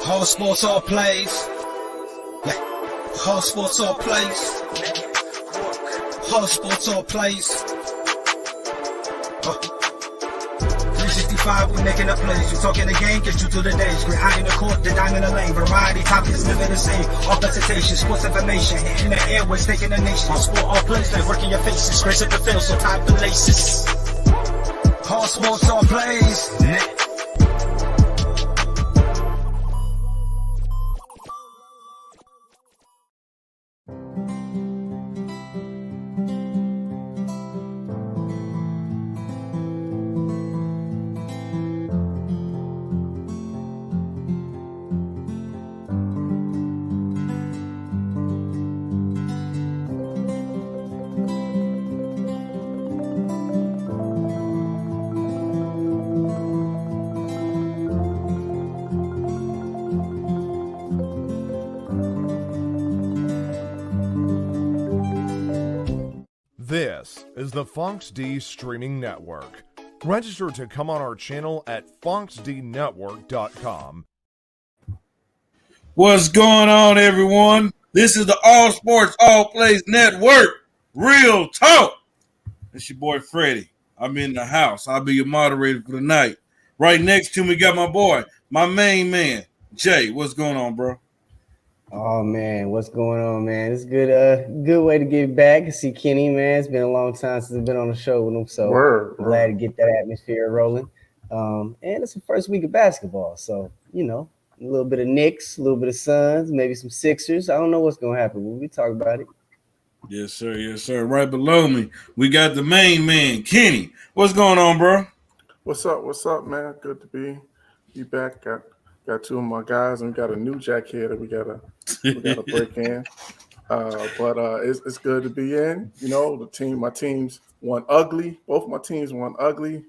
All sports, all plays. All sports, all plays. All sports, all plays. 365, we making a plays. You talking the game, get you to the days. We're high in the court, the dime in the lane. Variety topics, living the same. All presentation, sports information. In the airways, taking the nation. All sport, all plays, like working your faces. Grace at the field, so tie the laces. All sports, all plays. This is the Fonx D Streaming Network. Register to come on our channel at fonxdnetwork.com. What's going on, everyone? This is the All Sports, All Plays Network. Real talk. It's your boy Freddie. I'm in the house. I'll be your moderator for the night. Right next to me, got my boy, my main man, Jay. What's going on, bro? Oh man, what's going on, man? It's good. Good way to get back. See Kenny, man. It's been a long time since I've been on the show with him, so glad to get that atmosphere rolling. And it's the first week of basketball, so a little bit of Knicks, a little bit of Suns, maybe some Sixers. I don't know what's gonna happen, but we talk about it. Yes, sir. Yes, sir. Right below me, we got the main man, Kenny. What's going on, bro? What's up, man? Good to be back. Got two of my guys, and we got a new Jack here that we gotta break in. But it's good to be in. My teams won ugly. Both my teams won ugly.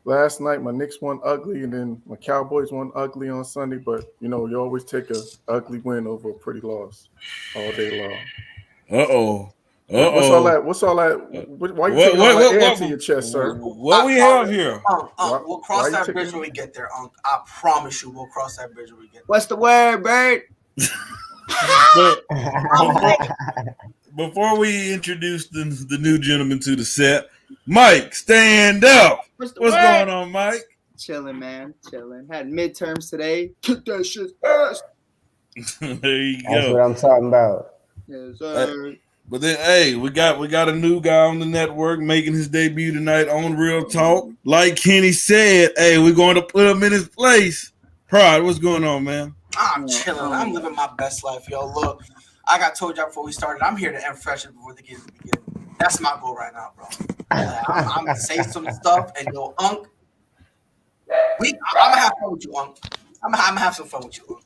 Last night, my Knicks won ugly, and then my Cowboys won ugly on Sunday. But you always take a ugly win over a pretty loss all day long. What's all that? Why you taking all that air to your chest, sir? What we have here? We'll cross that bridge when we get there, Unc. I promise you, we'll cross that bridge when we get there. What's the word, Bert? Before we introduce the new gentleman to the set, Mike, stand up. What's going on, Mike? Chilling, man. Chilling. Had midterms today. Kick that shit ass. There you go. That's what I'm talking about. Yes, sir. But then, hey, we got a new guy on the network making his debut tonight on Real Talk. Like Kenny said, hey, we're going to put him in his place. Pride, what's going on, man? I'm chilling. I'm living my best life, yo. Look, I told y'all before we started, I'm here to end fresher before the games begin. That's my goal right now, bro. I'm gonna say some stuff and go, Unc. I'm gonna have fun with you, Unc. I'm gonna have some fun with you, Unc.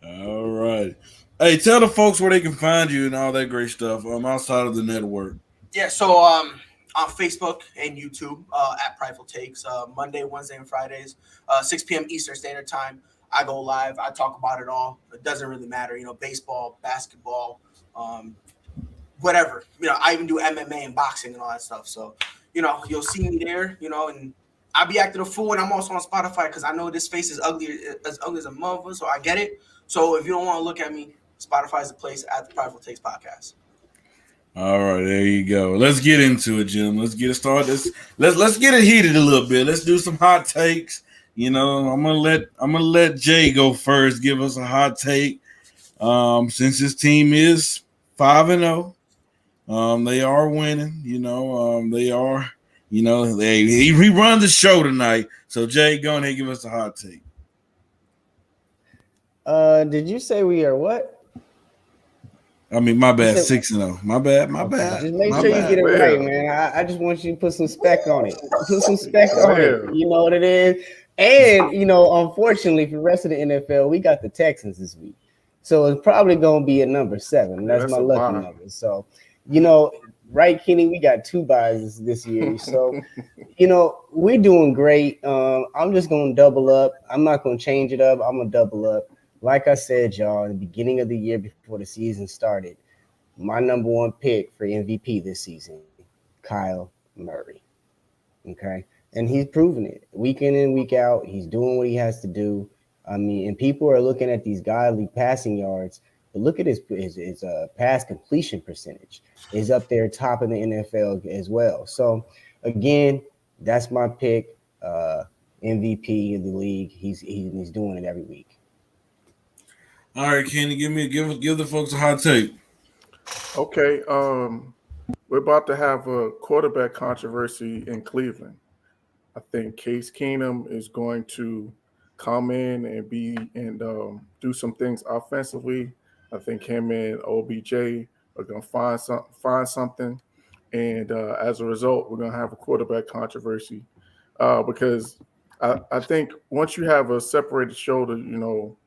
All right. Hey, tell the folks where they can find you and all that great stuff outside of the network. Yeah, so on Facebook and YouTube at Prideful Takes, Monday, Wednesday, and Fridays, 6 p.m. Eastern Standard Time. I go live. I talk about it all. It doesn't really matter, baseball, basketball, whatever. I even do MMA and boxing and all that stuff. So, you'll see me there, and I'll be acting a fool. And I'm also on Spotify because I know this face is ugly as a mother, so I get it. So if you don't want to look at me, Spotify is the place at the Prideful Takes podcast. All right, there you go. Let's get into it, Jim. Let's get it started. Let's get it heated a little bit. Let's do some hot takes. I'm gonna let Jay go first. Give us a hot take. Since his team is 5-0, they are winning. They are. He runs the show tonight. So Jay, go ahead and give us a hot take. Did you say we are what? I mean, my bad, 6-0. My bad. Just make sure you get it right, man. I just want you to put some spec on it. Put some spec on it. You know what it is? And, unfortunately for the rest of the NFL, we got the Texans this week. So it's probably going to be a number 7. That's my lucky number. So, right, Kenny, we got 2 buys this year. So, we're doing great. I'm just going to double up. I'm not going to change it up. I'm going to double up. Like I said, y'all, in the beginning of the year before the season started, my number 1 pick for MVP this season, Kyle Murray. Okay? And he's proven it week in and week out. He's doing what he has to do. I mean, and people are looking at these godly passing yards, but look at his pass completion percentage is up there top of the NFL as well. So again, that's my pick. MVP of the league. He's doing it every week. All right, Kenny, give the folks a hot take. Okay, we're about to have a quarterback controversy in Cleveland. I think Case Keenum is going to come in and do some things offensively. I think him and OBJ are going to find something, and as a result, we're going to have a quarterback controversy because I think once you have a separated shoulder,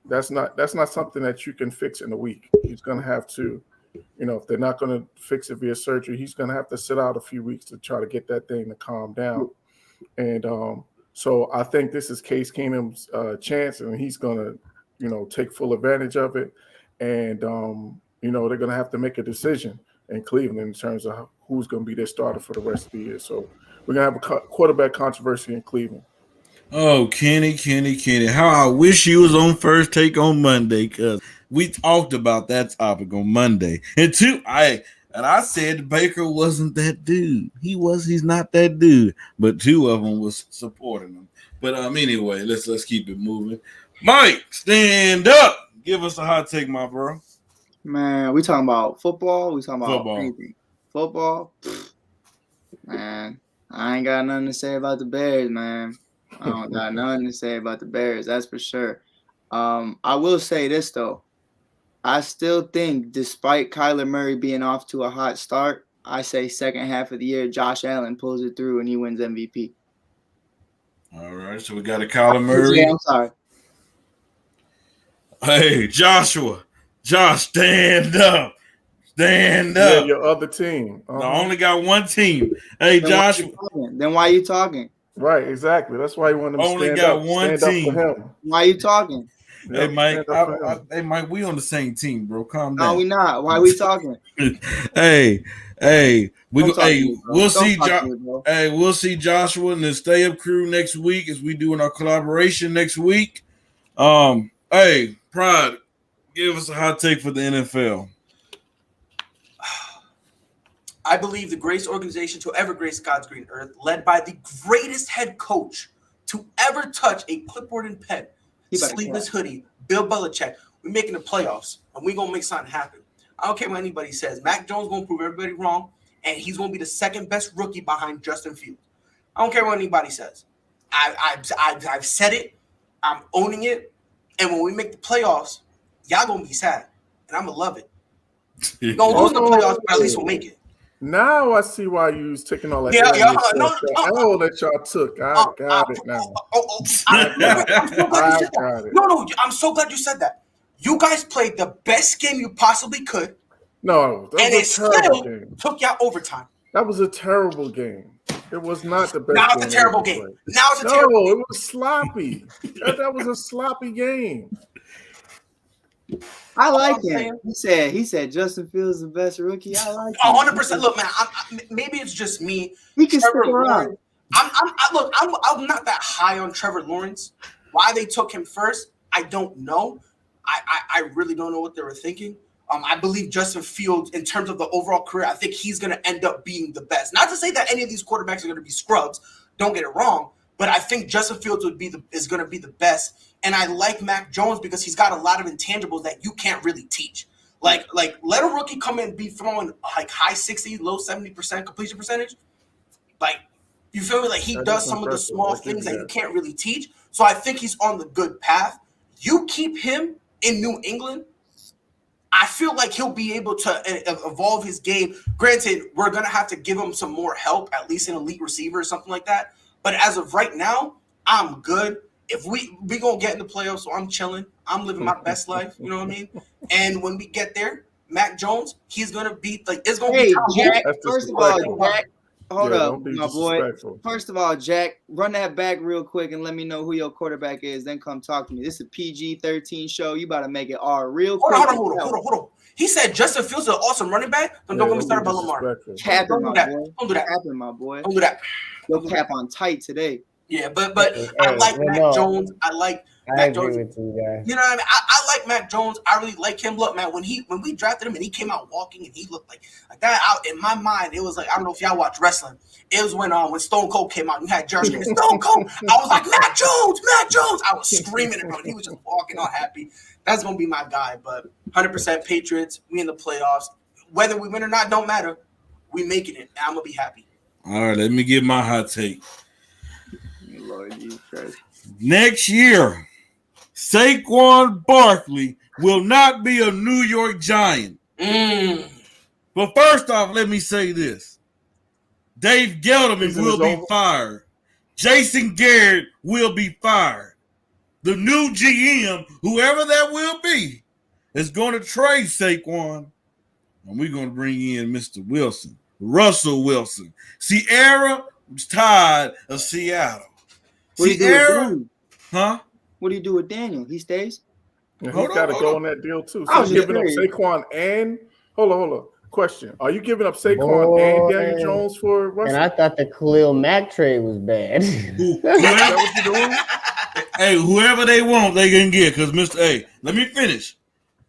that's not something that you can fix in a week. He's going to have to, if they're not going to fix it via surgery, he's going to have to sit out a few weeks to try to get that thing to calm down. And so I think this is Case Keenum's chance, and he's going to, take full advantage of it. And, they're going to have to make a decision in Cleveland in terms of who's going to be their starter for the rest of the year. So we're going to have a quarterback controversy in Cleveland. Oh, Kenny. How I wish you was on First Take on Monday, because we talked about that topic on Monday. And I said Baker wasn't that dude. He's not that dude. But two of them was supporting him. But anyway, let's keep it moving. Mike, stand up. Give us a hot take, my bro. Man, we talking about football? We talking about football. Anything? Football? Man, I ain't got nothing to say about the Bears, man. I don't got nothing to say about the Bears, that's for sure. I will say this, though. I still think, despite Kyler Murray being off to a hot start, I say second half of the year, Josh Allen pulls it through and he wins MVP. All right, so we got a Kyler Murray. Yeah, I'm sorry. Hey, Josh, stand up. Stand up. Yeah, your other team. I only got one team. Hey, Josh. Then why are you talking? Right, exactly. That's why you want them to only stand got up, one stand team. Up for him. Why are you talking? Hey, Mike. Hey, Mike. We on the same team, bro. Calm down. No, we not. Why are we talking? We'll see. We'll see Joshua and the Stay Up crew next week as we doing our collaboration next week. Hey, Pride, give us a hot take for the NFL. I believe the greatest organization to ever grace God's green earth, led by the greatest head coach to ever touch a clipboard and pen, sleeveless hoodie, Bill Belichick. We're making the playoffs, and we're going to make something happen. I don't care what anybody says. Mac Jones going to prove everybody wrong, and he's going to be the second best rookie behind Justin Fields. I don't care what anybody says. I've said it. I'm owning it. And when we make the playoffs, y'all going to be sad, and I'm going to love it. We're going to lose the playoffs, but at least we'll make it. Now I see why you was taking all that. All that y'all took. I got it now. I got it. No, I'm so glad you said that. You guys played the best game you possibly could. No, and it still took y'all overtime. That was a terrible game. It was not the best. Now it's a terrible game. Now it's a terrible game. It was sloppy. that was a sloppy game. I like him. He said Justin Fields is the best rookie. I like him. 100%. Look, man, maybe it's just me. He can stick around. I'm not that high on Trevor Lawrence. Why they took him first, I don't know. I really don't know what they were thinking. I believe Justin Fields, in terms of the overall career, I think he's going to end up being the best. Not to say that any of these quarterbacks are going to be scrubs. Don't get it wrong. But I think Justin Fields is going to be the best. And I like Mac Jones because he's got a lot of intangibles that you can't really teach. Like let a rookie come in and be throwing like high 60, low 70% completion percentage. Like, you feel me? Like he does some of the small things that you can't really teach. So I think he's on the good path. You keep him in New England, I feel like he'll be able to evolve his game. Granted, we're going to have to give him some more help, at least an elite receiver or something like that. But as of right now, I'm good. If we going to get in the playoffs, so I'm chilling. I'm living my best life, you know what I mean? And when we get there, Mac Jones, he's going to be like, it's going to be Jack, first of all, Jack, hold up, my boy. First of all, Jack, run that back real quick and let me know who your quarterback is. Then come talk to me. This is a PG-13 show. You about to make it all real quick. Hold on. He said Justin Fields is an awesome running back. Don't get me started about Lamar. Capping, my boy. Don't do that. Capping, my boy. Don't do that. You'll cap on tight today. Yeah, but I like Mac Jones. I like Mac Jones. with you guys. You know what I mean? I like Mac Jones. I really like him. Look, man, when we drafted him and he came out walking and he looked like that, in my mind, it was like, I don't know if y'all watch wrestling. It was when Stone Cold came out and you had Jerry screaming, Stone Cold. I was like, Mac Jones, Mac Jones. I was screaming at him. He was just walking all happy. That's going to be my guy. But 100% Patriots, we in the playoffs. Whether we win or not, don't matter. We making it. And I'm going to be happy. All right, let me give my hot take. Lord Jesus Christ. Next year, Saquon Barkley will not be a New York Giant. But first off, let me say this. Dave Gettleman will be fired. Jason Garrett will be fired. The new GM, whoever that will be, is going to trade Saquon. And we're going to bring in Mr. Wilson, Russell Wilson. Sierra was tired of Seattle. What do you do with Daniel? Huh? What do you do with Daniel? He stays? Yeah, he's got to go on that deal too. So you're giving up Saquon and hold on. Question: are you giving up Saquon and Daniel Jones for Russell? And I thought the Khalil Mack trade was bad. Is that what you're doing? Hey, whoever they want, they can get. Because let me finish.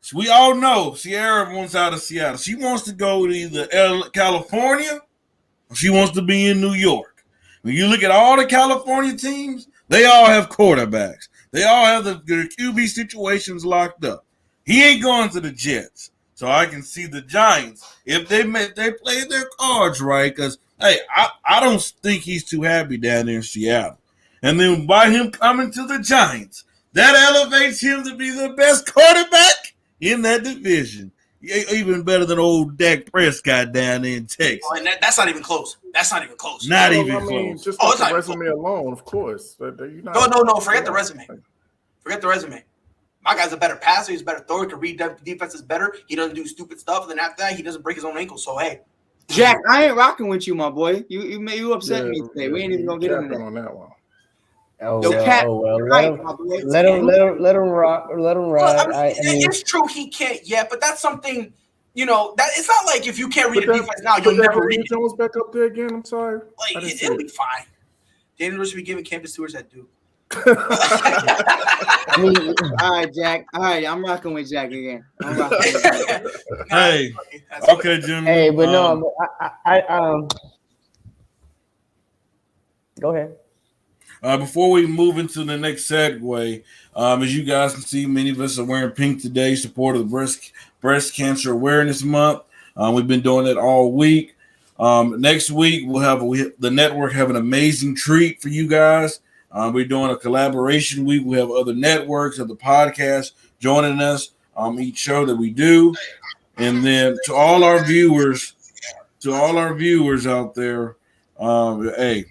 So we all know Sierra wants out of Seattle. She wants to go to either California or she wants to be in New York. When you look at all the California teams, they all have quarterbacks. They all have their QB situations locked up. He ain't going to the Jets. So I can see the Giants, if they played their cards right, because, hey, I don't think he's too happy down there in Seattle. And then by him coming to the Giants, that elevates him to be the best quarterback in that division. Even better than old Dak Prescott down there in Texas. Oh, and that's not even close. That's not even close. Not even close. Just the resume alone, of course. No. Forget the resume. Forget the resume. My guy's a better passer. He's a better thrower. He can read defenses better. He doesn't do stupid stuff. And then after that, he doesn't break his own ankle. So, hey. Jack, I ain't rocking with you, my boy. You upset me today. We ain't even going to get into that. On that one. Let him rock. Let him ride. It's true he can't yet, but that's something, that it's not like if you can't read a defense now, you'll never read it. Jones back up there again. I'm sorry. It'll be fine. Daniel should be giving campus tours at Duke. All right, Jack. All right, I'm rocking with Jack again. Hey, okay, Jim. Hey, but no, I go ahead. Before we move into the next segue, as you guys can see, many of us are wearing pink today, support of the Breast Cancer Awareness Month. We've been doing it all week. Next week, the network have an amazing treat for you guys. We're doing a collaboration week. We have other networks of the podcast joining us each show that we do. And then to all our viewers out there, hey,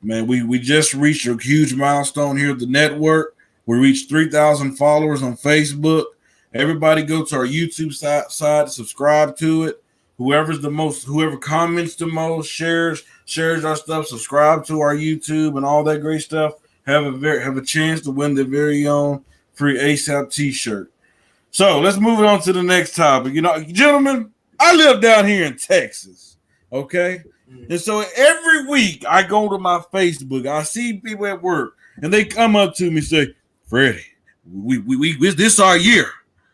man, we just reached a huge milestone here at the network. We reached 3,000 followers on Facebook. Everybody go to our YouTube side, subscribe to it. Whoever comments the most, shares our stuff, subscribe to our YouTube and all that great stuff, have a chance to win the very own free ASAP t-shirt. So let's move on to the next topic. Gentlemen, I live down here in Texas, okay? And so every week I go to my Facebook, I see people at work, and they come up to me and say, Freddie, we this our year.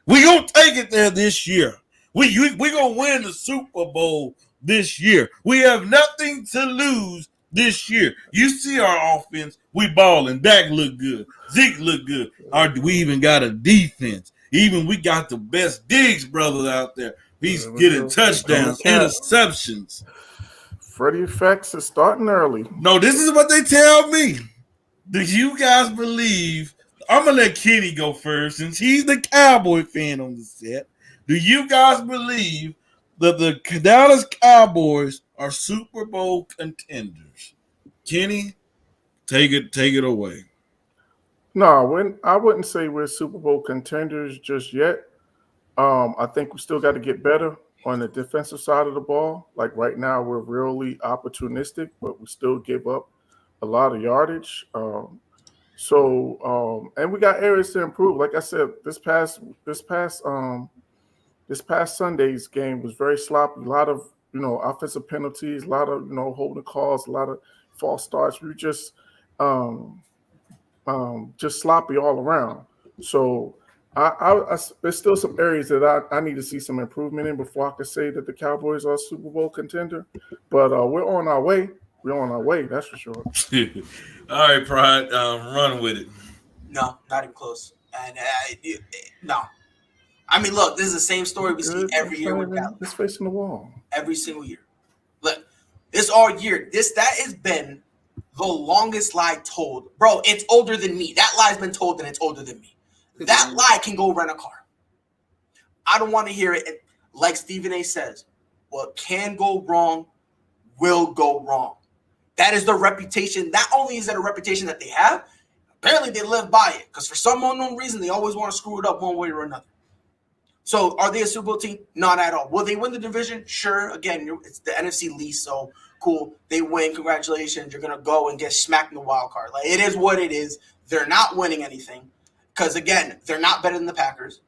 We gonna take it there this year. We gonna win the Super Bowl this year. We have nothing to lose this year. You see our offense, we balling. Dak look good. Zeke look good. We even got a defense. Even we got the best Diggs brother out there. He's getting touchdowns, interceptions. Freddie effects is starting early. No, this is what they tell me. Do you guys believe? I'm gonna let Kenny go first since he's the Cowboy fan on the set. Do you guys believe that the Dallas Cowboys are Super Bowl contenders? Kenny, take it away. No, I wouldn't say we're Super Bowl contenders just yet. I think we still got to get better on the defensive side of the ball. Like right now, we're really opportunistic, but we still give up a lot of yardage. And we got areas to improve. Like I said, this past Sunday's game was very sloppy. A lot of offensive penalties, a lot of holding calls, a lot of false starts. We just just sloppy all around. So there's still some areas that I need to see some improvement in before I can say that the Cowboys are a Super Bowl contender. But we're on our way. We're on our way, that's for sure. All right, Pride, run with it. No, not even close. And no. I mean, look, this is the same story we see every year with Dallas. It's facing the wall. Every single year. Look, this all year. That has been the longest lie told. Bro, it's older than me. That lie's been told and it's older than me. That lie can go rent a car. I don't want to hear it. Like Stephen A. says, what can go wrong will go wrong. That is the reputation. Not only is that a reputation that they have, apparently they live by it. Because for some unknown reason, they always want to screw it up one way or another. So are they a Super Bowl team? Not at all. Will they win the division? Sure. Again, it's the NFC least, so cool. They win. Congratulations. You're going to go and get smacked in the wild card. Like, it is what it is. They're not winning anything because, again, they're not better than the Packers.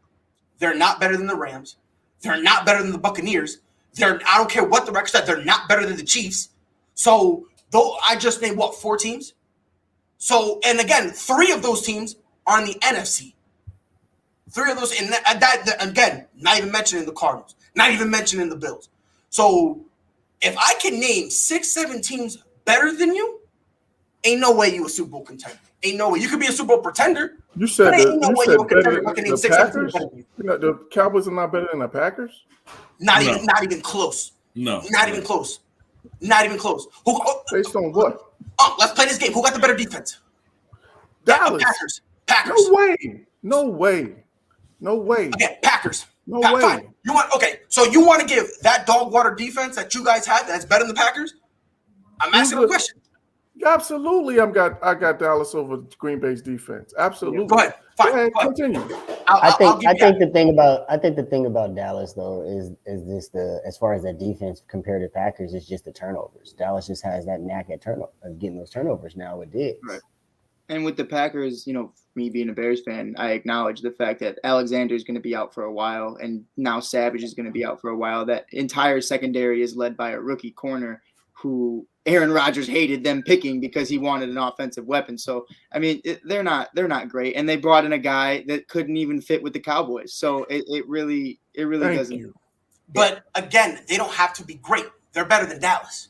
They're not better than the Rams. They're not better than the Buccaneers. I don't care what the record said. They're not better than the Chiefs. So though I just named, 4 teams? So, and again, 3 of those teams are in the NFC. 3 of those, and that again, not even mentioning the Cardinals, not even mentioning the Bills. So, if I can name 6, 7 teams better than you, ain't no way you a Super Bowl contender. Ain't no way. You could be a Super Bowl pretender. You said ain't no way you a contender. better than the Packers? The Cowboys are not better than the Packers? Not even close. No. Not even close. Not even close. Based on what? Let's play this game. Who got the better defense? Dallas. Packers. No way. Okay, Packers. No way. Fine. So you want to give that dog water defense that you guys have that's better than the Packers? I'm asking a question. Absolutely, I got Dallas over Green Bay's defense. Absolutely. Go ahead. Fine. Go ahead. Continue. I think the thing about Dallas though is just as far as that defense compared to Packers, it's just the turnovers. Dallas just has that knack at getting those turnovers now with Diggs. Right. And with the Packers, me being a Bears fan, I acknowledge the fact that Alexander is going to be out for a while, and now Savage is going to be out for a while. That entire secondary is led by a rookie corner who Aaron Rodgers hated them picking because he wanted an offensive weapon. So, I mean, they're not great. And they brought in a guy that couldn't even fit with the Cowboys. So it really doesn't. You. But again, they don't have to be great. They're better than Dallas.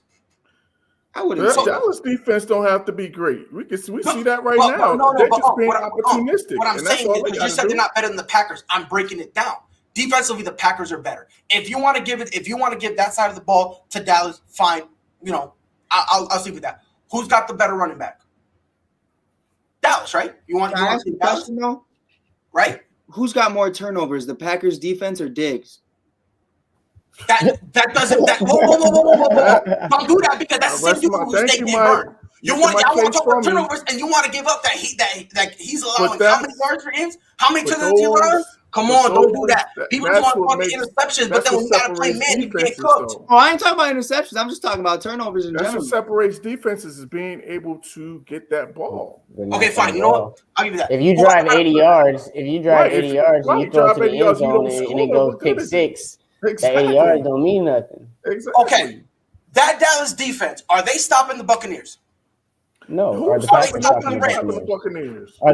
I wouldn't say Dallas defense don't have to be great. We see that right now. They're just being opportunistic. What I'm saying is, you said they're not better than the Packers. I'm breaking it down. Defensively, the Packers are better. If you want to give that side of the ball to Dallas, fine. I'll sleep with that. Who's got the better running back? Dallas, right? You want to see Dallas, though? Right? Who's got more turnovers, the Packers defense or Diggs? That doesn't. Whoa. Don't do that because that's the same dude who's taking burn. I want to talk about turnovers, and you want to give up that he's allowing how many yards per game? How many turnovers he allowed? Come on, don't do that. People just want to talk the interceptions, but then when you got to play man, you get cooked. Oh, I ain't talking about interceptions. I'm just talking about turnovers in general. That's what separates defenses is being able to get that ball. Okay, fine. You know what? I'll give you that. If you drive 80 yards, and you throw it to the end zone and it goes pick 6, that 80 yards don't mean nothing. Exactly. Okay. That Dallas defense, are they stopping the Buccaneers? No. Are the Packers stopping the Buccaneers? Are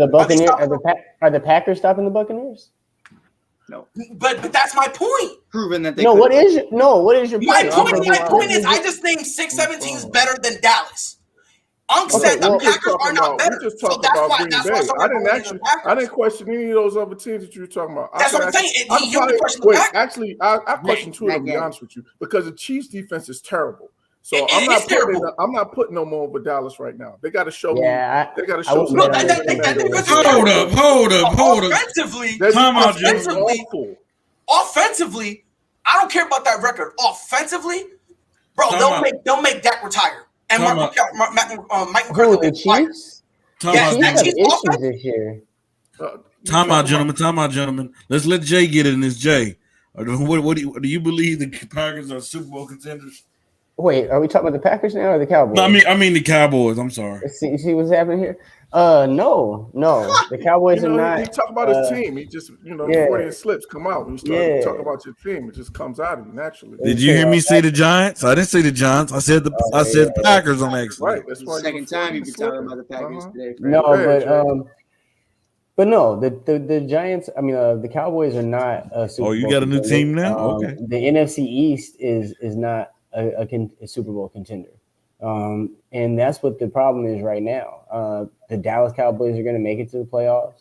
the Packers stopping the Buccaneers? No. But that's my point. Proven that they what is your point? My point is I just named 6, 7 teams better than Dallas. Said the Packers are not better. We just talked about Green Bay. I didn't question any of those other teams that you were talking about. That's what I'm saying. You only question the Packers. Actually, I questioned 2 of them, to be honest with you, because the Chiefs' defense is terrible. So I'm not putting no more with Dallas right now. They got to show me. They got to show me. Hold up. Offensively, I don't care about that record. Offensively, bro, they'll make Dak retire. And Mike McCarthy. The Chiefs? That Chiefs issues this year. Time out, gentlemen. Let's let Jay get it in this. Jay, what do you believe the Packers are Super Bowl contenders? Wait, are we talking about the Packers now or the Cowboys? No, I mean the Cowboys. I'm sorry. See what's happening here? No. The Cowboys are not. He talk about his team. He just, Freudian slips come out. When you start talking about your team, it just comes out of you naturally. Did you hear me say the Giants? I didn't say the Giants. I said the Packers on accident. Right. That's why second time you've been talking about the Packers today. No, but no, the Giants. I mean, the Cowboys are not a Super Bowl. Oh, you got a new team now? Okay. The NFC East is not a Super Bowl contender, and that's what the problem is right now. The Dallas Cowboys are going to make it to the playoffs.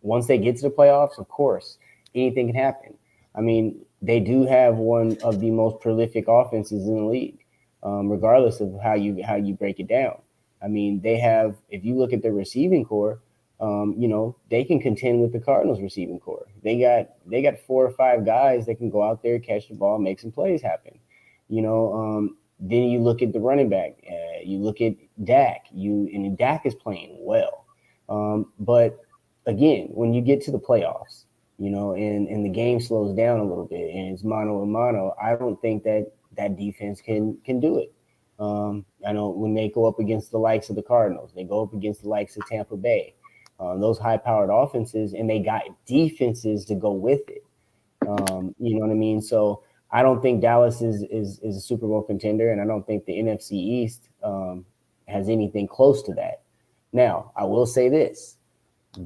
Once they get to the playoffs, of course, anything can happen. I mean, they do have one of the most prolific offenses in the league, regardless of how you break it down. I mean, they have. If you look at the receiving core. They can contend with the Cardinals receiving core. They got 4 or 5 guys that can go out there, catch the ball, make some plays happen. Then you look at the running back. You look at Dak. And Dak is playing well. But again, when you get to the playoffs, and the game slows down a little bit and it's mano a mano, I don't think that defense can do it. I know when they go up against the likes of the Cardinals, they go up against the likes of Tampa Bay. Those high-powered offenses, and they got defenses to go with it. You know what I mean? So I don't think Dallas is a Super Bowl contender, and I don't think the NFC East has anything close to that. Now, I will say this.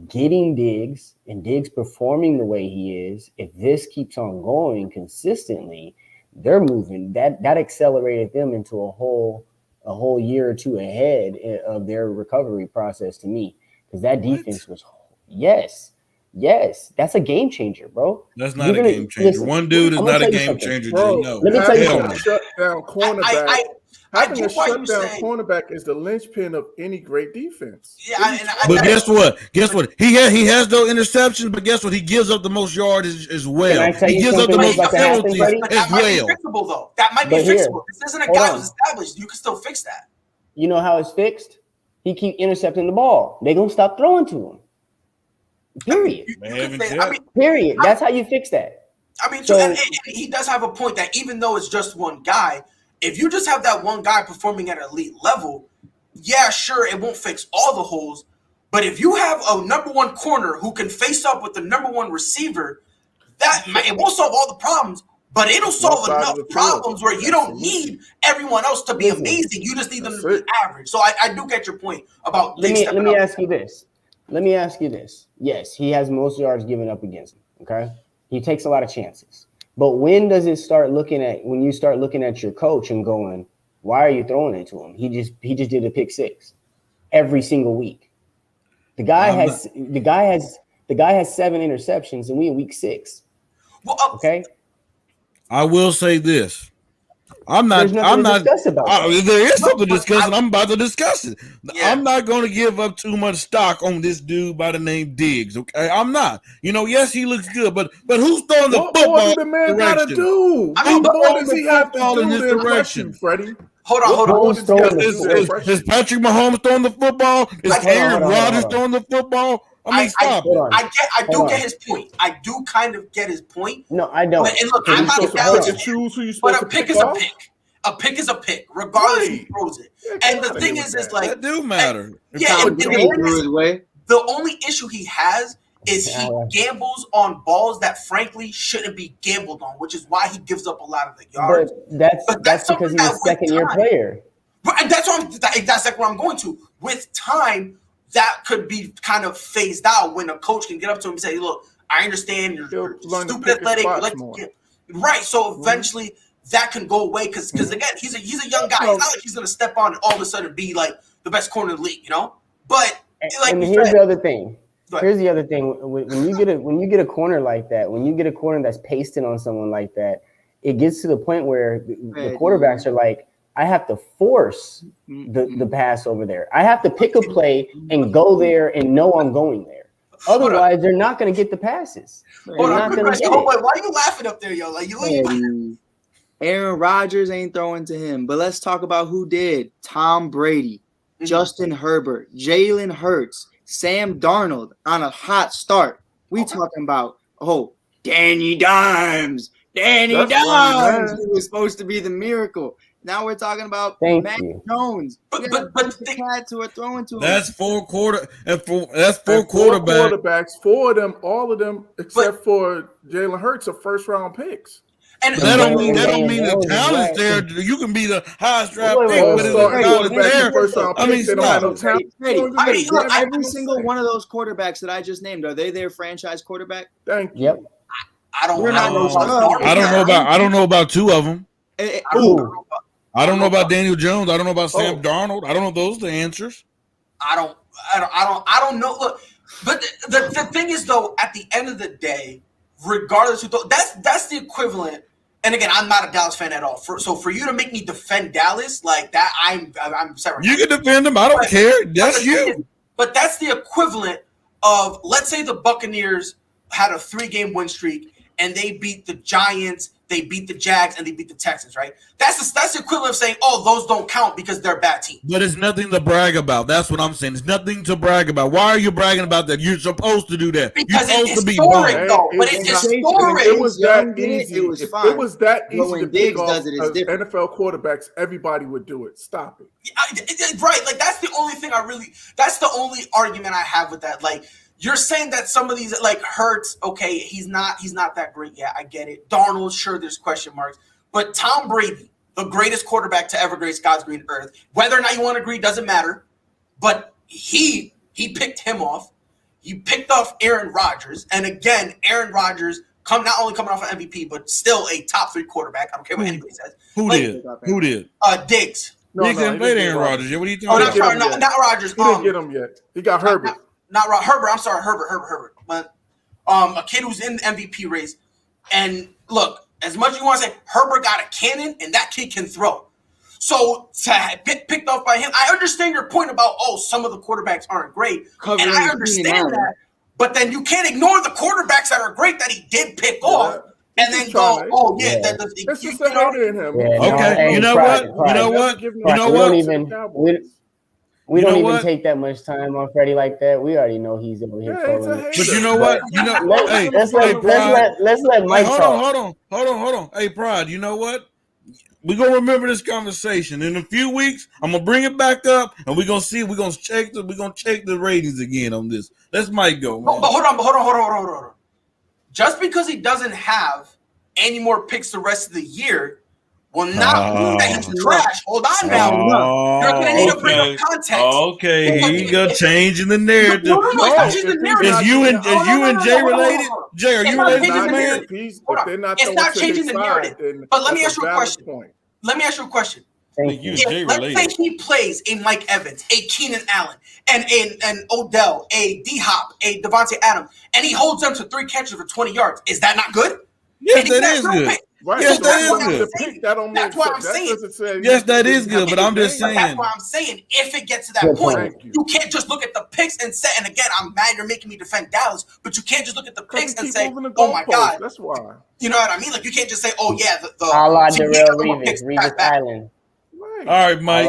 Getting Diggs and Diggs performing the way he is, if this keeps on going consistently, they're moving. That accelerated them into a whole year or two ahead of their recovery process to me. Because that defense was, yes, that's a game changer, bro. That's not a game changer. Listen, one dude is not a game changer, bro. No. Let me tell you something. Shutdown cornerback. Having a shutdown cornerback is the linchpin of any great defense. Yeah, but guess what? He has no interceptions, but guess what? He gives up the most yards as well. He gives up the most penalties as well. Fixable, though. That might be fixable. This isn't a guy who's established. You can still fix that. You know how it's fixed? He keep intercepting the ball. They're going to stop throwing to him. Period. Period. That's how you fix that. I mean, so, and he does have a point that even though it's just one guy, if you just have that one guy performing at an elite level, yeah, sure, it won't fix all the holes. But if you have a number one corner who can face up with the number one receiver, it won't solve all the problems. But it'll solve enough problems where you don't need everyone else to be amazing. You just need them to be average. So I do get your point about. Let me ask you this. Yes, he has most yards given up against him. Okay, he takes a lot of chances. But when does it start when you start looking at your coach and going, why are you throwing it to him? He just did a pick 6 every single week. The guy has 7 interceptions and we in week 6. Well, okay. I will say this. There is something to discuss, and I'm about to discuss it. Yeah. I'm not going to give up too much stock on this dude by the name Diggs. Okay, I'm not. Yes, he looks good, but who's throwing the football? What the man got to do? What does he have to do in his direction, Freddie? Hold on. Is Patrick Mahomes throwing the football? Is Aaron Rodgers throwing the football? I mean, stop. I do get his point. I do kind of get his point. No, I don't. And look, I'm not challenging him. But a pick is a pick. A pick is a pick, regardless who throws it. And the thing is like that do matter. The only issue he has is he gambles on balls that frankly shouldn't be gambled on, which is why he gives up a lot of the yards. But that's because he's a second-year player. But that's like where I'm going to. With time, that could be kind of phased out when a coach can get up to him and say, "Look, I understand you're stupid athletic, right?" So eventually, that can go away because again, he's a young guy. It's not like he's gonna step on and all of a sudden be like the best corner in the league, But here's the other thing. Here's the other thing. When you get a corner like that, when you get a corner that's pasting on someone like that, it gets to the point where the quarterbacks are like, I have to force the pass over there. I have to pick a play and go there and know I'm going there. Otherwise, they're not going to get the passes. Why are you laughing up there, yo? Like you. Aaron Rodgers ain't throwing to him, but let's talk about who did. Tom Brady, Justin Herbert, Jalen Hurts, Sam Darnold on a hot start. We talking about, Danny Dimes. He was supposed to be the miracle. Now we're talking about Thank Mac you. Jones. But the cats who are throwing to him. That's four quarterbacks. Quarterbacks, four of them, all of them, except for Jalen Hurts, are first-round picks. And That don't mean Daniel the Jones is talent's right. there. You can be the highest draft Wait, pick, All but if starting the talent quarterbacks there, and first-round I mean, picks, they don't have no stop. talent. Brady, look, every single one of those quarterbacks that I just named, are they their franchise quarterback? Thank you. Yep. I don't We're not know. no I don't know about two of them. Who? I don't know about Daniel Jones. I don't know about Sam Darnold. I don't know those are the answers. I don't know. Look, but the thing is, though, at the end of the day, regardless, that's the equivalent. And again, I'm not a Dallas fan at all. So for you to make me defend Dallas like that, I'm sorry. You can defend them. I don't care. That's you. But that's the equivalent of, let's say the Buccaneers had a 3-game win streak and they beat the Giants, they beat the Jags, and they beat the Texans, right? That's the equivalent of saying, oh, those don't count because they're bad teams. But it's nothing to brag about. That's what I'm saying. It's nothing to brag about. Why are you bragging about that? You're supposed to do that. Because You're it's supposed to be historic, though. But it's historic. It was that easy. It was If fine. it was that But easy when to Diggs pick off does it, it's different. NFL quarterbacks, everybody would do it. Stop it. Right. Like, that's the only thing that's the only argument I have with that. Like, you're saying that some of these, like, Hurts, okay, he's not that great. Yeah, I get it. Darnold, sure, there's question marks. But Tom Brady, the greatest quarterback to ever grace God's green earth, whether or not you want to agree doesn't matter. But he picked him off. He picked off Aaron Rodgers. And again, Aaron Rodgers not only coming off an MVP, but still a top 3 quarterback. I don't care what anybody says. Who did? Diggs. Diggs didn't play Aaron Rodgers. What are you Oh, talking no, about? sorry, not Rodgers. He didn't get him yet. He got Herbert. Not Herbert. I'm sorry, Herbert. But a kid who's in the MVP race. And look, as much as you want to say Herbert got a cannon and that kid can throw. So to get picked off by him, I understand your point about, some of the quarterbacks aren't great. And I understand that. But then you can't ignore the quarterbacks that are great that he did pick off. And then go, It's just a hater in him. Okay, you know what? We don't even take that much time on Freddie like that. We already know he's over here trolling it. But you know what? Let's let Mike talk. Hold on. Hey, Pride, you know what? We're gonna remember this conversation. In a few weeks, I'm gonna bring it back up and we're gonna see, we're gonna check the ratings again on this. Let's Mike go, man. But hold on. Just because he doesn't have any more picks the rest of the year will not mean that he's trash. Hold on now. You're going to need to bring up context. Okay, here you go, changing the narrative. No, it's not changing the narrative. Is you and Jay related? Jay, are you related to this man? It's not changing the narrative. But let me ask you a question. Let's say he plays a Mike Evans, a Keenan Allen, and an Odell, a D-Hop, a Devontae Adams, and he holds them to 3 catches for 20 yards. Is that not good? Yes, that is good. Right. Yes, that is good. That's what I'm saying. Yes, that is good, but I'm just saying. That's why I'm saying if it gets to that point, you can't just look at the picks and say, and again, I'm mad you're making me defend Dallas, but you can't just look at the picks and say, oh my God. That's why. You know what I mean? Like, you can't just say, oh yeah, a la Darrell Revis Island. All right, Mike.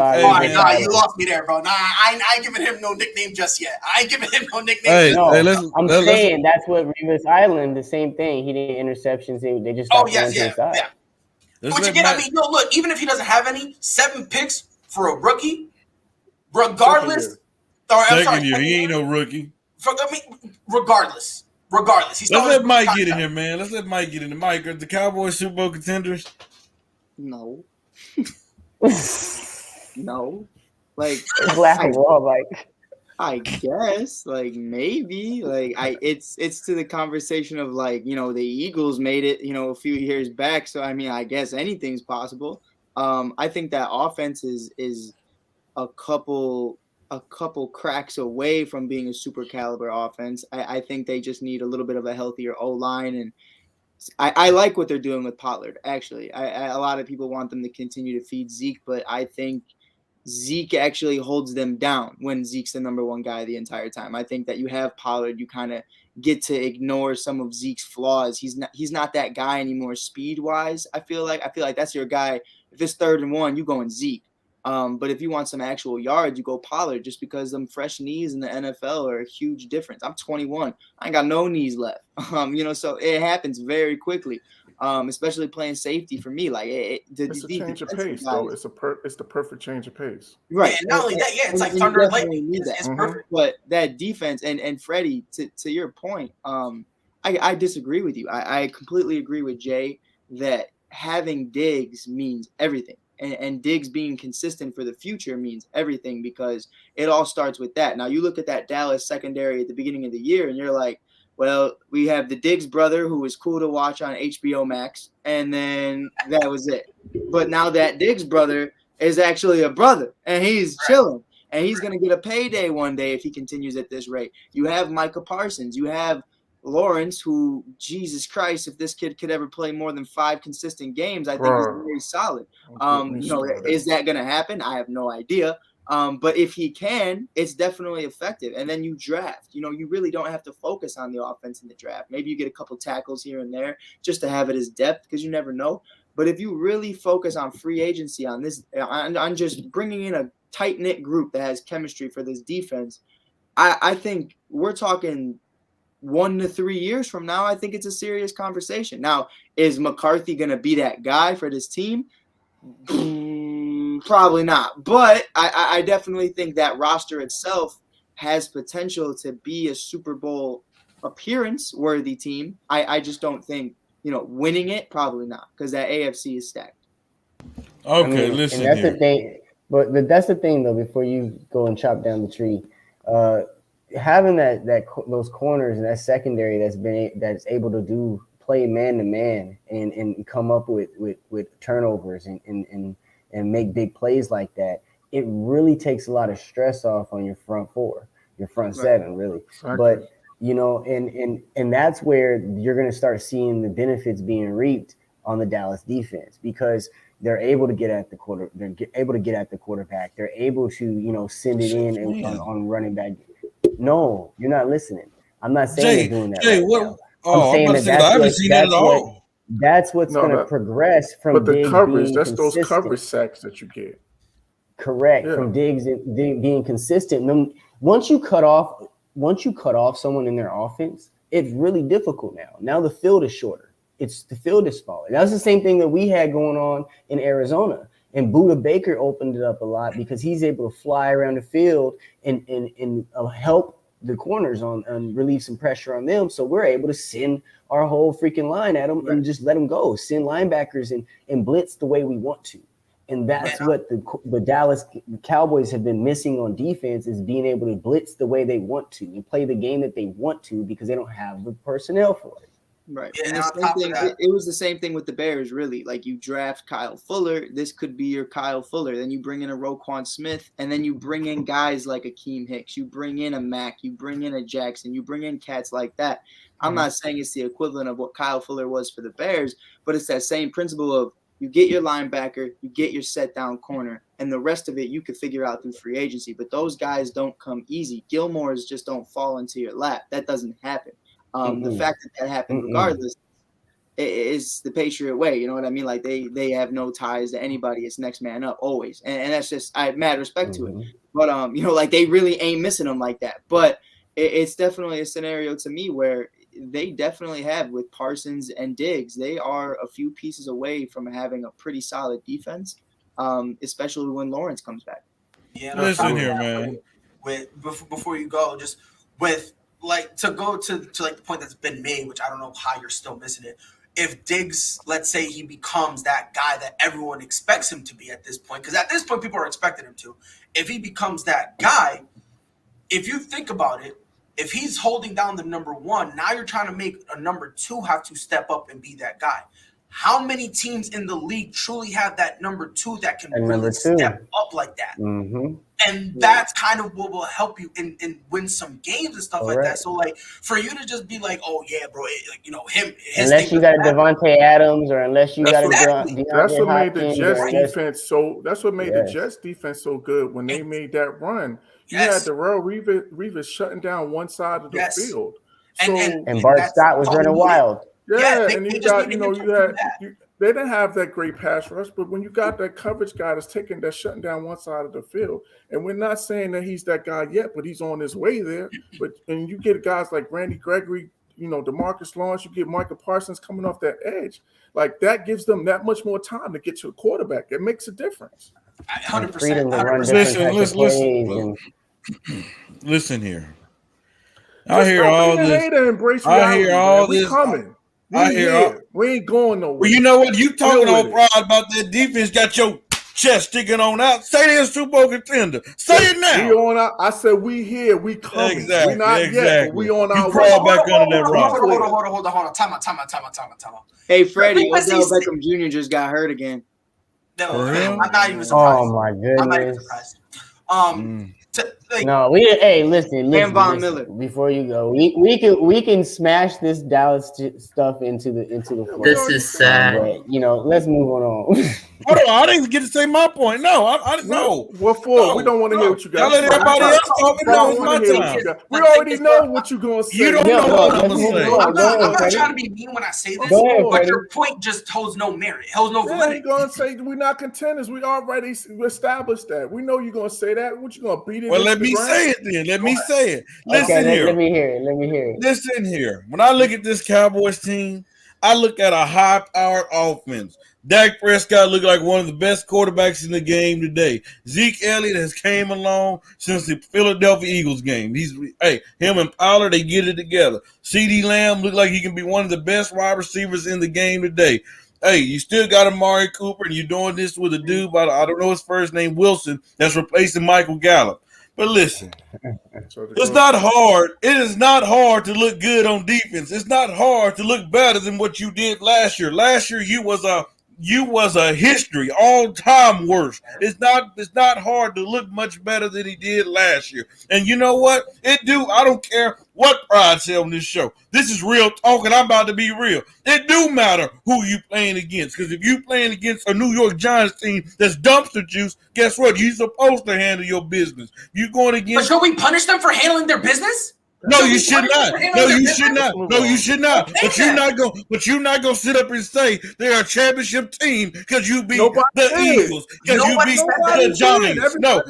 You lost me there, bro. Nah, I ain't giving him no nickname just yet. I'm saying that's what Revis Island, the same thing. He didn't interceptions. They just to the side. Which again, I mean, look, even if he doesn't have any, 7 picks for a rookie, regardless. Second year, he ain't no rookie. Regardless. Let's let Mike get in here, man. Mike, are the Cowboys Super Bowl contenders? No. No, like I guess, like maybe, like it's to the conversation of like the Eagles made it a few years back, so I mean I guess anything's possible. I think that offense is a couple cracks away from being a super caliber offense. I think they just need a little bit of a healthier O-line, and I like what they're doing with Pollard, actually. A lot of people want them to continue to feed Zeke, but I think Zeke actually holds them down when Zeke's the number 1 guy the entire time. I think that you have Pollard, you kind of get to ignore some of Zeke's flaws. He's not that guy anymore speed-wise. I feel like that's your guy. If it's 3rd and 1, you go in Zeke. But if you want some actual yards, you go Pollard, just because them fresh knees in the NFL are a huge difference. I'm 21. I ain't got no knees left. So it happens very quickly. especially playing safety for me. Like it's a change of pace, though. It's the perfect change of pace. Right. And not only that, it's like thunder and lightning. It's perfect. But that defense and Freddie, to your point, I disagree with you. I completely agree with Jay that having Diggs means everything. And Diggs being consistent for the future means everything, because it all starts with that. Now, you look at that Dallas secondary at the beginning of the year, and you're like, well, we have the Diggs brother, who was cool to watch on HBO Max, and then that was it. But now that Diggs brother is actually a brother, and he's chilling, and he's going to get a payday one day if he continues at this rate. You have Micah Parsons. You have Lawrence, who, Jesus Christ, if this kid could ever play more than 5 consistent games, I think he's very solid. Is that going to happen? I have no idea. But if he can, it's definitely effective. And then you draft. You really don't have to focus on the offense in the draft. Maybe you get a couple tackles here and there just to have it as depth, because you never know. But if you really focus on free agency, on just bringing in a tight-knit group that has chemistry for this defense, I think we're talking 1 to 3 years from now, I think it's a serious conversation. Now, is McCarthy going to be that guy for this team? Probably not. But I definitely think that roster itself has potential to be a Super Bowl appearance-worthy team. I just don't think, winning it, probably not, because that AFC is stacked. Okay, listen and that's here. the thing. But that's the thing, though, before you go and chop down the tree, having those corners and that secondary that's able to play man to man and come up with turnovers and make big plays like that, it really takes a lot of stress off on your front four, your front seven, really. Exactly. But and that's where you're going to start seeing the benefits being reaped on the Dallas defense, because they're able to get at the quarterback. They're able to send it in and on running back. No, you're not listening. I'm not saying they're doing that. Jay, now. I'm saying I haven't seen that at all. That's what's going to progress from. But the Diggs coverage, being that's consistent. those coverage sacks that you get. Correct. From Diggs being consistent. And then once you cut off someone in their offense, it's really difficult now. Now the field is shorter. The field is smaller. That's the same thing that we had going on in Arizona. And Budda Baker opened it up a lot because he's able to fly around the field and help the corners and relieve some pressure on them. So we're able to send our whole freaking line at them and just let them go. Send linebackers and blitz the way we want to. And that's what the Dallas Cowboys have been missing on defense, is being able to blitz the way they want to and play the game that they want to, because they don't have the personnel for it. Right. Yeah, and the same thing, it was the same thing with the Bears, really. Like, you draft Kyle Fuller, this could be your Kyle Fuller. Then you bring in a Roquan Smith, and then you bring in guys like Akeem Hicks. You bring in a Mack, you bring in a Jackson, you bring in cats like that. I'm not saying it's the equivalent of what Kyle Fuller was for the Bears, but it's that same principle of you get your linebacker, you get your set down corner, and the rest of it you could figure out through free agency. But those guys don't come easy. Gilmore's just don't fall into your lap. That doesn't happen. The fact that happened regardless is the Patriot way. You know what I mean? Like, they have no ties to anybody. It's next man up always. And that's just, I have mad respect to it. But, like, they really ain't missing them like that. But it's definitely a scenario to me where they definitely have, with Parsons and Diggs, they are a few pieces away from having a pretty solid defense, especially when Lawrence comes back. Yeah, listen here, man. Before you go, just with, like, to go to like the point that's been made, which I don't know how you're still missing it. If Diggs, let's say he becomes that guy that everyone expects him to be at this point, because at this point people are expecting him to. If he becomes that guy, if you think about it, if he's holding down the number one, now you're trying to make a number two have to step up and be that guy. How many teams in the league truly have that number two that can really step up like that? And that's kind of what will help you and win some games and stuff like that. So, like, for you to just be like, oh, yeah, bro, him. Unless you got a Devontae Adams, or unless you got a DeAndre That's what made the Hopkins, Jets defense so. That's what made the Jets defense so good when they made that run. You had Darrell Reeves shutting down one side of the field. So, and Bart Scott was running wild. Yeah, and you got, they didn't have that great pass rush, but when you got that coverage guy that's shutting down one side of the field, and we're not saying that he's that guy yet, but he's on his way there. And you get guys like Randy Gregory DeMarcus Lawrence, you get Michael Parsons coming off that edge. Like that gives them that much more time to get to a quarterback. It makes a difference. 100%. Listen here. I hear all this. I hear all this. Coming. We ain't going nowhere. Well, you know what? You talking all proud about that defense. Got your chest sticking on out. Say they're a Super Bowl contender. Say it now. We on out. I said we here. We coming. Exactly. We not yet. But we on our way. You crawl back under that rock. Hold on. Time out. Hey, Freddie, Odell Beckham Jr. just got hurt again. No, I'm not even surprised. Oh my goodness. I'm not even surprised. Listen. Before you go, we can smash this Dallas stuff into the floor. This is sad. But, let's move on. Hold on, I didn't even get to say my point. No, I didn't know. What for? No, we don't want to hear what you got. Y'all let everybody else talk. We already know what you're going to say. You don't know what I'm going to say. I'm not trying to be mean when I say this, but your point just holds no merit. Holds no validity. You're going to say we're not contenders. We already established that. We know you're going to say that. What you going to beat it? Well, let me say it then. Let me say it. Listen here. Let me hear it. Listen here. When I look at this Cowboys team, I look at a high-powered offense. Dak Prescott looked like one of the best quarterbacks in the game today. Zeke Elliott has came along since the Philadelphia Eagles game. Him and Pollard, they get it together. CeeDee Lamb looked like he can be one of the best wide receivers in the game today. Hey, you still got Amari Cooper, and you're doing this with a dude by I don't know his first name, Wilson, that's replacing Michael Gallup. But listen, it's not hard. It is not hard to look good on defense. It's not hard to look better than what you did last year. Last year, you was a history, all-time worst. It's not hard to look much better than he did last year. And you know what? I don't care what pride say on this show. This is real talk, and I'm about to be real. It do matter who you playing against, because if you playing against a New York Giants team that's dumpster juice, guess what? You're supposed to handle your business. You going against. But should we punish them for handling their business? No, you should not. No, you should not. No, you should not. But you're not going to sit up and say they're a championship team because you beat the Eagles, because you beat the Giants. No,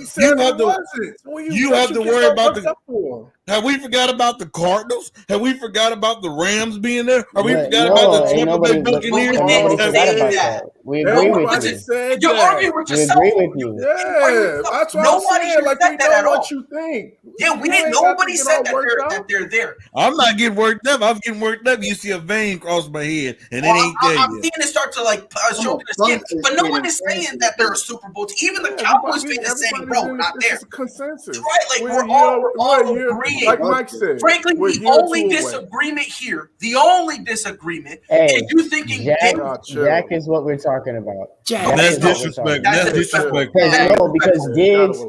you have to worry about the. Have we forgot about the Cardinals? Have we forgot about the Rams being there? Have we forgot about the Tampa Bay Buccaneers? We agree with you. You're arguing with yourself. We agree with you. Yeah, that's what I'm saying. Like, we know what you think. Yeah, we didn't. Nobody said that they're there. I'm not getting worked up. I'm getting worked up. You see a vein cross my head, and it ain't there. I'm seeing it start to show the skin. But no one is saying that they're a Super Bowl team. Even the Cowboys fan is saying, "Bro, we're not there." Consensus, right? Like we're all agreeing. Like Mike said. Frankly, the only disagreement here, is you thinking Jack is what we're talking about. That's disrespect. That's disrespect. Because Diggs.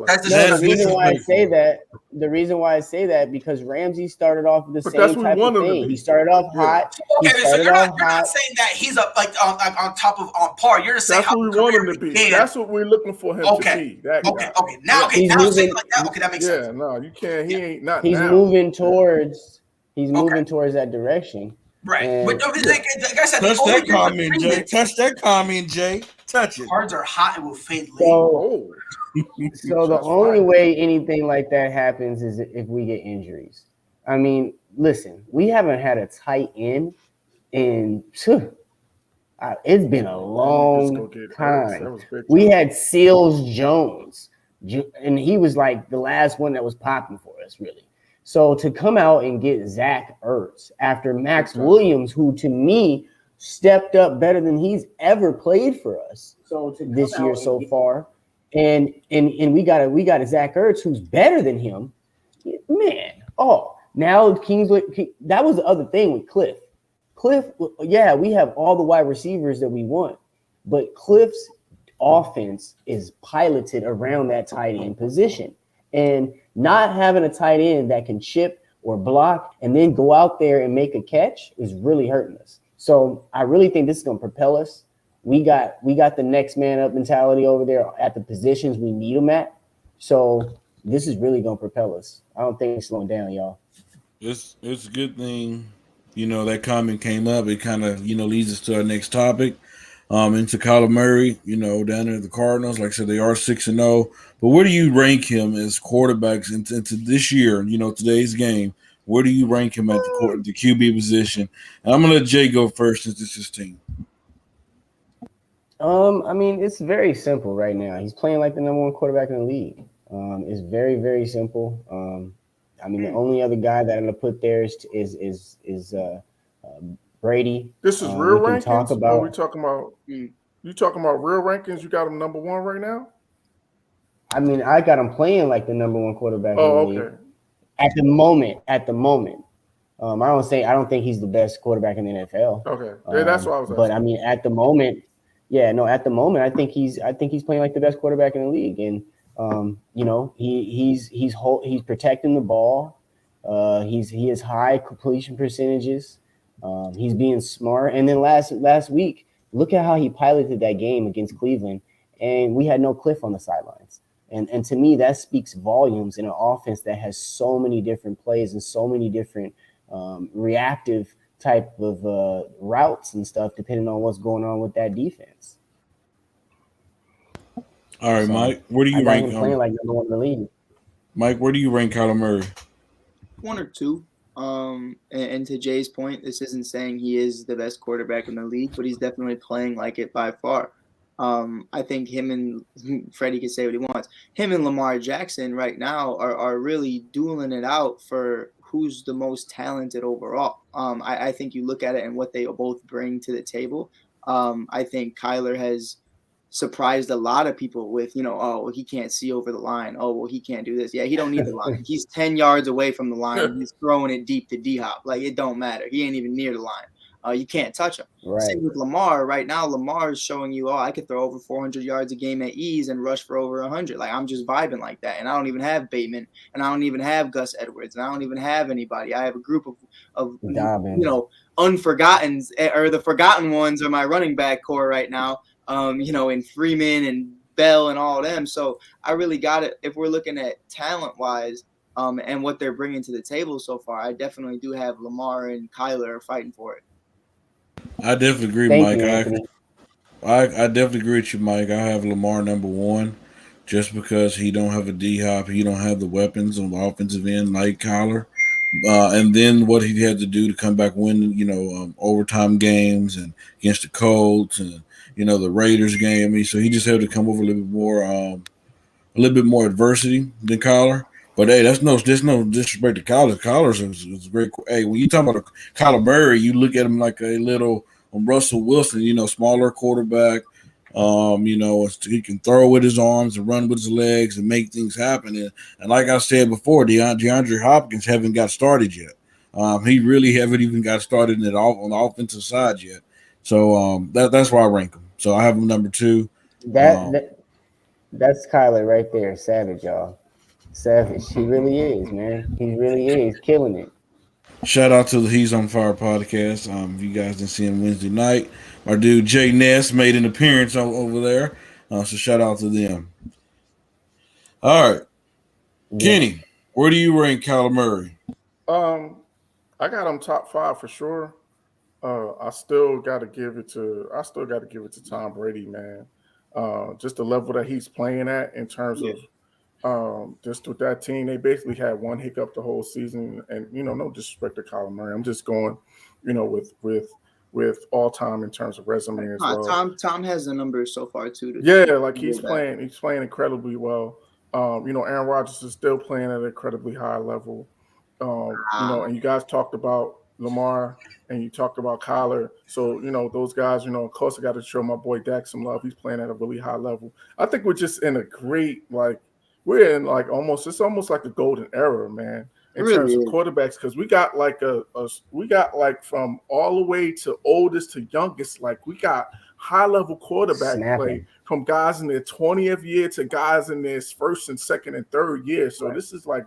The reason why I say that because Ramsey started off the same type of thing. He started off hot. Okay, so you're not saying that he's up like on top of on par. You're just saying that's what we want him to be. That's what we're looking for him to be. Now saying like that. Okay, that makes sense. Yeah, no, you can't. He ain't not. He's moving towards that direction. Right. But like I said, touch that comment, Jay. Touch that comment, Jay. Touch it. Cards are hot and will fade later. So the only way anything like that happens is if we get injuries. I mean, listen, we haven't had a tight end in it's been a long time. We had Seals Jones, and he was like the last one that was popping for us, really. So to come out and get Zach Ertz after Max Williams, who to me stepped up better than he's ever played for us this year so far, and we got a Zach Ertz who's better than him, man. Now Kingswood. That was the other thing with Cliff. Yeah, we have all the wide receivers that we want, but Cliff's offense is piloted around that tight end position. And not having a tight end that can chip or block and then go out there and make a catch is really hurting us. So I really think this is going to propel us. We got the next man up mentality over there at the positions we need them at. So this is really going to propel us. I don't think it's slowing down, y'all. It's a good thing, that comment came up. It kind of, leads us to our next topic. Into Calamari, down there at the Cardinals. Like I said, they are 6-0. But where do you rank him as quarterbacks into this year, today's game, Where do you rank him at the QB position? And I'm gonna let Jay go first since it's his team. I mean, it's very simple right now. He's playing like the number one quarterback in the league. It's very, very simple. I mean, the only other guy that I'm gonna put there is Brady. This is real we can rankings. talk about. Or we talking about? You talking about real rankings? You got him number one right now? I mean, I got him playing like the number one quarterback in the league. Okay. At the moment. I don't think he's the best quarterback in the NFL. Okay. Yeah, that's what I was asking. But I mean, at the moment, I think he's playing like the best quarterback in the league. And he's protecting the ball. He has high completion percentages. He's being smart. And then last week, look at how he piloted that game against Cleveland, and we had no Cliff on the sidelines. And to me, that speaks volumes in an offense that has so many different plays and so many different reactive type of routes and stuff, depending on what's going on with that defense. All right, so, Mike, where do you rank him? Playing like number one in the league. Mike, where do you rank Calamari? 1 or 2. And to Jay's point, this isn't saying he is the best quarterback in the league, but he's definitely playing like it by far. I think him and Freddie can say what he wants. Him and Lamar Jackson right now are really dueling it out for who's the most talented overall. I think you look at it and what they both bring to the table. I think Kyler has surprised a lot of people with, he can't see over the line. Oh, well, he can't do this. Yeah, he don't need the line. He's 10 yards away from the line. He's throwing it deep to D-Hop. Like, it don't matter. He ain't even near the line. You can't touch him. Right. Same with Lamar. Right now, Lamar is showing you, I could throw over 400 yards a game at ease and rush for over 100. Like, I'm just vibing like that. And I don't even have Bateman, and I don't even have Gus Edwards, and I don't even have anybody. I have a group of unforgottens, or the forgotten ones are my running back core right now. In Freeman and Bell and all of them. So I really got it. If we're looking at talent-wise and what they're bringing to the table so far, I definitely do have Lamar and Kyler fighting for it. I definitely agree, Mike. I definitely agree with you, Mike. I have Lamar number one just because he don't have a D-Hop. He don't have the weapons on the offensive end like Kyler. And then what he had to do to come back win, overtime games and against the Colts and, the Raiders game. I mean, so he just had to come over a little bit more adversity than Kyler. But hey, there's no disrespect to Kyler. Kyler is great. Hey, when you talk about Kyler Murray, you look at him like a little Russell Wilson, smaller quarterback. He can throw with his arms and run with his legs and make things happen. And like I said before, DeAndre Hopkins haven't got started yet. He really haven't even got started on the offensive side yet. So that's why I rank him. So I have him number 2. That's Kyler right there, savage, y'all. Savage. He really is, man. He really is killing it. Shout out to the He's on Fire podcast. If you guys didn't see him Wednesday night, our dude Jay Ness made an appearance over there. So shout out to them. All right, Kenny, where do you rank Kyler Murray? I got him top 5 for sure. I still got to give it to Tom Brady, man. Just the level that he's playing at in terms of just with that team. They basically had one hiccup the whole season, and no disrespect to Kyler Murray. I'm just going, with all time in terms of resume as well. Tom has the numbers so far too. He's playing incredibly well. Aaron Rodgers is still playing at an incredibly high level. And you guys talked about Lamar and you talked about Kyler. So, those guys, of course I got to show my boy Dak some love. He's playing at a really high level. I think we're just in a great, we're in it's almost like a golden era, man, in terms of quarterbacks, because we got from all the way to oldest to youngest, we got high level quarterback play from guys in their 20th year to guys in their first and second and third year. So this is like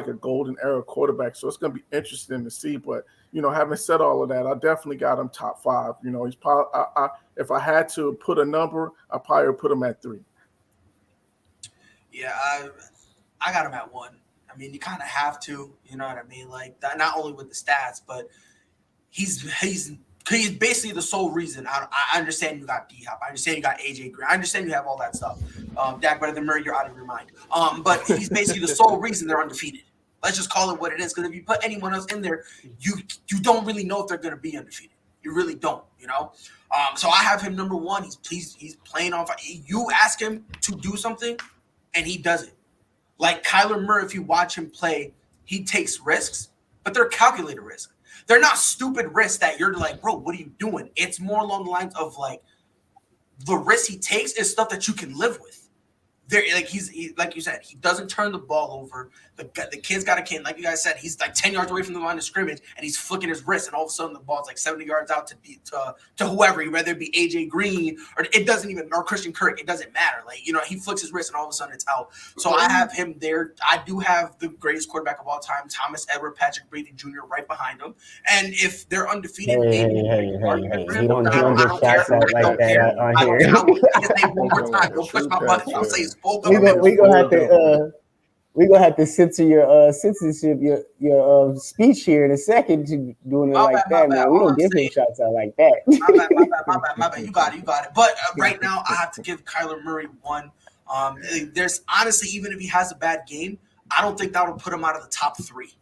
a golden era quarterback. So it's going to be interesting to see. But, having said all of that, I definitely got him top 5. He's probably, if I had to put a number, I probably would put him at 3. Yeah, I got him at 1. I mean, you kind of have to, you know what I mean? Like, that, not only with the stats, but he's basically the sole reason. I understand you got D-Hop. I understand you got AJ Green. I understand you have all that stuff. Dak better than Murray, you're out of your mind. But he's basically the sole reason they're undefeated. Let's just call it what it is. Because if you put anyone else in there, you don't really know if they're going to be undefeated. You really don't, you know? So I have him number one. He's playing on fire. You ask him to do something, and he does it. Like Kyler Murray, if you watch him play, he takes risks, but they're calculated risks. They're not stupid risks that you're like, bro, what are you doing? It's more along the lines of like the risk he takes is stuff that you can live with. There, like he, like you said, he doesn't turn the ball over. The kid's got a kid, like you guys said, he's like 10 yards away from the line of scrimmage, and he's flicking his wrist, and all of a sudden the ball's like 70 yards out to whoever, whether it be AJ Green or it doesn't even, or Christian Kirk, it doesn't matter. Like, you know, he flicks his wrist, and all of a sudden it's out. So I have him there. I do have the greatest quarterback of all time, Thomas Edward Patrick Brady Jr. right behind him. And if they're undefeated, Hey, he don't get shots out like that on here. I will say his name one more time. Go push my button. I'll say his full government. We gonna have to censor your censorship your speech here in a second to doing it like that, man. We don't give him shots out like that. My bad. You got it. But right now, I have to give Kyler Murray one. There's honestly, even if he has a bad game, I don't think that will put him out of the top three.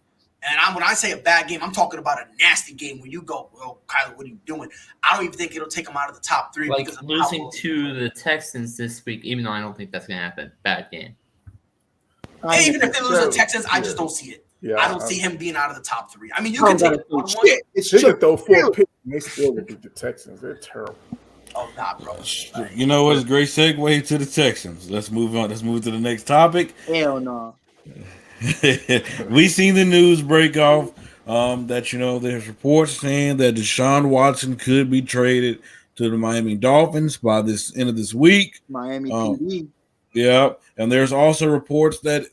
And when I say a bad game, I'm talking about a nasty game where you go, well, Kyler, what are you doing? I don't even think it'll take him out of the top three. Like because of losing to the Texans this week, even though I don't think that's going to happen. Bad game. Even if they lose to the Texans, I just don't see it. Yeah, I don't see him being out of the top three. I mean, you can take it one. It's true. Throw 4 picks and they still will beat the Texans. They're terrible. Oh, nah, bro. You know what? It's a great segue to the Texans. Let's move on. Let's move to the next topic. Hell no. We seen the news break off that, you know, there's reports saying that Deshaun Watson could be traded to the Miami Dolphins by this end of this week. Miami PD. Yeah, and there's also reports that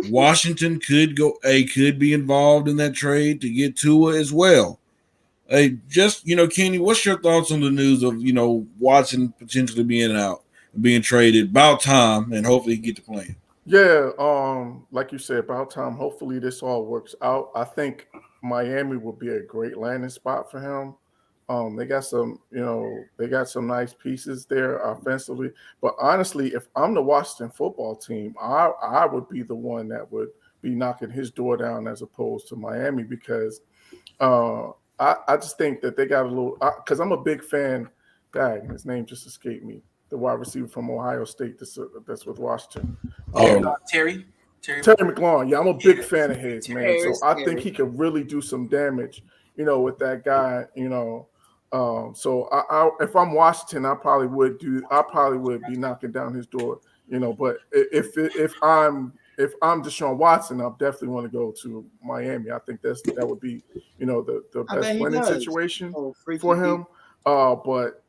Washington could be involved in that trade to get Tua as well. Just, you know, Kenny, what's your thoughts on the news of, you know, Watson potentially being traded? About time, and hopefully he get to playing. Yeah, like you said, about time. Hopefully this all works out. I think Miami will be a great landing spot for him. They got some nice pieces there offensively. But honestly, if I'm the Washington football team, I would be the one that would be knocking his door down as opposed to Miami, because I just think that they got a little – because I'm a big fan. Dang, his name just escaped me. The wide receiver from Ohio State that's with Washington. Terry McLaurin. Yeah, I'm a big fan of his, man. So I think he could really do some damage, you know, with that guy, you know. So if I'm Washington, I probably would be knocking down his door, you know. But if I'm Deshaun Watson, I definitely want to go to Miami. I think that would be, you know, the best winning situation for him. But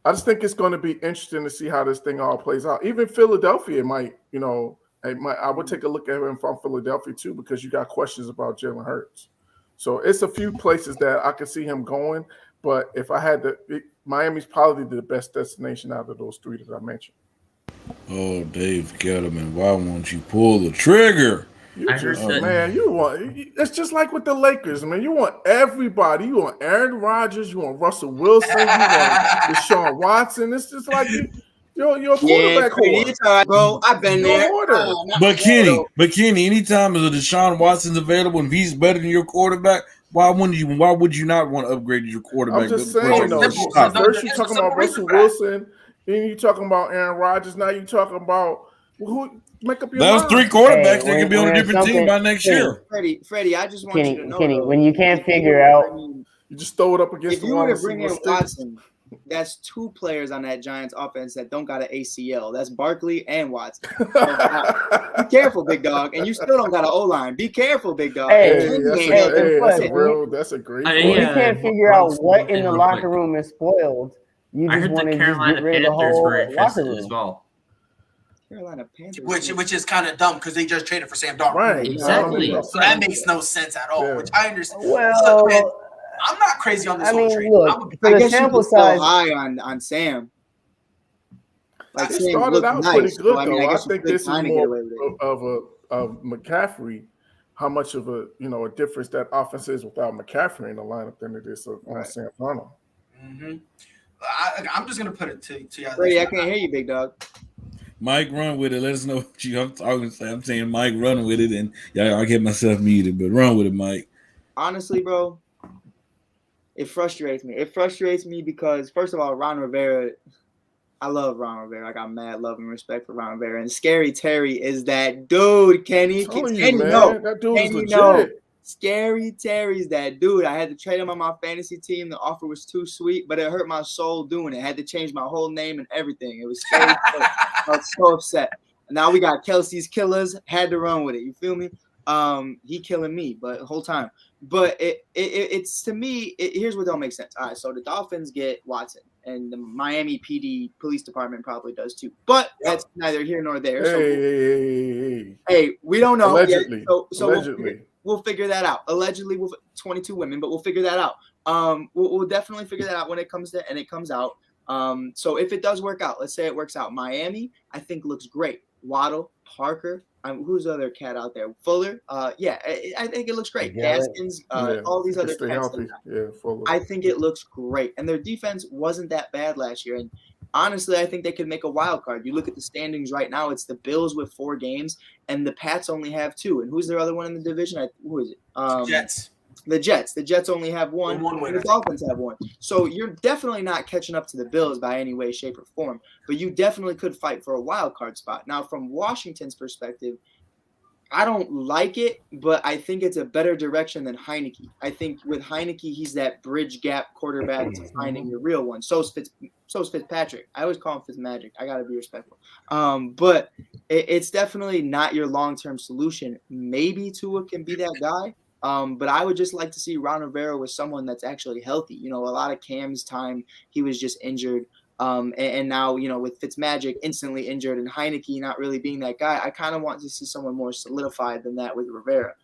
I just think it's going to be interesting to see how this thing all plays out. Even Philadelphia might, you know, I would take a look at him from Philadelphia too, because you got questions about Jalen Hurts. So it's a few places that I could see him going. But if I had to, Miami's probably the best destination out of those three that I mentioned. Oh, Dave Gettleman, why won't you pull the trigger? It's just like with the Lakers, man. You want everybody. You want Aaron Rodgers. You want Russell Wilson. You want Deshaun Watson. It's just like you're a quarterback whore. Bro, I've been there. But Kenny, anytime a Deshaun Watson's available and he's better than your quarterback, why would you not want to upgrade your quarterback? I'm just saying, first you're talking about Russell Wilson, then you're talking about Aaron Rodgers. Now you're talking about who. Make up your mind. That was 3 quarterbacks that could be on a different team by next year. Freddie, I just want you to know. Kenny, when you can't figure out, you just throw it up against the wall. If you were to bring in Watson, that's 2 players on that Giants offense that don't got an ACL. That's Barkley and Watson. Be careful, big dog. And you still don't got an O-line. Be careful, big dog. That's a great point. When you can't figure out what in the locker room is spoiled, you just want to get rid of the whole locker room as well. Carolina Panthers, which is kind of dumb because they just traded for Sam Darnold. Right, exactly. So that makes no sense at all. Yeah. Which I understand. Well, look, man, I'm not crazy on this whole trade. Look, I guess sample size high on Sam. Like Sam started out pretty good, though. I think this is more of McCaffrey. How much of a difference that offense is without McCaffrey in the lineup than it is on Sam Darnold. Mm-hmm. I'm just gonna put it to you. Brady, I can't hear you, big dog. Mike, run with it. Let us know what I'm saying Mike, run with it, and I get myself muted, but run with it, Mike. Honestly, bro, it frustrates me. It frustrates me because, first of all, Ron Rivera. I love Ron Rivera. I got mad love and respect for Ron Rivera. And Scary Terry is that dude, Kenny. That dude is legit. Scary Terry's that dude. I had to trade him on my fantasy team. The offer was too sweet, but it hurt my soul doing it. I had to change my whole name and everything. It was scary. I was so upset. Now we got Kelsey's Killers. Had to run with it. You feel me? He killing me, but the whole time. But it's to me, here's what don't make sense. All right, so the Dolphins get Watson, and the Miami PD police department probably does too. But that's neither here nor there. Hey, we don't know. Allegedly. So we'll figure that out. Allegedly, 22 women, but we'll figure that out. We'll definitely figure that out when it comes out. So if it does work out, let's say it works out. Miami, I think looks great. Waddle, Parker. Who's the other cat out there? Fuller. I think it looks great. Gaskins, all these other cats. Fuller. I think it looks great. And their defense wasn't that bad last year. And honestly, I think they could make a wild card. You look at the standings right now, it's the Bills with 4 games, and the Pats only have 2. And who's their other one in the division? Who is it? Jets. The Jets. The Jets only have 1. The Dolphins have 1. So you're definitely not catching up to the Bills by any way, shape, or form. But you definitely could fight for a wild card spot. Now, from Washington's perspective, I don't like it, but I think it's a better direction than Heineke. I think with Heineke, he's that bridge gap quarterback to finding the real one. So is Fitzpatrick. I always call him Fitzmagic. I got to be respectful. But it's definitely not your long-term solution. Maybe Tua can be that guy. But I would just like to see Ron Rivera with someone that's actually healthy. You know, a lot of Cam's time, he was just injured. And now, you know, with Fitzmagic instantly injured and Heineke not really being that guy, I kind of want to see someone more solidified than that with Rivera,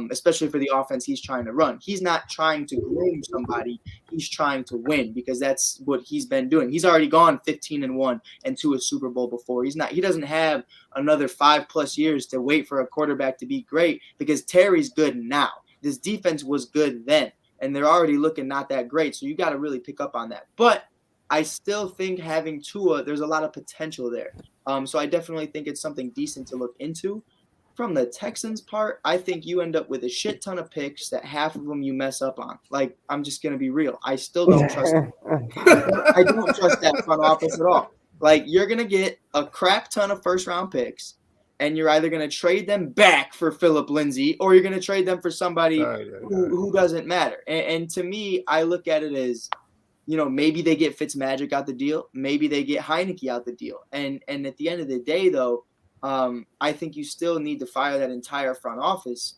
especially for the offense he's trying to run. He's not trying to groom somebody. He's trying to win because that's what he's been doing. He's already gone 15-1 and to a Super Bowl before. He doesn't have another 5+ years to wait for a quarterback to be great because Terry's good now. This defense was good then, and they're already looking not that great. So you got to really pick up on that. But I still think having Tua, there's a lot of potential there. So I definitely think it's something decent to look into. From the Texans part, I think you end up with a shit ton of picks that half of them you mess up on. Like, I'm just going to be real. I still don't trust them. I don't trust that front office at all. Like, you're going to get a crap ton of first-round picks, and you're either going to trade them back for Phillip Lindsay or you're going to trade them for somebody who doesn't matter. And to me, I look at it as, you know, maybe they get Fitzmagic out the deal. Maybe they get Heineke out the deal. And at the end of the day, though, I think you still need to fire that entire front office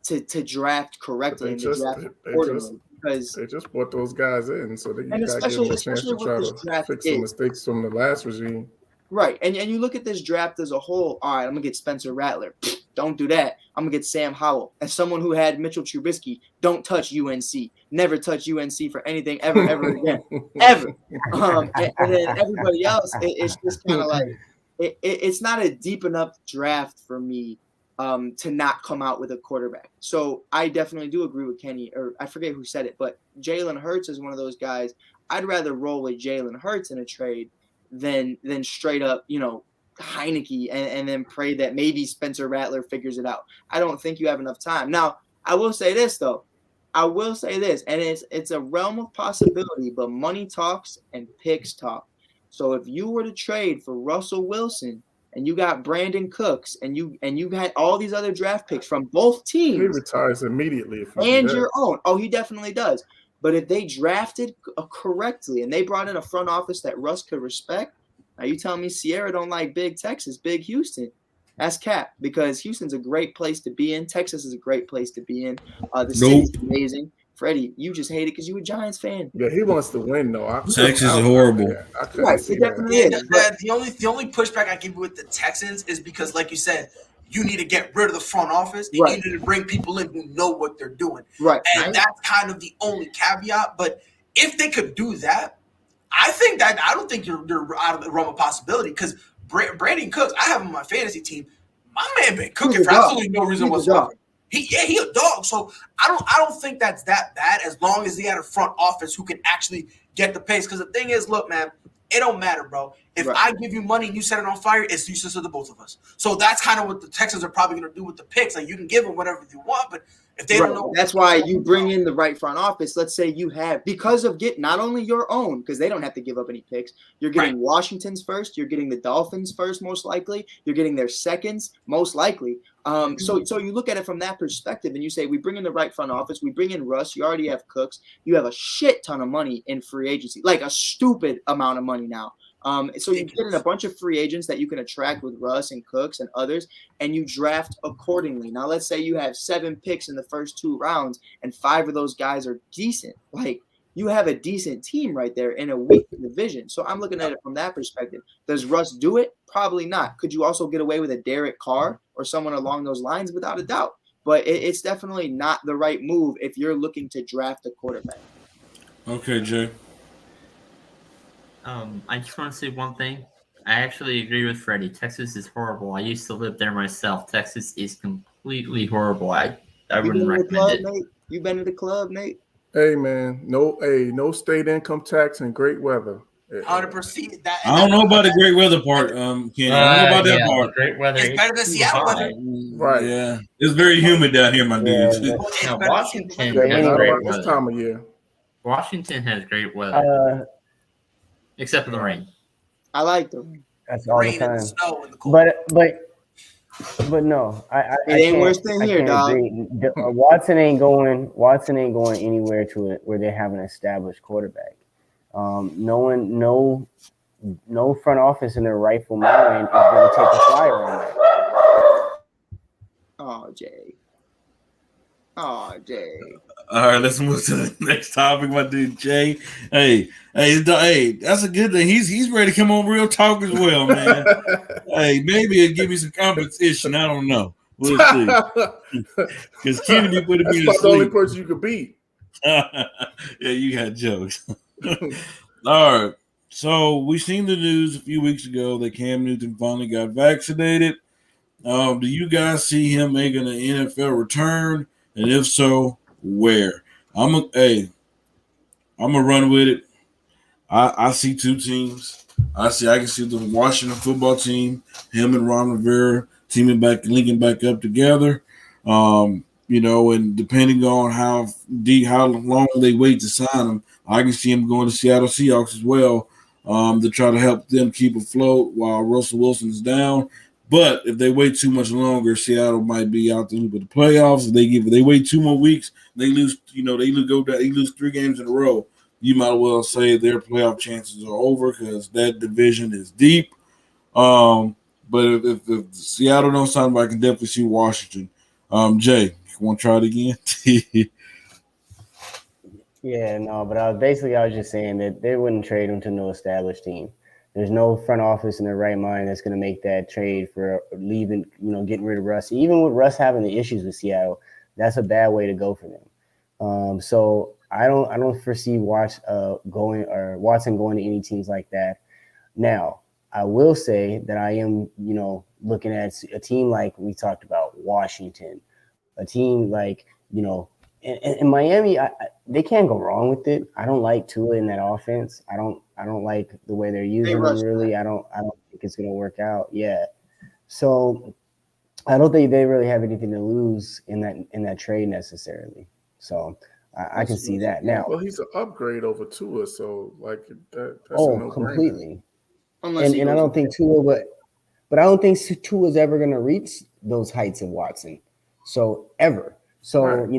to draft correctly and to draft accordingly. Because they just brought those guys in so that you got to give them a chance to try to fix some mistakes from the last regime. Right. And you look at this draft as a whole. All right, I'm going to get Spencer Rattler. Don't do that. I'm going to get Sam Howell. As someone who had Mitchell Trubisky, don't touch UNC. Never touch UNC for anything ever again. Ever. And then everybody else, it's just kind of like, it's not a deep enough draft for me to not come out with a quarterback. So I definitely do agree with Kenny, or I forget who said it, but Jalen Hurts is one of those guys. I'd rather roll with Jalen Hurts in a trade than straight up, you know, Heineke and then pray that maybe Spencer Rattler figures it out. I don't think you have enough time. Now, I will say this, though. And it's a realm of possibility, but money talks and picks talk. So if you were to trade for Russell Wilson and you got Brandon Cooks and you had all these other draft picks from both teams, he retires immediately. And your own. Oh, he definitely does. But if they drafted correctly and they brought in a front office that Russ could respect, are you telling me Sierra don't like big Texas, big Houston? That's cap, because Houston's a great place to be in. Texas is a great place to be in. The city's amazing. Freddie, you just hate it because you a Giants fan. Yeah, he wants to win, though. Texas is horrible. Right, it definitely is. The only pushback I give you with the Texans is because, like you said, you need to get rid of the front office. You need to bring people in who know what they're doing. Right. And that's kind of the only caveat. But if they could do that, I don't think you're out of the realm of possibility, because Brady Cooks, I have him on my fantasy team. My man been cooking for absolutely no reason whatsoever. He a dog. So I don't think that's that bad, as long as he had a front office who can actually get the pace. Because the thing is, look, man, It don't matter, bro. If I give you money and you set it on fire, it's useless to the both of us. So that's kind of what the Texans are probably going to do with the picks. Like, you can give them whatever you want, but if they don't know, that's why you bring in the right front office. Let's say you have, because of not only your own, because they don't have to give up any picks. You're getting Washington's first. You're getting the Dolphins first, most likely. You're getting their seconds, most likely. So you look at it from that perspective, and you say we bring in the right front office. We bring in Russ. You already have Cooks. You have a shit ton of money in free agency, like a stupid amount of money now. So you get in a bunch of free agents that you can attract with Russ and Cooks and others, and you draft accordingly. Now, let's say you have 7 picks in the first 2 rounds, and 5 of those guys are decent. Like, you have a decent team right there in a weak division. So I'm looking at it from that perspective. Does Russ do it? Probably not. Could you also get away with a Derek Carr or someone along those lines? Without a doubt. But it's definitely not the right move if you're looking to draft a quarterback. Okay, Jay. I just want to say one thing. I actually agree with Freddie. Texas is horrible. I used to live there myself. Texas is completely horrible. I wouldn't recommend it. Nate? You been to the club, Nate? Hey man, no state income tax and great weather. 100%. I don't know about the great weather part, Kenny. I don't know about that part. Great weather. It's better than Seattle weather. Right. Yeah. It's very humid down here, my dudes. No, Washington has Not great about weather. this time of year. Washington has great weather. Except for the rain. I like the rain. That's all Rain the time. and snow and the cold. But no, I ain't worse than here, dog. Watson ain't going anywhere to it where they have an established quarterback. No front office in their rightful mind is going to take a flyer on that. Oh, Jay. All right, let's move to the next topic, my dude Jay. Hey, that's a good thing. He's ready to come on Real Talk as well, man. Hey, maybe it'll give me some competition. I don't know. We'll see. Because Kennedy put me to sleep. That's the only person you could beat. Yeah, you got jokes. All right. So we seen the news a few weeks ago that Cam Newton finally got vaccinated. Do you guys see him making an NFL return? And if so, where? I'm gonna run with it. I see 2 teams. I can see the Washington football team, him and Ron Rivera linking back up together. And depending on how long they wait to sign him, I can see him going to Seattle Seahawks as well, to try to help them keep afloat while Russell Wilson is down. But if they wait too much longer, Seattle might be out the loop of the playoffs. If they wait 2 more weeks, they lose. They lose 3 games in a row. You might as well say their playoff chances are over because that division is deep. But if Seattle don't sign, I can definitely see Washington. Jay, you want to try it again? Yeah, no, but I was just saying that they wouldn't trade him to no established team. There's no front office in their right mind that's going to make that trade for leaving, getting rid of Russ. Even with Russ having the issues with Seattle, that's a bad way to go for them. So I don't foresee Watson going to any teams like that. Now, I will say that I am, looking at a team like we talked about, Washington, a team like, in Miami, they can't go wrong with it. I don't like Tua in that offense. I don't like the way they're using him. Really, I don't think it's going to work out. Yeah, so I don't think they really have anything to lose in that trade necessarily. So I can see that now. Well, he's an upgrade over Tua, so like that's completely. And I don't think Tua, but I don't think Tua's ever going to reach those heights of Watson. So ever. So right.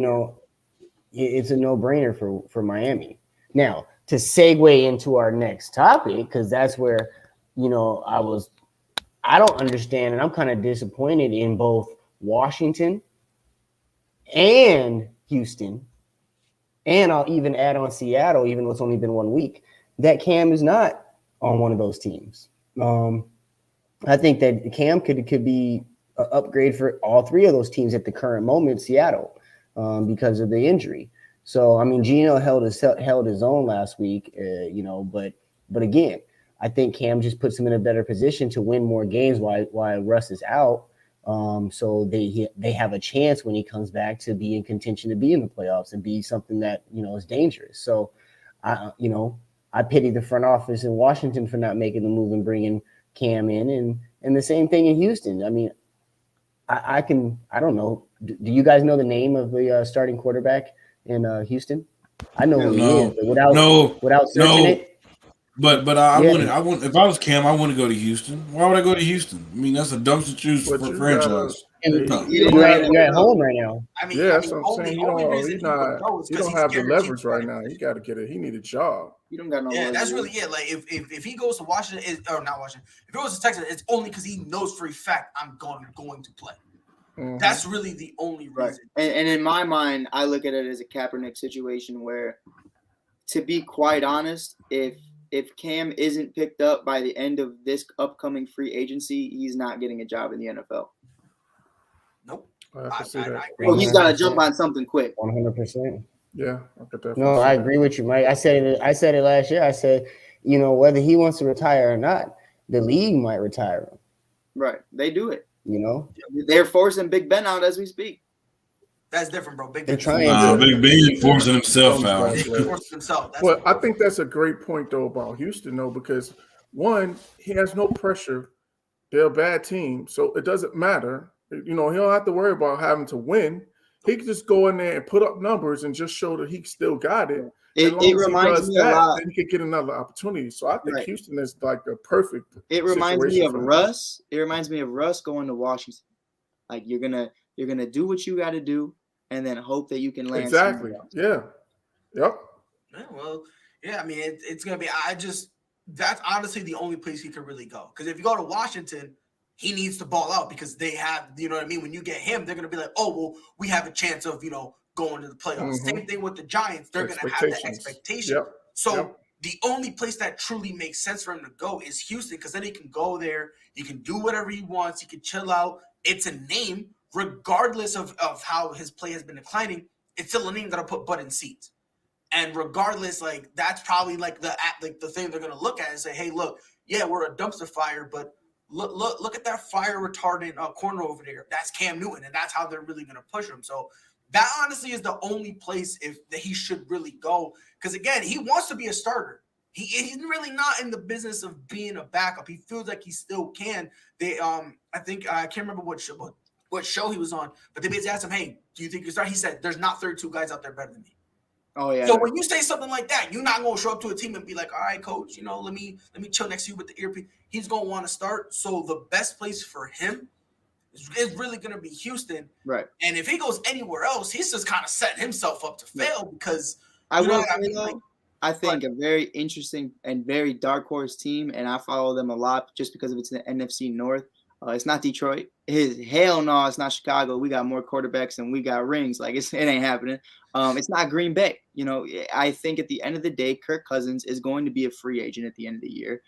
It's a no-brainer for Miami. Now, to segue into our next topic, because that's where, I don't understand, and I'm kind of disappointed in both Washington and Houston, and I'll even add on Seattle, even though it's only been 1 week, that Cam is not on one of those teams. I think that Cam could be an upgrade for all 3 of those teams at the current moment, Seattle. Because of the injury. So, I mean, Geno held his own last week, but again, I think Cam just puts him in a better position to win more games while Russ is out. So they have a chance when he comes back to be in contention to be in the playoffs and be something that, is dangerous. So, I pity the front office in Washington for not making the move and bringing Cam in, and the same thing in Houston. I mean, I don't know. Do you guys know the name of the starting quarterback in Houston? I know who he is, but without searching it. But I wouldn't. If I was Cam, I wouldn't go to Houston. Why would I go to Houston? I mean, that's a dumpster juice franchise. You're at home right now. That's what I'm saying. He don't have the leverage right now. He got to get it. He need a job. You don't got no. Yeah, that's really it. Like if he goes to Washington, or not Washington, if he goes to Texas, it's only because he knows for a fact I'm going to play. Mm-hmm. That's really the only reason. Right. And in my mind, I look at it as a Kaepernick situation where, to be quite honest, if Cam isn't picked up by the end of this upcoming free agency, he's not getting a job in the NFL. Nope. He's got to jump on something quick. 100%. Yeah, I could definitely. No, I agree with you, Mike. I said it last year. I said, whether he wants to retire or not, the league might retire him. Right. They do it. They're forcing Big Ben out as we speak. That's different, bro. Big Ben forcing himself out. Well, I think that's a great point though about Houston though, because one, he has no pressure. They're a bad team, so it doesn't matter. He don't have to worry about having to win. He can just go in there and put up numbers and just show that he still got it. It reminds me a lot. Then he could get another opportunity. So I think Houston is like the perfect. It reminds me of Russ. It reminds me of Russ going to Washington. Like you're gonna do what you got to do, and then hope that you can land. Exactly. Yeah. Yep. Yeah, well, yeah. I mean, it's gonna be. That's honestly the only place he could really go. Because if you go to Washington, he needs to ball out because they have, you know what I mean? When you get him, they're going to be like, oh, well, we have a chance of, going to the playoffs. Mm-hmm. Same thing with the Giants. They're going to have the expectation. Yep. So the only place that truly makes sense for him to go is Houston, because then he can go there. He can do whatever he wants. He can chill out. It's a name, regardless of how his play has been declining. It's still a name that'll put butt in seats. And regardless, like, that's probably like the thing they're going to look at and say, hey, look, yeah, we're a dumpster fire, but Look at that fire retardant corner over there. That's Cam Newton, and that's how they're really going to push him. So that honestly is the only place that he should really go. Because again, he wants to be a starter. He's really not in the business of being a backup. He feels like he still can. They I think I can't remember what show he was on, but they basically asked him, "Hey, do you think you start?" He said, "There's not 32 guys out there better than me." Oh yeah. So when you say something like that, you're not gonna show up to a team and be like, "All right, coach, let me chill next to you with the earpiece." He's gonna want to start. So the best place for him is really gonna be Houston, right? And if he goes anywhere else, he's just kind of setting himself up to fail because I think a very interesting and very dark horse team, and I follow them a lot just because of it's in the NFC North. It's not Detroit. Hell no, it's not Chicago. We got more quarterbacks and we got rings. Like it ain't happening. It's not Green Bay. I think at the end of the day, Kirk Cousins is going to be a free agent at the end of the year.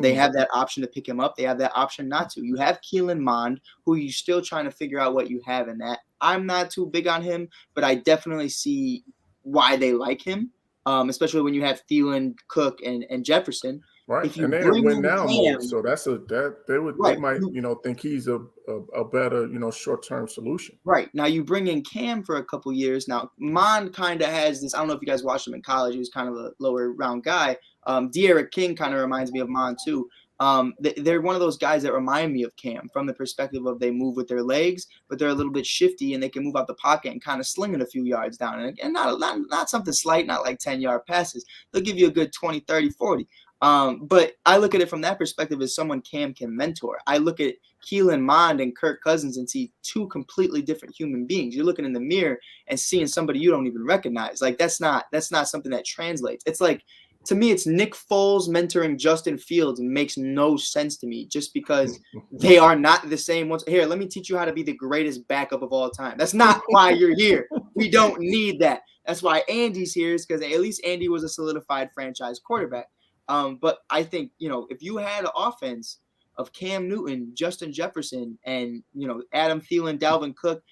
They have that option to pick him up. They have that option not to. You have Keelan Mond, who you're still trying to figure out what you have in that. I'm not too big on him, but I definitely see why they like him, especially when you have Thielen, Cook, and Jefferson. Right, and they win now more, so they might think he's a better short-term solution. Right, now you bring in Cam for a couple years. Now Mond kind of has this. I don't know if you guys watched him in college. He was kind of a lower round guy. De'Aaron King kind of reminds me of Mond too. They're one of those guys that remind me of Cam from the perspective of they move with their legs, but they're a little bit shifty and they can move out the pocket and kind of sling it a few yards down. And not something slight, not like 10-yard passes. They'll give you a good 20, 30, 40. But I look at it from that perspective as someone Cam can mentor. I look at Keelan Mond and Kirk Cousins and see two completely different human beings. You're looking in the mirror and seeing somebody you don't even recognize. Like that's not something that translates. It's like, to me, it's Nick Foles mentoring Justin Fields and makes no sense to me just because they are not the same ones. Here, let me teach you how to be the greatest backup of all time. That's not why you're here. We don't need that. That's why Andy's here, is because at least Andy was a solidified franchise quarterback. But I think, if you had an offense of Cam Newton, Justin Jefferson, and, Adam Thielen, Dalvin Cook,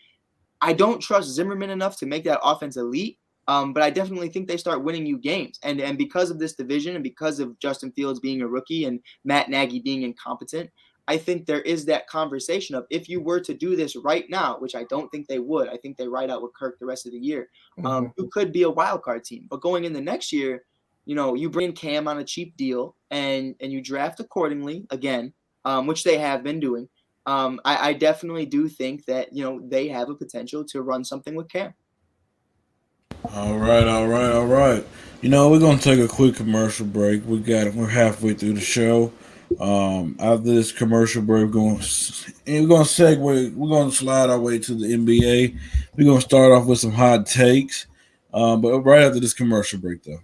I don't trust Zimmerman enough to make that offense elite. But I definitely think they start winning you games. And because of this division and because of Justin Fields being a rookie and Matt Nagy being incompetent, I think there is that conversation of if you were to do this right now, which I don't think they would. I think they ride out with Kirk the rest of the year. You could be a wild card team. But going in the next year, you bring Cam on a cheap deal and you draft accordingly again, which they have been doing. I definitely do think that, they have a potential to run something with Cam. All right. We're gonna take a quick commercial break. We're halfway through the show. After this commercial break, we're gonna segue. We're gonna slide our way to the NBA. We're gonna start off with some hot takes, but right after this commercial break, though.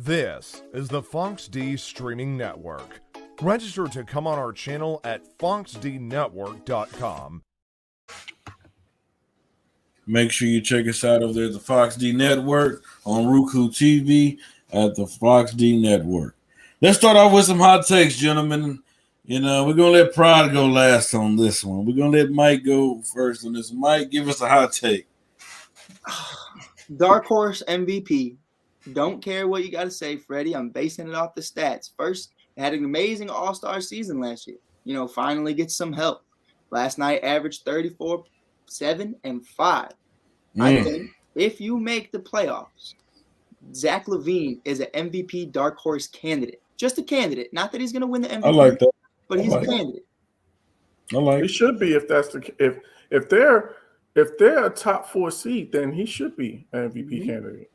This is the Fonx D Streaming Network. Register to come on our channel at foxdnetwork.com. Make sure you check us out over there at the Fox D Network on Roku TV at the Fox D Network. Let's start off with some hot takes, gentlemen. We're going to let Pride go last on this one. We're going to let Mike go first on this. Mike, give us a hot take. Dark horse MVP. Don't care what you got to say, Freddie. I'm basing it off the stats. First, had an amazing all-star season last year. Finally get some help. Last night averaged 34, 7, and 5. I think if you make the playoffs, Zach LaVine is an MVP dark horse candidate. Just a candidate. Not that he's going to win the MVP. I like that. But he's a candidate. I like. He should be if that's the if they're a top 4 seed, then he should be an MVP candidate.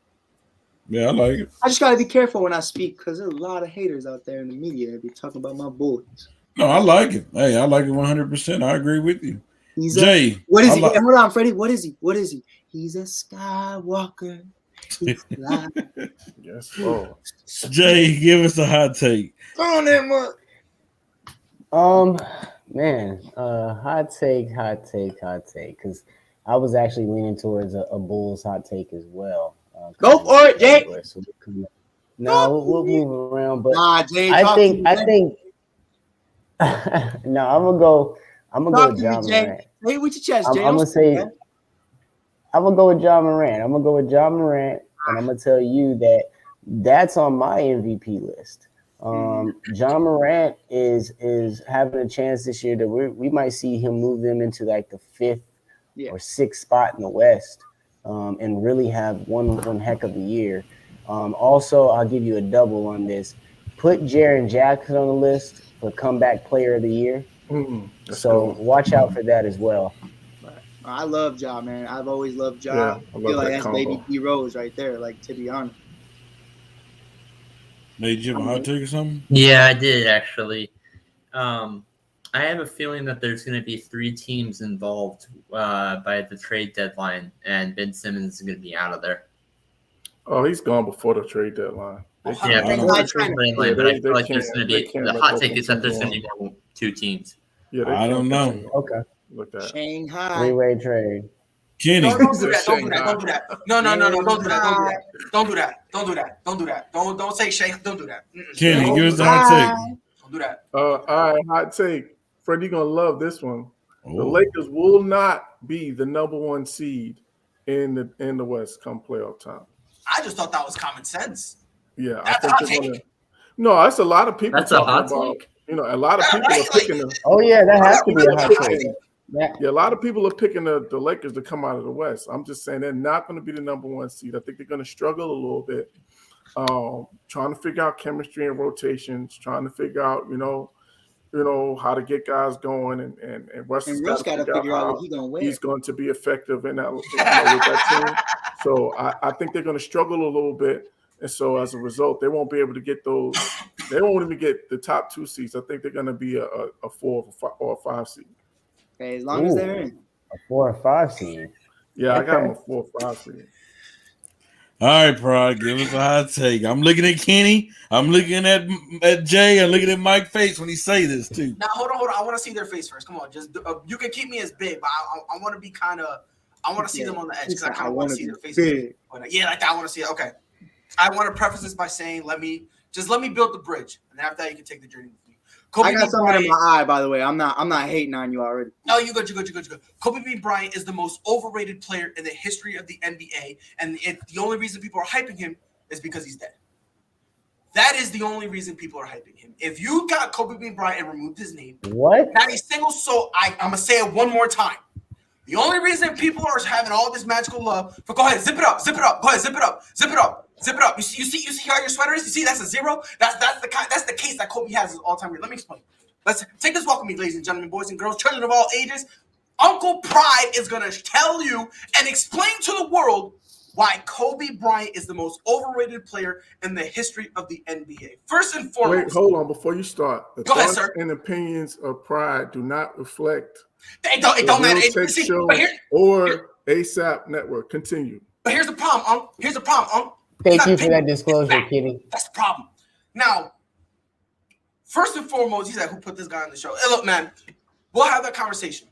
Yeah, I like it. I just got to be careful when I speak because there's a lot of haters out there in the media that be talking about my boys. No, I like it. Hey, I like it 100%. I agree with you. Jay. What is he? Hold on, Freddie. What is he? He's a Skywalker. He's Yes, Lord. Jay, give us a hot take. On that mark. Man, hot take, because I was actually leaning towards a Bulls hot take as well. Go for it, Jay. No, we'll move around, but Jay, I think. No, I'm gonna go with John Morant. Hey, with your chest, Jay. I'm gonna go with John Morant. And I'm gonna tell you that's on my MVP list. John Morant is having a chance this year that we might see him move them into like the 5th or 6th spot in the West, and really have one heck of a year. Also, I'll give you a double on this. Put Jaren Jackson on the list for comeback player of the year. So watch out for that as well. I love Ja, man. I've always loved Ja. Yeah, I feel like that's combo. Baby D Rose right there, like, to be honest. Did you have a hot take or something? Yeah, I did actually. I have a feeling that there's going to be 3 teams involved by the trade deadline, and Ben Simmons is going to be out of there. Oh, he's gone before the trade deadline. Yeah, before the trade deadline, but I feel like there's going to be the hot take is that there's going to be more 2 teams. Yeah, I don't know. Okay. Look at Shanghai. 3-way trade. Kenny. No, don't do that. No, don't do that. Don't say Shanghai. Don't do that. Kenny, give us the hot take. Don't do that. all right, hot take. Fred, you're gonna love this one. The Lakers will not be the number 1 seed in the West come playoff time. I just thought that was common sense. Yeah, that's I think they're gonna. No, that's a lot of people. That's a hot about, take. A lot of people are picking them. Oh yeah, that has to be a hot take. Yeah, a lot of people are picking the Lakers to come out of the West. I'm just saying they're not going to be the number 1 seed. I think they're going to struggle a little bit, trying to figure out chemistry and rotations, trying to figure out, how to get guys going, and West's got to figure out how he's going to be effective in that, with that team. So I think they're going to struggle a little bit, and so as a result, they won't be able to get those. They won't even get the top 2 seeds. I think they're going to be a 4 or a 5 seed. Okay, as long as they're in. A 4 or 5 seed. Yeah, I got them a 4 or 5 seed. All right, Prod, give us a hot take. I'm looking at Kenny. I'm looking at Jay. I'm looking at Mike's face when he say this too. Now hold on. I want to see their face first. Come on, just you can keep me as big, but I want to be kind of. I want to see them on the edge because I kind of want to see their faces. Big. Yeah, like that. I want to see it. Okay. I want to preface this by saying, let me build the bridge, and after that, you can take the journey with me. I got something in my eye, by the way. I'm not hating on you already. No, you good. Kobe Bean Bryant is the most overrated player in the history of the NBA, and the only reason people are hyping him is because he's dead. That is the only reason people are hyping him. If you got Kobe Bean Bryant and removed his name, what? Not a single soul. I'm gonna say it one more time. The only reason people are having all this magical love for go ahead, zip it up. Go ahead, zip it up. You see how your sweater is? You see that's a 0? That's the case that Kobe has as all-time great. Let me explain. Let's take this walk with me, ladies and gentlemen, boys and girls, children of all ages. Uncle Pride is gonna tell you and explain to the world why Kobe Bryant is the most overrated player in the history of the NBA. First and foremost. Wait, hold on before you start. The go ahead, thoughts sir. and opinions of Pride do not reflect It don't matter. Or ASAP Network. Continue. But here's the problem, Thank you for that disclosure, Kitty. That's the problem. Now, first and foremost, he said, who put this guy on the show? Hey, look, man, we'll have that conversation.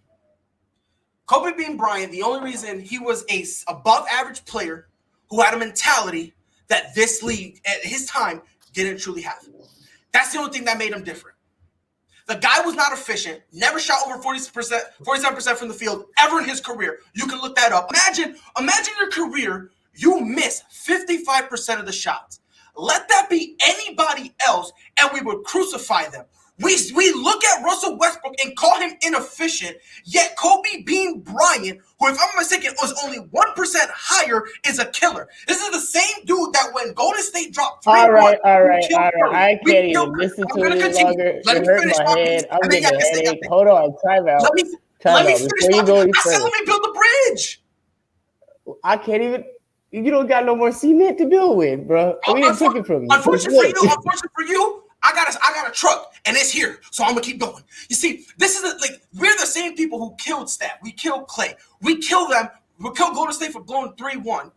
Kobe Bean Bryant, the only reason he was a above average player who had a mentality that this league at his time didn't truly have. That's the only thing that made him different. The guy was not efficient, never shot over 47% from the field ever in his career. You can look that up. Imagine your career, you miss 55% of the shots. Let that be anybody else, and we would crucify them. We look at Russell Westbrook and call him inefficient, yet Kobe Bean Bryant, who, if I'm not mistaken, was only 1% higher, is a killer. This is the same dude that when Golden State dropped 3-1. All right. I can't even listen to it longer. It hurt my head. I'm getting a headache. Hold on. Time out. Let me finish. I said let me build the bridge. I can't even. You don't got no more cement to build with, bro. We didn't took it from you. Unfortunately for you, I got a truck and it's here, so I'm gonna keep going. You see, this is we're the same people who killed Steph. We killed Clay. We killed them. We killed Golden State for blowing 3-1.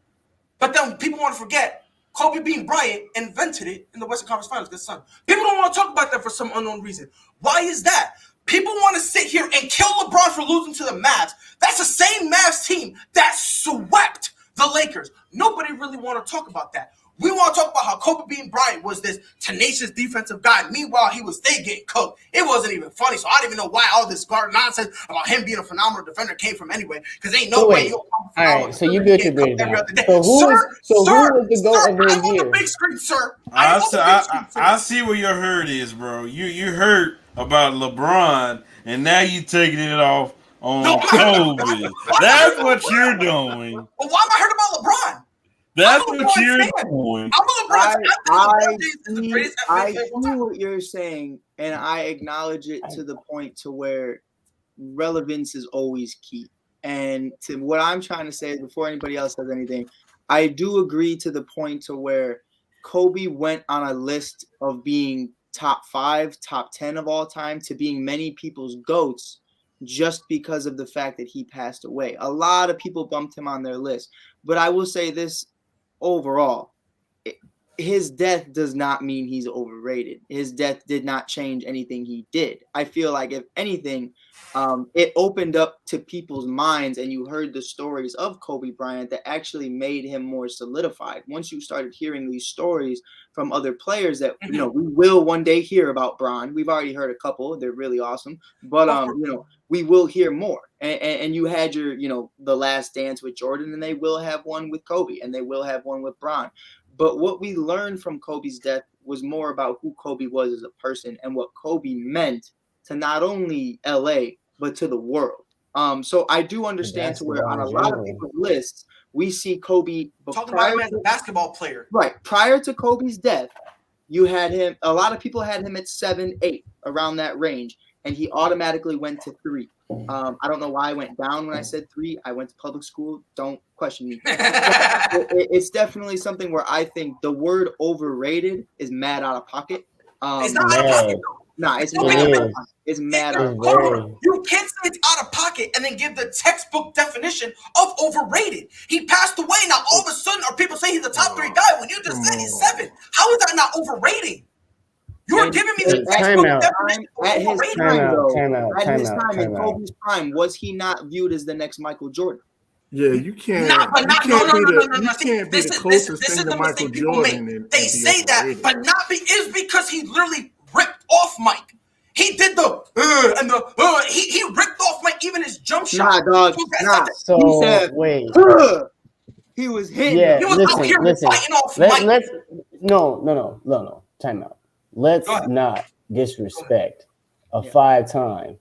But then people want to forget Kobe Bean Bryant invented it in the Western Conference Finals against Sun. People don't want to talk about that for some unknown reason. Why is that? People want to sit here and kill LeBron for losing to the Mavs. That's the same Mavs team that swept the Lakers. Nobody really want to talk about that. We want to talk about how Kobe Bean Bryant was this tenacious defensive guy. Meanwhile, they getting cooked. It wasn't even funny, so I don't even know why all this nonsense about him being a phenomenal defender came from anyway. Because ain't no way you'll come from. All right, so you built your bridge. So who was the GOAT of the year? The big screen, sir. I see where your hurt is, bro. You hurt about LeBron, and now you taking it off on Kobe. That's what you're doing. Well, why am I hurt about LeBron? That's what you're doing. I see what you're saying, and I acknowledge it to the point to where relevance is always key. And to what I'm trying to say before anybody else says anything, I do agree to the point to where Kobe went on a list of being top 5, top 10 of all time to being many people's GOATs just because of the fact that he passed away. A lot of people bumped him on their list. But I will say this. Overall, his death does not mean he's overrated. His death did not change anything he did. I feel like, if anything, it opened up to people's minds, and you heard the stories of Kobe Bryant that actually made him more solidified. Once you started hearing these stories from other players that, we will one day hear about Bron. We've already heard a couple. They're really awesome. But, we will hear more. And you had your, the last dance with Jordan, and they will have one with Kobe, and they will have one with Bron. But what we learned from Kobe's death was more about who Kobe was as a person and what Kobe meant to not only LA, but to the world. So I do understand to where on a lot of people's lists, we see Kobe. Talking about him as a basketball player. Right. Prior to Kobe's death, you had him. A lot of people had him at 7, 8, around that range. And he automatically went to 3. I don't know why I went down when I said 3. I went to public school. Don't question me. It's definitely something where I think the word overrated is mad out of pocket. It's not out of pocket. Nah, it's mad out of pocket. It's mad out of pocket. You can't say it's out of pocket and then give the textbook definition of overrated. He passed away. Now all of a sudden are people saying he's a top 3 guy when you just said he's 7. How is that not overrated? You're giving me the textbook definition. At his time, in Kobe's prime, was he not viewed as the next Michael Jordan? Yeah, you can't. No. You can't be the closest This thing is to the Michael mistake people make. Jordan. They say that, but not is because he literally ripped off Mike. He did he ripped off Mike, even his jump shot. Nah, dog. Nah. So He said, wait. He was hitting. Yeah, He was out here fighting off Mike. Let's no. Time out. Let's not disrespect a 5-time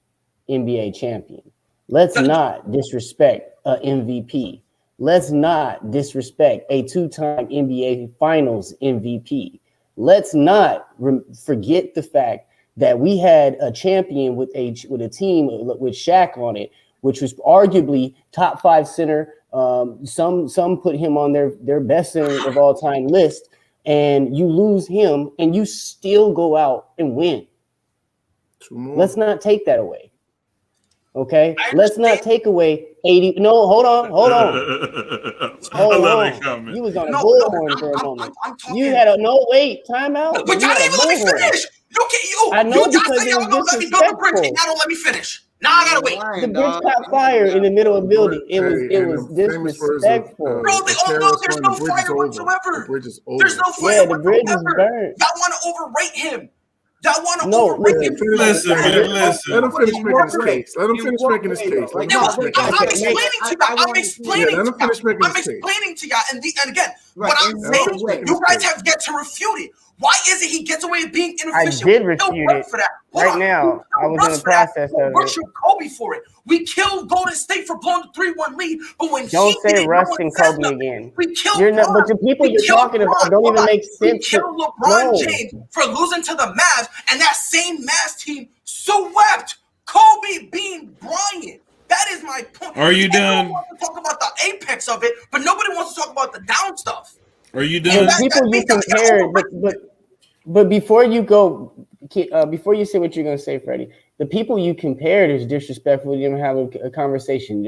NBA champion. Let's not disrespect an MVP. Let's not disrespect a 2-time NBA Finals MVP. Let's not forget the fact that we had a champion with a team with Shaq on it, which was arguably top 5 center. Some put him on their best center of all time list, and you lose him, and you still go out and win. Let's not take that away. Okay, let's not take away 80. No, hold on. You was on a bullhorn for a moment. You had a time out. But y'all didn't even let me finish. I know you because say y'all don't let me build the bridge, and y'all don't let me finish. Now I gotta wait. The bridge caught fire in the middle of the building. It was disrespectful. Bro, there's no fire whatsoever. There's no fire the bridge is burnt. Y'all want to overrate him. Y'all want to overrate him. Listen. Let him finish making his case. I'm explaining to y'all, and again, what I'm saying, you guys have yet to refute it. Why is it he gets away with being inefficient? I did refute it. For that. Right now, I was in the process of it. Worship Kobe for it. We killed Golden State for blowing the 3-1 lead, but when don't say Russ and Kobe again. We killed. But the people you're talking about don't even make sense. We killed LeBron James for losing to the Mavs, and that same Mavs team swept Kobe being Bryant. That is my point. Are you done? Everyone wants to talk about the apex of it, but nobody wants to talk about the down stuff. Are you done? The people you compared, but before you go, before you say what you're going to say, Freddie, the people you compared is disrespectful to even have a conversation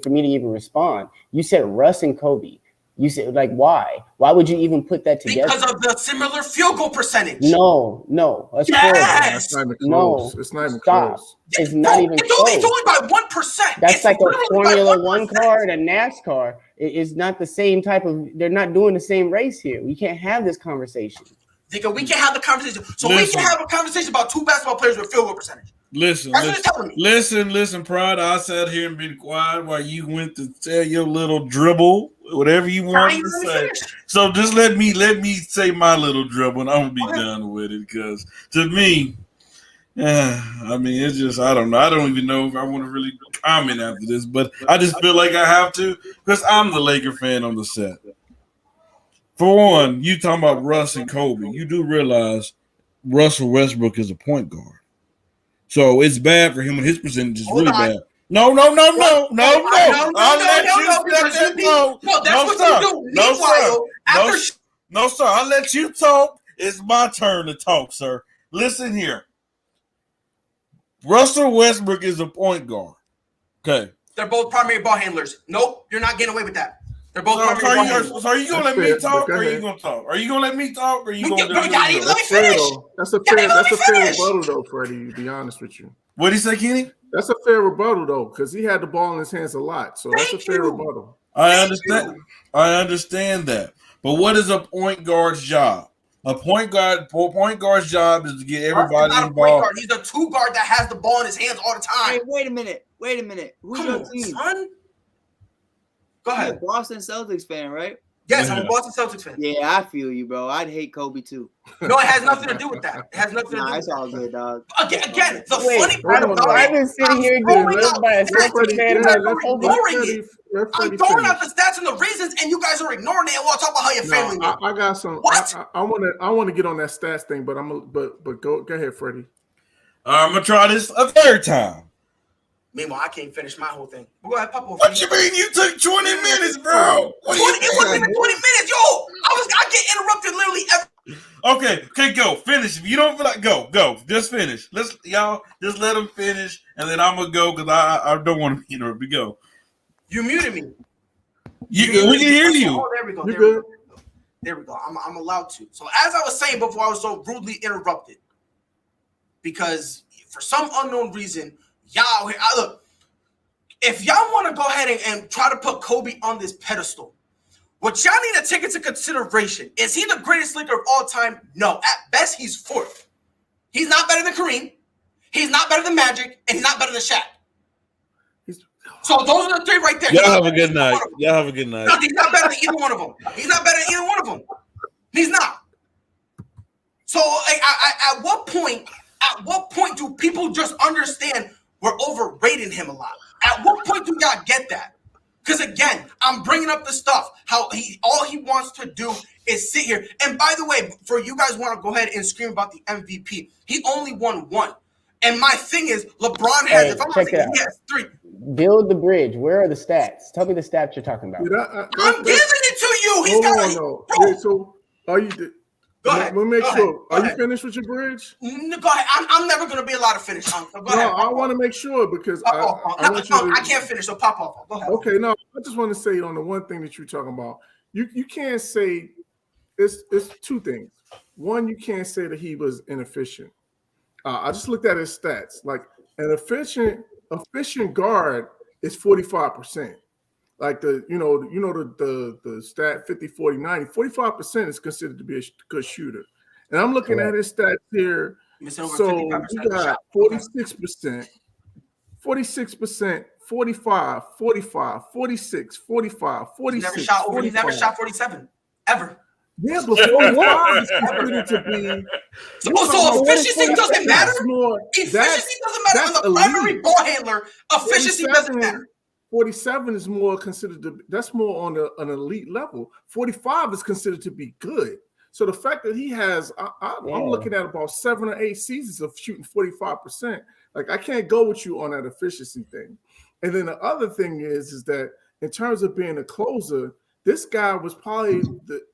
for me to even respond. You said Russ and Kobe. You said, like, why? Why would you even put that together? Because of the similar field goal percentage. No. That's yes. It's not even close. It's not even close. It's not even close. It's only by 1%. That's like a Formula One car and a NASCAR. It's not the same type of. They're not doing the same race here. We can't have this conversation. Nigga, we can have the conversation. So we can have a conversation about 2 basketball players with field goal percentage. Listen, Pride. I sat here and been quiet while you went to tell your little dribble, whatever you wanted to say. So just let me say my little dribble, and I'm gonna be done with it. Because to me, I mean, it's just I don't know. I don't even know if I want to really comment after this, but I just feel like I have to because I'm the Laker fan on the set. For one, you talking about Russ and Kobe. You do realize Russell Westbrook is a point guard. So it's bad for him and his percentage is really bad. No. I'll let you step that go. No, sir. I'll let you talk. It's my turn to talk, sir. Listen here. Russell Westbrook is a point guard. Okay. They're both primary ball handlers. Nope, you're not getting away with that. They're both primary ball handlers. So are you gonna let me talk or are you gonna talk? Are you gonna let me talk or are you gonna let me finish? That's a fair rebuttal though, Freddie, to be honest with you. What did he say, Kenny? That's a fair rebuttal though, because he had the ball in his hands a lot. So that's a fair rebuttal. I understand that. But what is a point guard's job? A point guard's job is to get everybody involved. He's a 2 guard that has the ball in his hands all the time. Hey, wait a minute. Who's your team? Son? Go ahead. You're a Boston Celtics fan, right? Yes, I'm a Boston Celtics fan. Yeah, I feel you, bro. I'd hate Kobe too. No, it has nothing to do with that. It has nothing to do with that. It's all good, dog. Again, the funny part about I've been sitting here getting ripped by a Celtics fan. I'm throwing out the stats and the reasons, and you guys are ignoring it. And we'll talk about how your family. I got some. What? I want to get on that stats thing, but go ahead, Freddie. I'm gonna try this a third time. Meanwhile, I can't finish my whole thing. Go ahead, Papa. What you mean? You took 20 minutes, bro. It wasn't even 20 minutes, yo. I get interrupted literally every. Okay, go finish. If you don't feel like go, just finish. Y'all just let him finish, and then I'm gonna go because I don't want to be interrupted. Go. You muted me. We can hear you. Oh, there we go. There we go. I'm allowed to. So as I was saying before, I was so rudely interrupted because for some unknown reason. Y'all, look, if y'all want to go ahead and try to put Kobe on this pedestal, what y'all need to take into consideration, is he the greatest Laker of all time? No. At best, he's fourth. He's not better than Kareem. He's not better than Magic. And he's not better than Shaq. So those are the three right there. Y'all have a good night. Y'all have a good night. No, he's not better than either one of them. He's not better than either one of them. He's not. So at what point do people just understand we're overrating him a lot? At what point do y'all get that? Because again, I'm bringing up the stuff, how all he wants to do is sit here. And by the way, for you guys want to go ahead and scream about the MVP, he only won one. And my thing is, LeBron has, if I'm not saying, he has 3. Build the bridge. Where are the stats? Tell me the stats you're talking about. I'm giving it to you. He's got Wait, so are you? Go ahead. We'll make sure. Are you finished with your bridge? Go ahead. I'm never going to be allowed to finish. Go ahead. I want to make sure because I can't finish, so pop off. Go ahead. Okay, no, I just want to say on the one thing that you're talking about, you can't say it's 2 things. One, you can't say that he was inefficient. I just looked at his stats. Like an efficient guard is 45%. Like the stat 50, 40, 90, 45% is considered to be a good shooter. And I'm looking at his stats here. So you got 46%, 46%, 45, 45, 46, 45, 46. He's never shot 47 ever. Yeah, but 45 is considered to be. So efficiency doesn't matter. Efficiency doesn't matter. On the primary ball handler, efficiency doesn't matter. 47 is more considered to. That's more on an elite level. 45 is considered to be good. So the fact that he has, I'm looking at about 7 or 8 seasons of shooting 45%. Like I can't go with you on that efficiency thing. And then the other thing is that in terms of being a closer, this guy was probably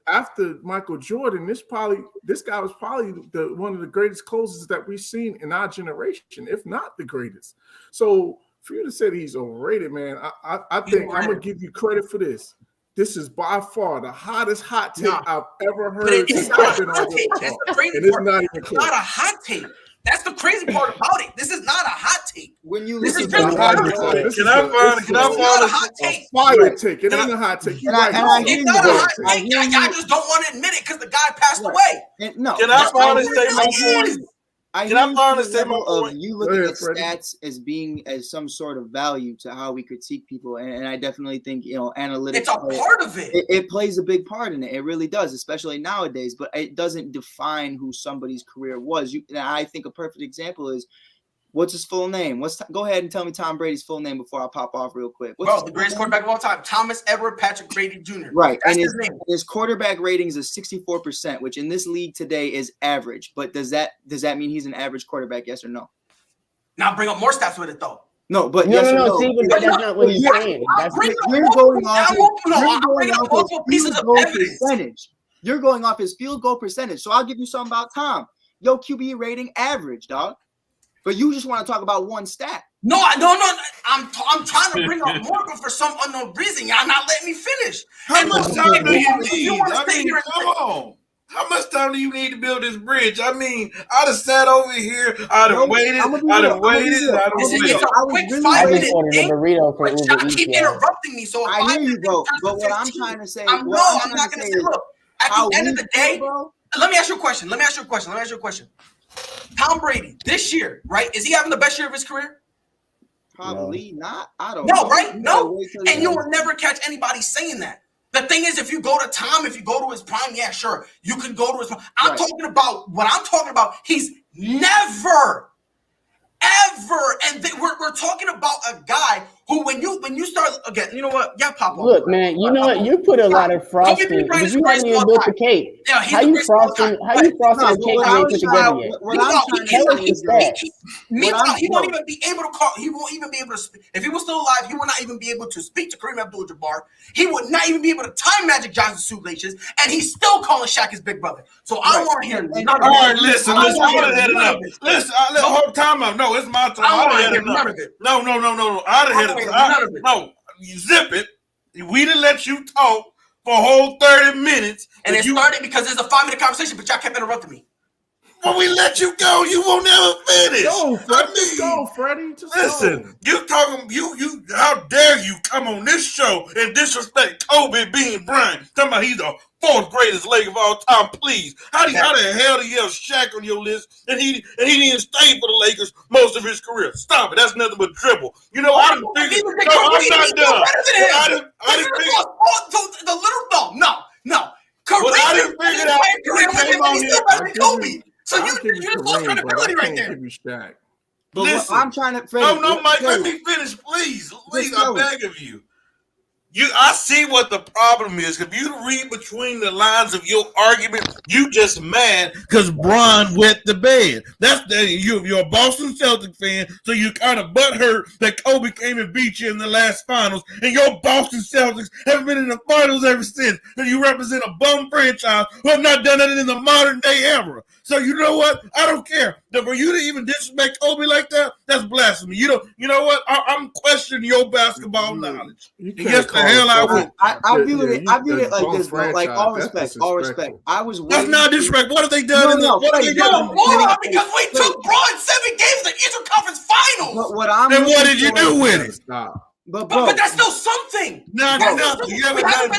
after Michael Jordan. This guy was probably one of the greatest closers that we've seen in our generation, if not the greatest. So for you to say that he's overrated, man, I think I'm gonna give you credit for this. This is by far the hottest hot take I've ever heard. But it's not a hot take. That's the crazy part. It's not a hot take. That's the crazy part about it. This is not a hot take. When you this listen is just to Can I find a hot take? Fire take. It ain't a hot take. It's not a hot take. Y'all just don't want to admit it because the guy passed away. No. Can I finally say my point? Can I finally say my point? You looking at stats as some sort of value to how we critique people, and I definitely think analytics. It's a part of it. It plays a big part in it. It really does, especially nowadays. But it doesn't define who somebody's career was. I think a perfect example is what's his full name. Go ahead and tell me Tom Brady's full name before I pop off real quick. The greatest quarterback of all time, Thomas Edward Patrick Brady Jr. Right, that's and his name. His quarterback ratings is 64%, which in this league today is average. But does that mean he's an average quarterback? Yes or no? Now bring up more stats with it though. No, but no. See, but that's not what he's saying. You're going off percentage. You're going off his field goal percentage. So I'll give you something about Tom. Yo, QB rating average, dog. But you just want to talk about one stat. No. I'm trying to bring up more, but for some unknown reason, y'all not letting me finish. How much time do you need? Come on. How much time do you need to build this bridge? I mean, I'd have sat over here. I'd have waited. It's a quick 5-minute thing, but y'all keep interrupting me. So I hear you, bro. But what I'm trying to say, I'm not going to say, look, at the end of the day, let me ask you a question. Tom Brady, this year, right? Is he having the best year of his career? Probably not. I don't know. No, right? No. And you will never catch anybody saying that. The thing is, if you go to Tom, if you go to his prime, yeah, sure. You can go to his prime. I'm talking about, he's never, ever. And we're talking about a guy who, when you start, again, you know what? Yeah, pop off. Look, man, you know what? You put a lot of frosting. But you haven't even built the cake. Yeah, how you frosting the cake you ain't put together yet? Meanwhile, he won't even be able to call. He won't even be able to speak. If he was still alive, he would not even be able to speak to Kareem Abdul-Jabbar. He would not even be able to tie Magic Johnson's shoelaces, and he's still calling Shaq his big brother. So I want to hear none of it. All right, listen. I would have had enough. Listen, hold time out. No, it's my time. I want to hear none of it. No. I'd have had enough. No, you zip it. We didn't let you talk for a whole 30 minutes. And it started because there's a 5-minute conversation, but y'all kept interrupting me. When we let you go, you won't never finish. Go, Freddie. Just go, Freddie. Just listen, go. you talking, you how you come on this show and disrespect Kobe being Bryant? Talking about he's the 4th greatest Laker of all time, please. How the hell do you have Shaq on your list and he didn't stay for the Lakers most of his career? Stop it. That's nothing but dribble. You know, I didn't figure. No, I'm not done. I didn't figure. No. Kareem didn't figure that he's still better than Kobe. So you just lost credibility right there. Shaq. But listen, I'm trying to. No, Mike, let me finish, please. Please, I beg of you. I see what the problem is. If you read between the lines of your argument, you just mad because Bron wet the bed. You're a Boston Celtic fan, so you kind of butthurt that Kobe came and beat you in the last finals, and your Boston Celtics haven't been in the finals ever since. And you represent a bum franchise who have not done it in the modern day era. So you know what? I don't care. For you to even disrespect Kobe like that, that's blasphemy. You know what? I'm questioning your basketball knowledge. Yes, the hell I would. I viewed it like this, bro. Like all respect. I was waiting. That's not disrespect. What have they done? What have they done? Because we took Braun 7 games in the Eastern Conference Finals. And what did you do with it? Stop. But that's still something. Nothing. You haven't done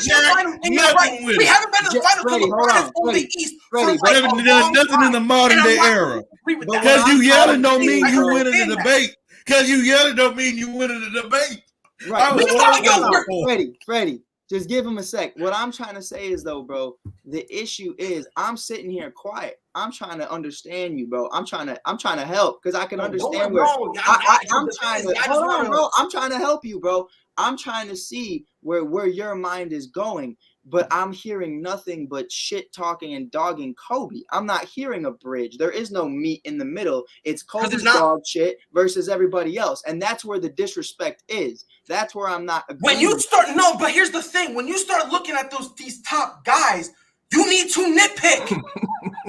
nothing with it. We haven't been to the final because LeBron is on the East. We haven't done nothing in the modern day era. Because you yelling don't mean you win in the debate. Because you yelling don't mean you win in the debate. Right. Freddie, just give him a sec. What I'm trying to say is, though, bro, the issue is I'm sitting here quiet. I'm trying to understand you, bro. I'm trying to help because I can understand where I'm trying to help you, bro. I'm trying to see where your mind is going, but I'm hearing nothing but shit talking and dogging Kobe. I'm not hearing a bridge. There is no meat in the middle. It's Kobe's dog shit versus everybody else, and that's where the disrespect is. That's where I'm not agreeing. When you start, but here's the thing. When you start looking at these top guys, you need to nitpick.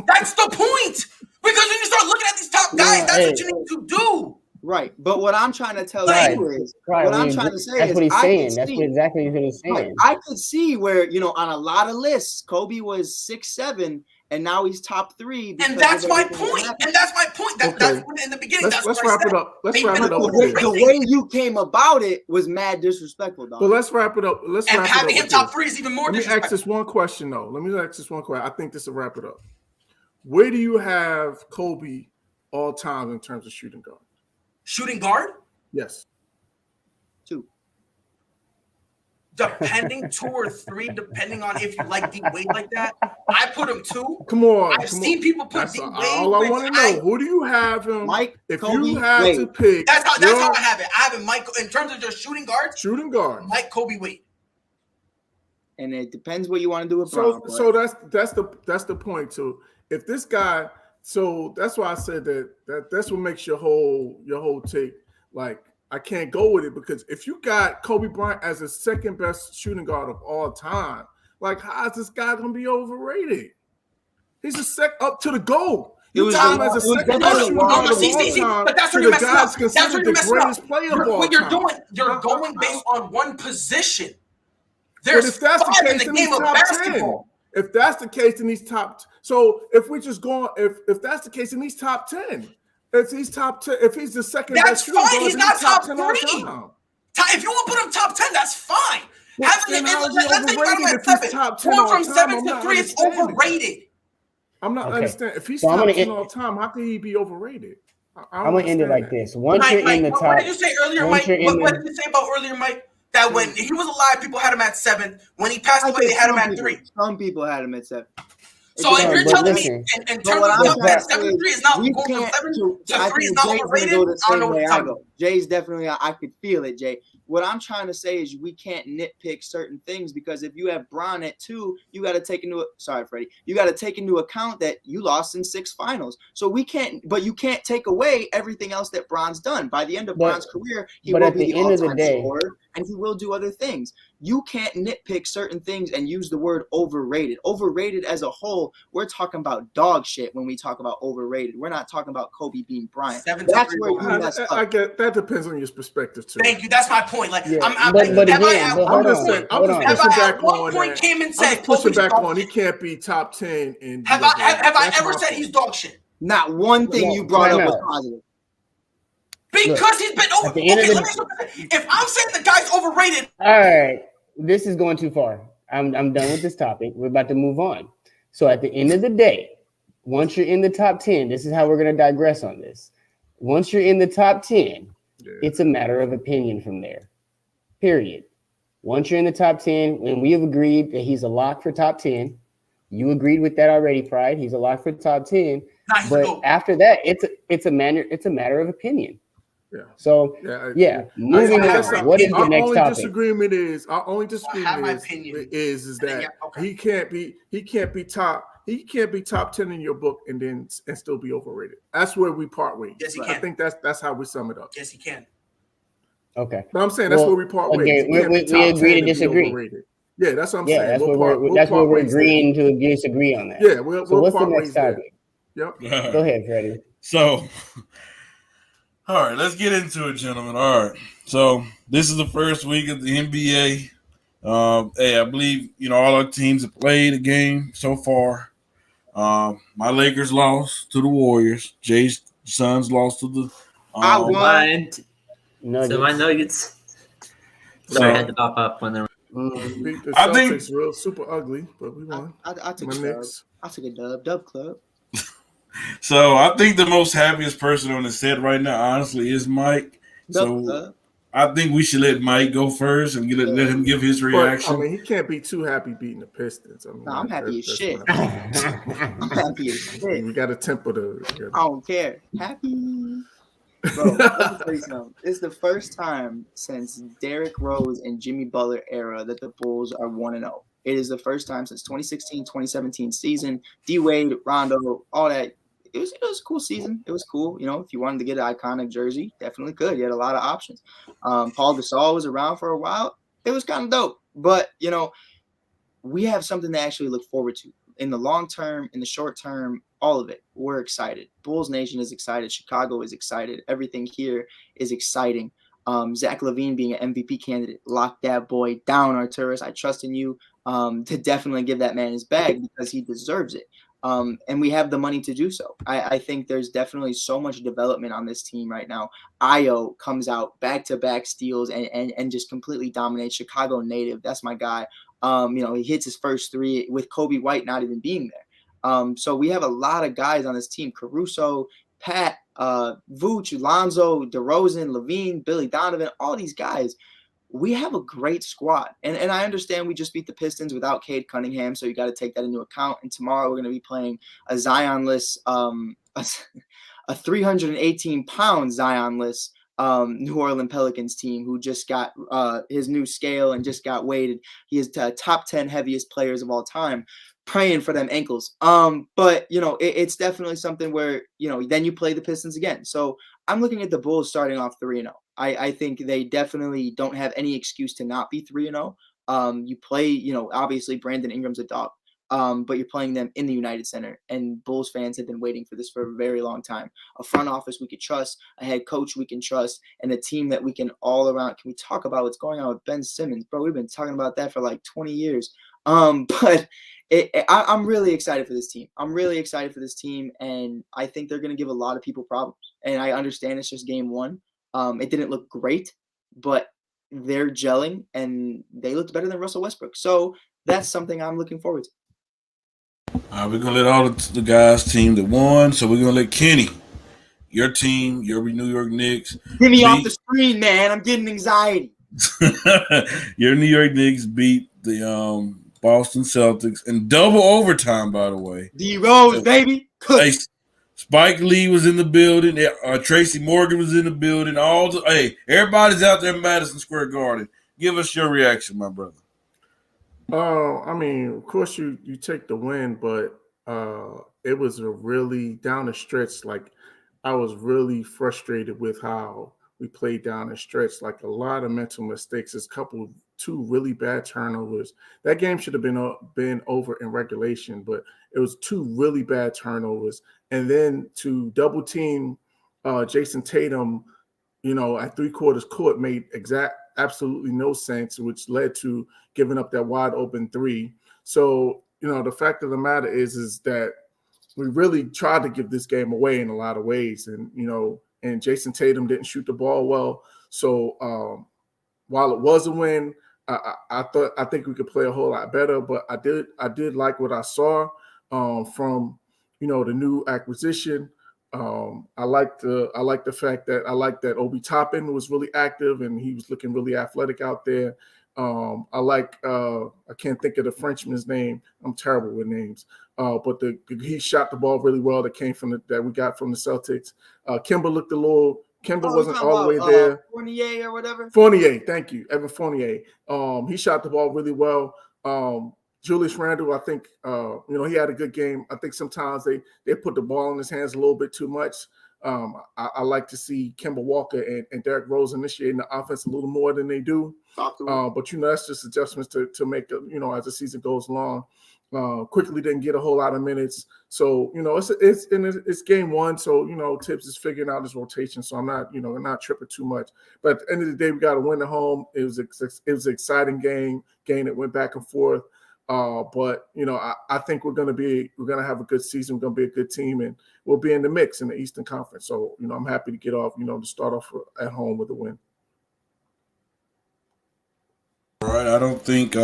That's the point. Because when you start looking at these top guys, that's what you need to do. Right. But what I'm trying to tell you is, I'm trying to say that's is, what he's saying. That's exactly what he's saying. Right. I could see where, on a lot of lists, Kobe was 6'7", and now he's top 3. And that's my point. That's in the beginning. Let's wrap it up. The way you came about it was mad disrespectful, dog. But let's wrap it up. And having him top 3 is even more disrespectful. Let me ask this one question, though. I think this will wrap it up. Where do you have Kobe all time in terms of shooting guard? Shooting guard? Yes. 2. Depending 2 or 3, depending on if you like D Wade like that. I put him 2. Come on. I've seen people put D Wade. All I want to know, who do you have him? Mike, if Kobe, you have to pick. That's how I have it. I have him Mike in terms of just shooting guards. Shooting guard. Mike, Kobe, Wade. And it depends what you want to do with Bron. So that's the point too. If this guy, so that's why I said that's what makes your whole take like I can't go with it, because if you got Kobe Bryant as the second best shooting guard of all time, like how is this guy gonna be overrated? He's a up to the goal. You got him as a second best shooting guard of all time. But that's where you're messing up. That's where you're messing up. What you're doing, you're going based on one position. There's 5 in the game of basketball. If that's the case, then he's top. So if we just go, if that's the case, then he's top 10. If he's top 10, if he's the second best shooter, he's not top 3. If you want to put him top 10, that's fine. Let's think about him at 7. Going from 7 to 3 is overrated. I'm not understanding. If he's top 10 all time, how can he be overrated? I'm gonna end it like this. Once you're in the top, what did you say earlier, Mike? What did you say about earlier, Mike? That when he was alive, people had him at 7. When he passed away, they had him at 3. Some people had him at 7. So if you're telling me in terms of 7 3 is not going from 7 to 3 is not overrated, I don't know what you're talking about. Jay's definitely, I could feel it, Jay. What I'm trying to say is we can't nitpick certain things, because if you have Bron at 2, you got to take into you got to take into account that you lost in 6 finals. So we can't, but you can't take away everything else that Bron's done. By the end of Bron's career, he will be the all-time scorer, and he will do other things. You can't nitpick certain things and use the word overrated. Overrated as a whole, we're talking about dog shit when we talk about overrated. We're not talking about Kobe being Bryant. That's where you mess up. I get that. Depends on your perspective too. Thank you. That's my point. Like, yeah. I'm just pushing back on. He can't be top 10. And have I ever said he's dog shit? Not one thing you brought up was positive. Because he's been over. At the end of If I'm saying the guy's overrated, all right, this is going too far. I'm done with this topic. We're about to move on. So at the end of the day, once you're in the top 10, this is how we're going to digress on this. Once you're in the top 10, it's a matter of opinion from there. Period. Once you're in the top 10, when we have agreed that he's a lock for top 10, you agreed with that already, Pride. He's a lock for top 10. But after that, it's a matter of opinion. Yeah. So moving on. What is the next topic? Our only disagreement is that he can't be top 10 in your book and still be overrated. That's where we part ways. Yes, he can. I think that's how we sum it up. Yes, he can. Okay. But I'm saying that's where we part ways. We agree to disagree. Yeah, that's what I'm saying. That's where we're agreeing to disagree on that. Yeah, so what's the next topic? Yep. Go ahead, Freddie. So, all right, let's get into it, gentlemen. All right. So this is the first week of the NBA. Hey, I believe all our teams have played a game so far. My Lakers lost to the Warriors. Jay's Suns lost to the. I won. Nuggets. So my Nuggets. Sorry, I had to pop up when they were. Beat the Celtics real super ugly, but we won. I took a dub. I took a dub club. So I think the most happiest person on the set right now, honestly, is Mike. So I think we should let Mike go first and let him give his reaction. But, I mean, he can't be too happy beating the Pistons. I mean, I'm happy as shit. I'm happy as shit. We got to temper the. I don't care. Happy. Bro, let me tell you something. It's the first time since Derrick Rose and Jimmy Butler era that the Bulls are 1-0. It is the first time since 2016-2017 season. D-Wade, Rondo, all that. It was a cool season. It was cool. If you wanted to get an iconic jersey, definitely could. You had a lot of options. Paul Gasol was around for a while. It was kind of dope. But, we have something to actually look forward to. In the long term, in the short term, all of it. We're excited. Bulls Nation is excited. Chicago is excited. Everything here is exciting. Zach LaVine being an MVP candidate. Lock that boy down, Arturis. I trust in you to definitely give that man his bag because he deserves it. And we have the money to do so. I think there's definitely so much development on this team right now. Io comes out back-to-back steals and just completely dominates. Chicago native. That's my guy. He hits his first three with Kobe White not even being there. So we have a lot of guys on this team. Caruso, Pat, Vooch, Lonzo, DeRozan, Levine, Billy Donovan, all these guys. We have a great squad. And I understand we just beat the Pistons without Cade Cunningham, so you got to take that into account. And tomorrow we're going to be playing a Zion-less, a 318-pound Zion-less New Orleans Pelicans team who just got his new scale and just got weighted. He is the top 10 heaviest players of all time. Praying for them ankles. But it's definitely something where, then you play the Pistons again. So I'm looking at the Bulls starting off 3-0. I think they definitely don't have any excuse to not be 3-0. You play, obviously Brandon Ingram's a dog. But you're playing them in the United Center, and Bulls fans have been waiting for this for a very long time. A front office we could trust, a head coach we can trust, and a team that we can all around. Can we talk about what's going on with Ben Simmons? Bro, we've been talking about that for like 20 years. But I'm really excited for this team. I'm really excited for this team, and I think they're going to give a lot of people problems. And I understand it's just game one. It didn't look great, but they're gelling, and they looked better than Russell Westbrook. So that's something I'm looking forward to. We're going to let all the guys' team that won, so we're going to let Kenny, your team, your New York Knicks. Get me off the screen, man. I'm getting anxiety. Your New York Knicks beat the Boston Celtics in double overtime, by the way. D-Rose, baby. Hey, Spike Lee was in the building. Tracy Morgan was in the building. Everybody's out there in Madison Square Garden. Give us your reaction, my brother. I mean, of course you take the win, but it was a really down the stretch. Like, I was really frustrated with how we played down the stretch. Like, a lot of mental mistakes. There's two really bad turnovers. That game should have been over in regulation, but it was two really bad turnovers. And then to double team Jason Tatum, at 3/4 court made absolutely no sense, which led to giving up that wide open three. So, the fact of the matter is that we really tried to give this game away in a lot of ways. And, and Jason Tatum didn't shoot the ball well. So while it was a win, I think we could play a whole lot better. But I did like what I saw from the new acquisition. I like the fact that Obi Toppin was really active and he was looking really athletic out there. I can't think of the Frenchman's name. I'm terrible with names. But he shot the ball really well that came from that we got from the Celtics. Kemba looked a little. Kemba wasn't all the way there. Fournier or whatever. Fournier, thank you, Evan Fournier. He shot the ball really well. Julius Randle, I think, he had a good game. I think sometimes they put the ball in his hands a little bit too much. I like to see Kemba Walker and Derrick Rose initiating the offense a little more than they do. But that's just adjustments to make, as the season goes along. Quickly didn't get a whole lot of minutes, so it's game one. So Tibbs is figuring out his rotation. So I'm not tripping too much. But at the end of the day, we got to win at home. It was an exciting game that went back and forth. But I think we're gonna have a good season. We're gonna be a good team, and we'll be in the mix in the Eastern Conference. So I'm happy to get off. To start off at home with a win. All right, I don't think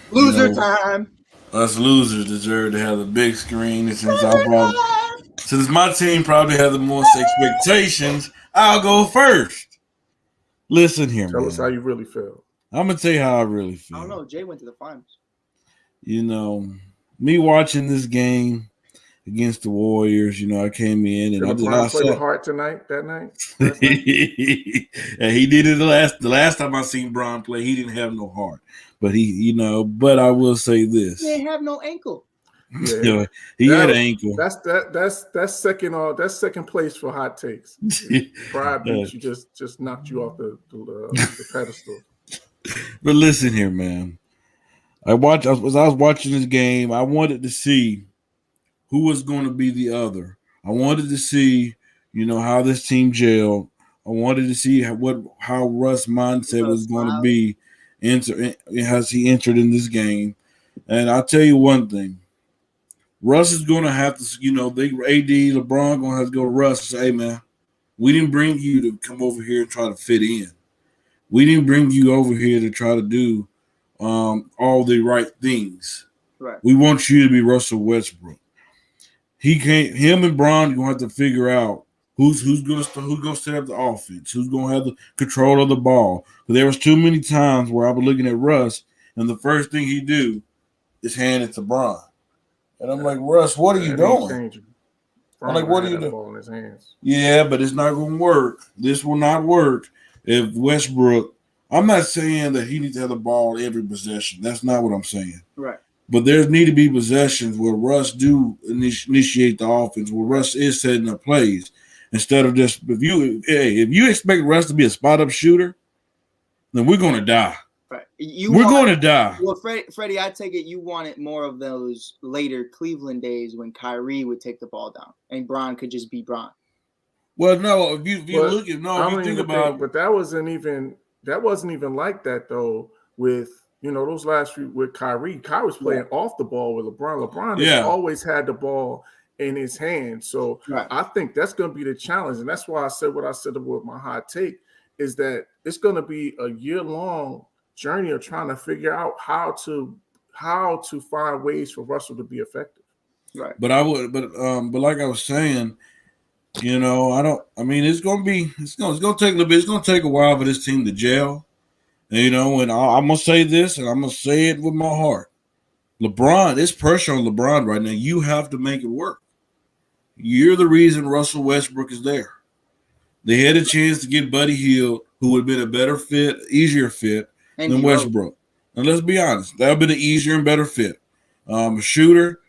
loser time. Us losers deserve to have a big screen, and since my team probably has the most expectations, I'll go first. Listen here, Tell man. us how you really feel. I'm gonna tell you how I really feel. I don't know. Jay went to the finals. Me watching this game against the Warriors, I came in and I play with heart that night. And he did it the last time I seen Bron play. He didn't have no heart, but But I will say this: he didn't have no ankle. Yeah. He had an ankle. That's second place for hot takes. Pride beats you just knocked you off the pedestal. But listen here, man. I was watching this game. I wanted to see who was going to be the other. I wanted to see, how this team gelled. I wanted to see how Russ' mindset was going to be as he entered in this game. And I'll tell you one thing. Russ is going to have to, LeBron going to have to go to Russ and say, hey, man, we didn't bring you to come over here and try to fit in. We didn't bring you over here to try to do all the right things. Right. We want you to be Russell Westbrook. Him and Bron are gonna have to figure out who's gonna set up the offense, who's gonna have the control of the ball. But there was too many times where I was looking at Russ, and the first thing he do is hand it to Bron, and I'm like, Russ, what are you doing? I'm like, what are you doing? Ball in his hands. Yeah, but it's not gonna work. This will not work if Westbrook. I'm not saying that he needs to have the ball every possession. That's not what I'm saying. Right. But there need to be possessions where Russ do initiate the offense, where Russ is setting up plays instead of just if you expect Russ to be a spot up shooter, then we're going to die. Right. We're going to die. Well, Freddie, I take it you wanted more of those later Cleveland days when Kyrie would take the ball down and Bron could just be Bron. Well, no, if you think about, but that wasn't even like that though. With those last few with Kyrie was playing off the ball with LeBron. LeBron has always had the ball in his hand. So I think that's going to be the challenge. And that's why I said what I said with my hot take is that it's going to be a year-long journey of trying to figure out how to find ways for Russell to be effective. Right. But like I was saying, it's going to take a little bit. It's going to take a while for this team to gel. And I'm going to say this, and I'm going to say it with my heart. LeBron, there's pressure on LeBron right now. You have to make it work. You're the reason Russell Westbrook is there. They had a chance to get Buddy Hield, who would have been a better fit, easier fit than Westbrook. And let's be honest, that would have been an easier and better fit. A shooter,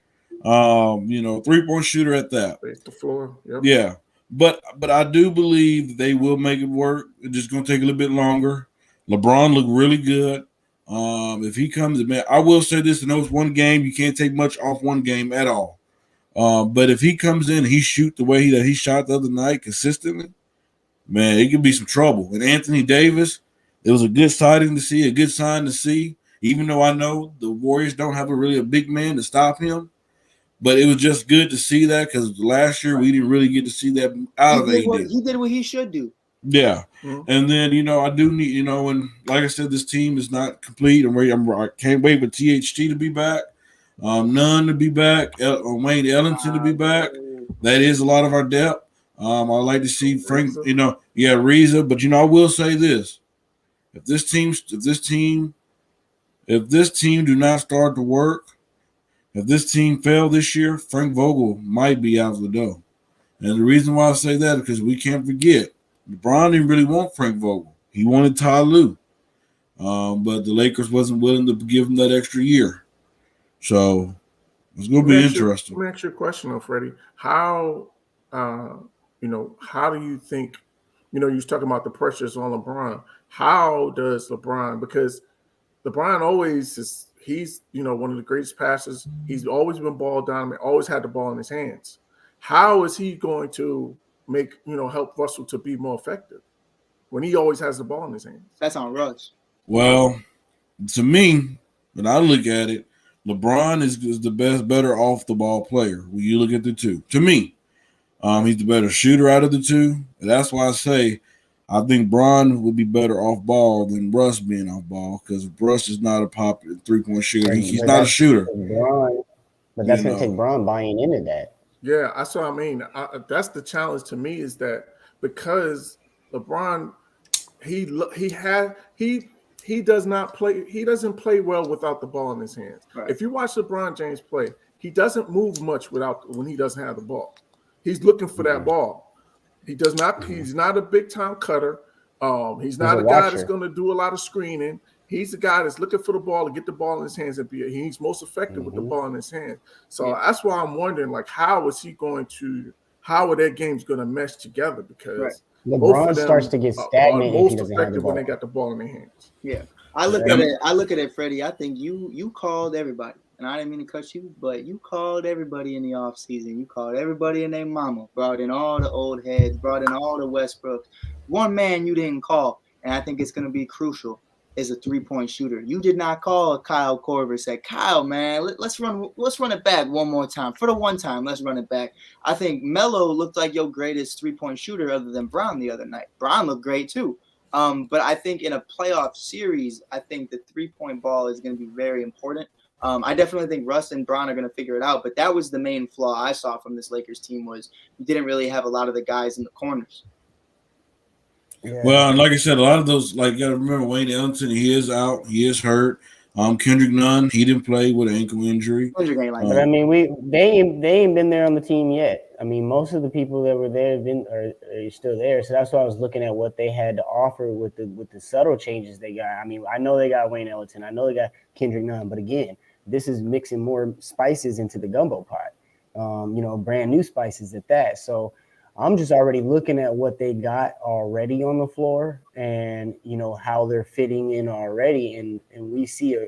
three-point shooter at that. Face the floor. Yep. Yeah. But I do believe they will make it work. It's just going to take a little bit longer. LeBron looked really good. If he comes, man, I will say this: in those one game, you can't take much off one game at all. But if he comes in and he shoot the way he shot the other night consistently, man, it could be some trouble. And Anthony Davis, it was a good sighting to see, a good sign to see. Even though I know the Warriors don't have a big man to stop him, But it was just good to see that because last year we didn't really get to see that out of AD. He did what he should do. Yeah. And then, I do need, and like I said, this team is not complete. I can't wait for THT to be back, Nunn to be back, Wayne Ellington to be back. That is a lot of our depth. I like to see Frank, Reza. But, I will say this. If this team do not start to work, if this team fail this year, Frank Vogel might be out the door. And the reason why I say that is because we can't forget, LeBron didn't really want Frank Vogel. He wanted Ty Lue. But the Lakers wasn't willing to give him that extra year. So it's going to be interesting. Let me ask you a question, though, Freddie. How, how do you think, you was talking about the pressures on LeBron. How does LeBron, because LeBron always is, he's, one of the greatest passers. He's always been ball dominant, always had the ball in his hands. How is he going to help Russell to be more effective when he always has the ball in his hands? That's on Russ. Well, to me, when I look at it, LeBron is the better off the ball player when you look at the two. To me, he's the better shooter out of the two. And that's why I say I think Bron would be better off ball than Russ being off ball because Russ is not a popular 3-point shooter. He's not a shooter. But that's going to take Bron buying into that. Yeah, that's what I mean. That's the challenge to me is that because LeBron, he doesn't play well without the ball in his hands. Right. If you watch LeBron James play, he doesn't move much when he doesn't have the ball. He's looking for that ball. He does not. He's not a big time cutter. He's not a guy that's going to do a lot of screening. He's the guy that's looking for the ball to get the ball in his hands and he's most effective with the ball in his hands. So that's why I'm wondering, how are their games going to mesh together? Because LeBron starts to get stagnant most effective when they got the ball in their hands. Yeah, I look at it, Freddie. I think you called everybody, and I didn't mean to cut you, but you called everybody in the offseason. You called everybody and their mama, brought in all the old heads, brought in all the Westbrooks. One man you didn't call, and I think it's going to be crucial. Is a 3-point shooter. You did not call Kyle Korver. Said, Kyle, man, let's run it back one more time. For the one time, let's run it back. I think Melo looked like your greatest 3-point shooter other than Brown the other night. Brown looked great too. But I think in a playoff series, I think the 3-point ball is going to be very important. I definitely think Russ and Brown are going to figure it out. But that was the main flaw I saw from this Lakers team was you didn't really have a lot of the guys in the corners. Yeah. Well, and like I said, a lot of those, you got to remember Wayne Ellington, he is out, he is hurt. Kendrick Nunn, he didn't play with an ankle injury. But I mean, they ain't been there on the team yet. I mean, most of the people that were there are still there. So that's why I was looking at what they had to offer with the subtle changes they got. I mean, I know they got Wayne Ellington, I know they got Kendrick Nunn, but again, this is mixing more spices into the gumbo pot. Brand new spices at that. So I'm just already looking at what they got already on the floor and, how they're fitting in already. And we see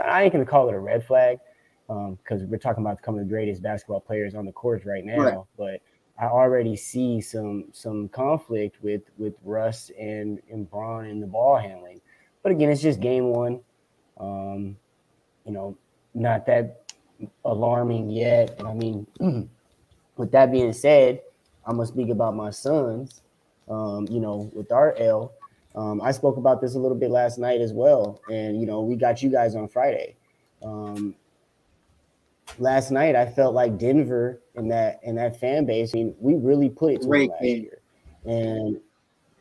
I ain't going to call it a red flag because we're talking about becoming the greatest basketball players on the court right now. Right. But I already see some conflict with Russ and Bron and the ball handling. But again, it's just game one. Not that alarming yet. I mean, with that being said, I'm going to speak about my sons, with our L. I spoke about this a little bit last night as well. And, we got you guys on Friday. Last night, I felt like Denver and that fan base, I mean, we really put it to them last year. And,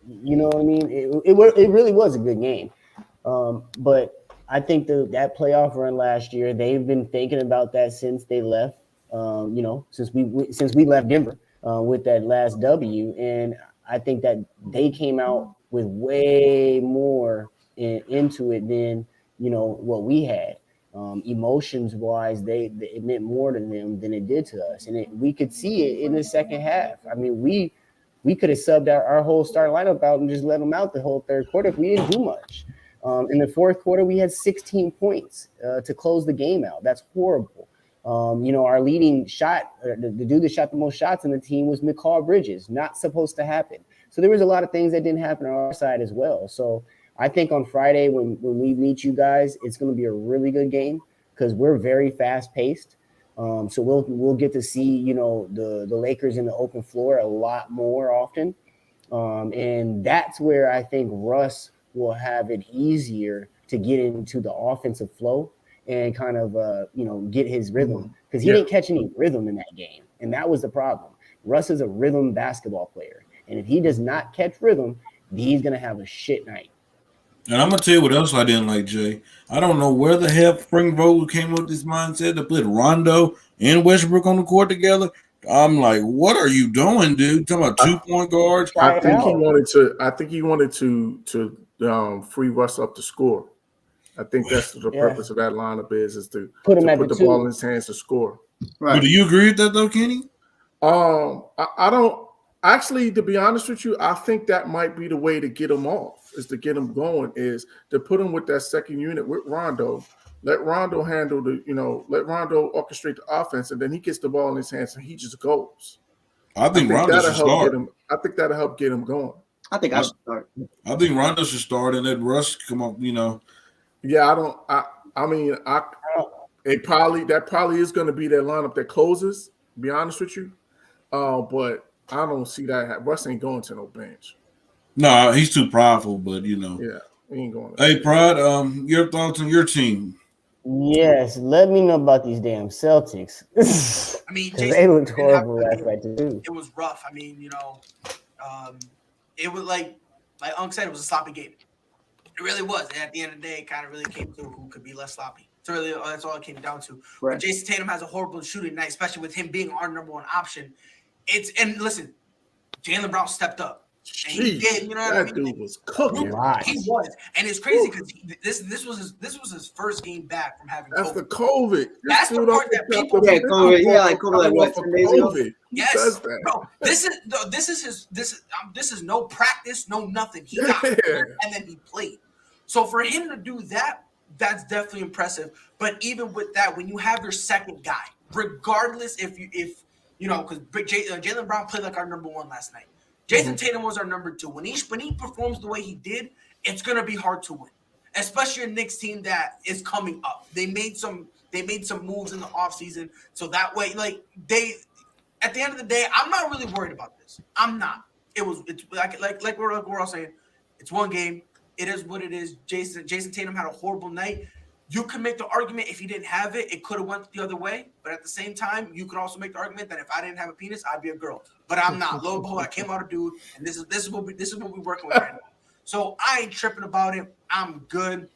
you know what I mean? It really was a good game. But I think that playoff run last year, they've been thinking about that since they left. Since we left Denver with that last W, and I think that they came out with way more into it than what we had. Emotions wise, it meant more to them than it did to us, and we could see it in the second half. I mean, we could have subbed our whole starting lineup out and just let them out the whole third quarter if we didn't do much. In the fourth quarter, we had 16 points to close the game out. That's horrible. Our leading shot, the dude that shot the most shots in the team was McCall Bridges. Not supposed to happen. So there was a lot of things that didn't happen on our side as well. So I think on Friday when we meet you guys, it's going to be a really good game because we're very fast paced. So we'll get to see, the Lakers in the open floor a lot more often. And that's where I think Russ will have it easier to get into the offensive flow and kind of, get his rhythm, because he didn't catch any rhythm in that game. And that was the problem. Russ is a rhythm basketball player. And if he does not catch rhythm, he's going to have a shit night. And I'm going to tell you what else I didn't like, Jay. I don't know where the hell Frank Vogel came up with this mindset to put Rondo and Westbrook on the court together. I'm like, what are you doing, dude? Talking about 2-point guards. I think he wanted to free Russ up to score. I think that's the purpose of that lineup is to put the ball in his hands to score. Right. But do you agree with that though, Kenny? I don't actually, to be honest with you, I think that might be the way to get him off, is to get him going, is to put him with that second unit with Rondo. Let Rondo handle let Rondo orchestrate the offense, and then he gets the ball in his hands and he just goes. I think Rondo should start. I think that'll help get him going. I think I should start. I think Rondo should start and let Russ come up, Yeah, that probably is going to be their lineup that closes, to be honest with you. But I don't see that. Russ ain't going to no bench. No, he's too prideful, but Yeah, he ain't going. Hey, Pride, your thoughts on your team? Yes, let me know about these damn Celtics. I mean, Jason, they looked horrible last night too. It was rough. I mean, it was like Unc said, it was a sloppy game. It really was. And at the end of the day, it kind of really came to who could be less sloppy. So really, that's all it came down to. Right. But Jason Tatum has a horrible shooting night, especially with him being our number one option. And listen, Jaylen Brown stepped up. And he did, you know what I mean? That dude was cooking. He was, and it's crazy because this was his first game back from having That's COVID. The COVID. That's the part that people. COVID like what? 10 days ago? Yes, bro. This is no practice, no nothing. He got hurt and then he played. So for him to do that, that's definitely impressive. But even with that, when you have your second guy, regardless if because Jaylen Brown played like our number one last night. Jason Tatum was our number two. When he performs the way he did, it's gonna be hard to win, especially a Knicks team that is coming up. They made some moves in the offseason, so that way, at the end of the day, I'm not really worried about this. I'm not. It's like we're all saying, it's one game. It is what it is. Jason Tatum had a horrible night. You could make the argument if he didn't have it, it could have went the other way. But at the same time, you could also make the argument that if I didn't have a penis, I'd be a girl. But I'm not. Lo and behold, I came out a dude, and this is what we're working with right now. So I ain't tripping about it. I'm good.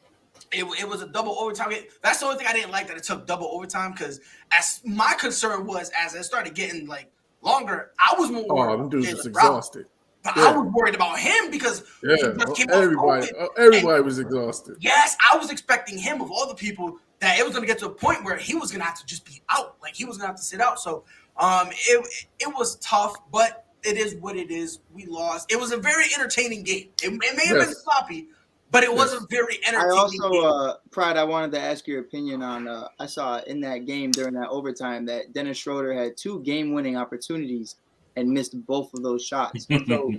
It was a double overtime game. That's the only thing I didn't like, that it took double overtime, because as my concern was, as it started getting longer, I was more worried. Them dudes was exhausted. But I was worried about him because he just came everybody was exhausted. Yes, I was expecting him, of all the people, that it was going to get to a point where he was going to have to just be out. He was going to have to sit out. So it was tough, but it is what it is. We lost. It was a very entertaining game. It may have been sloppy, but it was a very entertaining game. Pride, I wanted to ask your opinion on, I saw in that game during that overtime that Dennis Schroeder had 2 game-winning opportunities and missed both of those shots. So,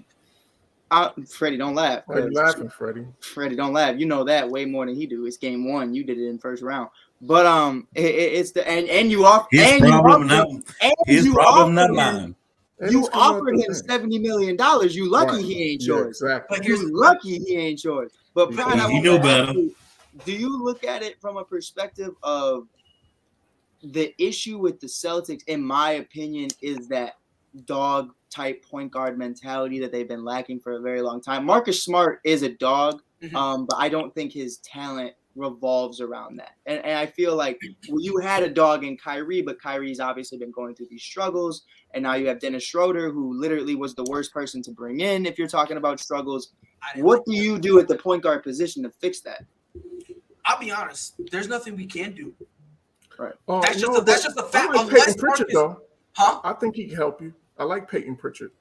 Freddie, don't laugh. Why are you laughing, Freddie? Freddie, don't laugh. You know that way more than he do. It's game 1. You did it in first round. But it's the and you offered his problem, not mine. You offered him $70 million. You lucky he ain't yours. Exactly. You lucky he ain't yours. But Brian, you know better. Do you look at it from a perspective of the issue with the Celtics? In my opinion, is that dog type point guard mentality that they've been lacking for a very long time. Marcus Smart is a dog, but I don't think his talent revolves around that. And I feel like you had a dog in Kyrie, but Kyrie's obviously been going through these struggles. And now you have Dennis Schroeder, who literally was the worst person to bring in if you're talking about struggles. What do you do at the point guard position to fix that? I'll be honest. There's nothing we can do. Right. That's just a fact. I like Peyton Pritchard, though. Huh? I think he can help you. I like Peyton Pritchard.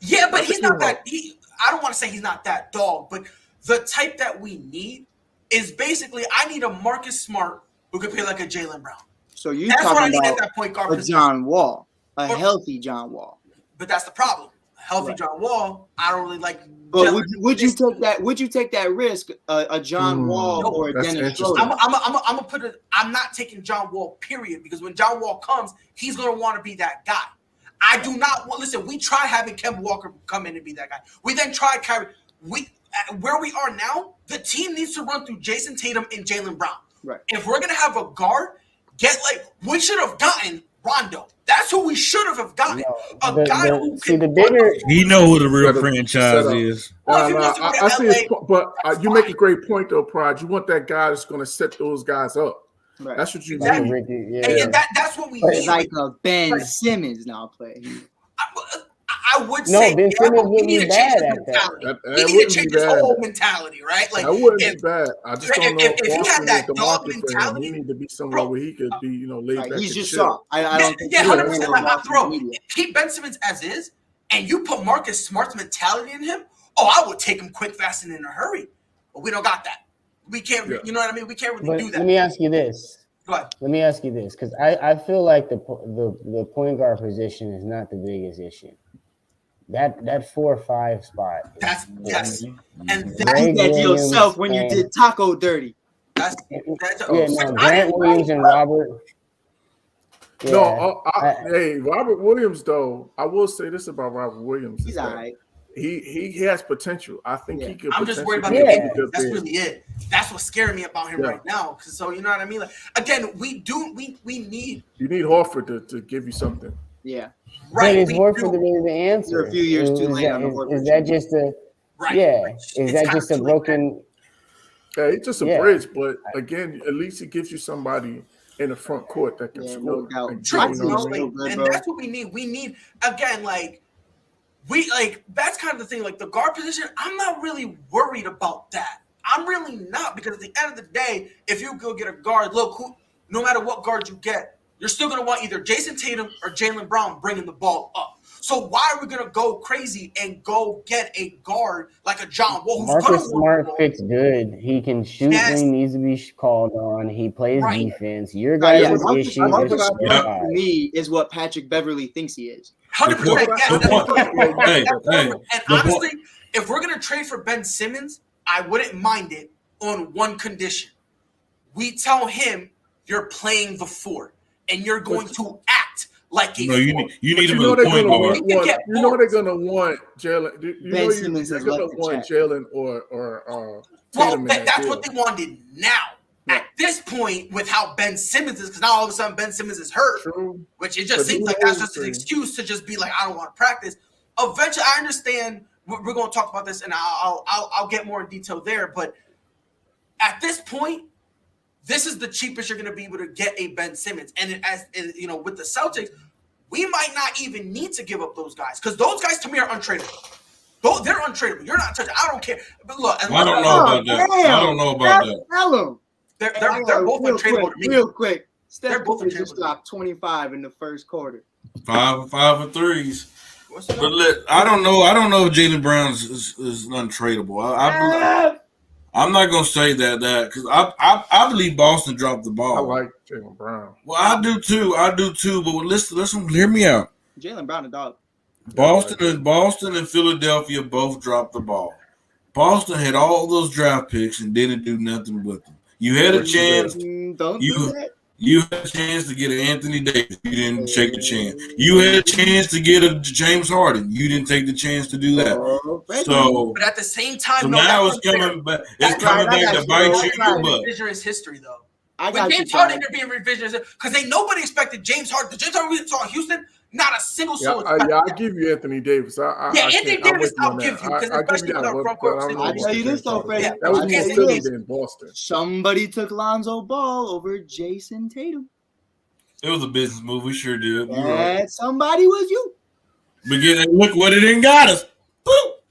Yeah, but he's not that. I don't want to say he's not that dog, but the type that we need is basically, I need a Marcus Smart who can play like a Jaylen Brown. So that's what I need at that point guard position. John Wall, healthy John Wall. But that's the problem. A healthy John Wall, I don't really like. But would you take that? Would you take that risk, a John Wall or a Dennis Schroeder? I'm gonna put it. I'm not taking John Wall. Period. Because when John Wall comes, he's gonna want to be that guy. I do not want. Listen, we tried having Kemba Walker come in and be that guy. We then tried Kyrie. Where we are now, the team needs to run through Jason Tatum and Jaylen Brown. Right. If we're gonna have a guard, we should have gotten Rondo. That's who we should have gotten. He know who the real franchise is. I see his point, but you make a great point though, Pride. You want that guy that's going to set those guys up. Right. That's what you need. And that's what we need. Like a Ben Simmons now playing. I would say Ben Simmons wouldn't be bad at that. He need to change his whole mentality, right? Like that wouldn't be bad. I just don't know if he had that dog mentality. He need to be somewhere where he could be, laid back. He's just soft. I don't think. 100%. Like, bro, keep Ben Simmons as is, and you put Marcus Smart's mentality in him. Oh, I would take him quick, fast, and in a hurry. But we don't got that. We can't. You know what I mean? We can't really do that. Let me ask you this. Go ahead. Let me ask you this, because I feel like the point guard position is not the biggest issue. That 4-5 spot. That's yes, and you did that to yourself when you did Taco dirty. Grant Williams and Robert. Yeah, hey, Robert Williams though. I will say this about Robert Williams. He's all right. He has potential. I think he could. I'm just worried about the injury. That's really it. That's what's scaring me about him right now. So you know what I mean. Like, again, we need. You need Horford to give you something. Yeah. Right. But is Horford really the answer? You're a few years too late. Is that just a? Right. Yeah. Is that just a broken? Yeah, it's just a bridge. But again, at least it gives you somebody in the front court that can score. No and that's what we need. We need again, that's kind of the thing. Like the guard position, I'm not really worried about that. I'm really not, because at the end of the day, if you go get a guard, no matter what guard you get, you're still going to want either Jason Tatum or Jaylen Brown bringing the ball up. So why are we going to go crazy and go get a guard like a John Wall? Marcus Smart fits good. He can shoot when he needs to be called on. He plays defense. Your guys' issue to me is what Patrick Beverly thinks he is. 100%. And honestly, if we're going to trade for Ben Simmons, I wouldn't mind it on one condition. We tell him you're playing the 4 and you're going to act like a you need him as a point guard. You know they're gonna want Jalen. They're gonna want Jalen or Tatum. Well, that's what they wanted now. At this point, with how Ben Simmons is, because now all of a sudden Ben Simmons is hurt, which it just seems like that's just an excuse to just be like, I don't want to practice. Eventually, I understand. We're going to talk about this, and I'll get more in detail there. But at this point, this is the cheapest you're going to be able to get a Ben Simmons. And with the Celtics, we might not even need to give up those guys, because those guys to me are untradeable. They're untradeable. You're not touching. I don't care. But look, I don't know about that. I don't know about that. Hello. They're both untradeable to me. Real quick. They're both untradeable. Just dropped 25 in the first quarter. 5 for threes. But I don't know. I don't know if Jaylen Brown is untradeable. I'm not gonna say that because I believe Boston dropped the ball. I like Jaylen Brown. Well, I do too. But listen, hear me out. Jaylen Brown, a dog. Boston and Philadelphia both dropped the ball. Boston had all those draft picks and didn't do nothing with them. You had a chance. You had a chance to get an Anthony Davis. You didn't take the chance. You had a chance to get a James Harden. You didn't take the chance to do that. But at the same time, so now it's coming back. It's coming back to bite you in your butt. Revisionist history, though. With James Harden, they're being revisionist because nobody expected James Harden. The James Harden we saw in Houston, not a single soul. I'll give you Anthony Davis. Anthony Davis, I'll give you, because especially with our front court. I'll tell you this though, Freddie. That was more Philly than Boston. Somebody took Lonzo Ball over Jason Tatum. It was a business move. We sure did. And somebody was you. But look what it didn't got us. Boop.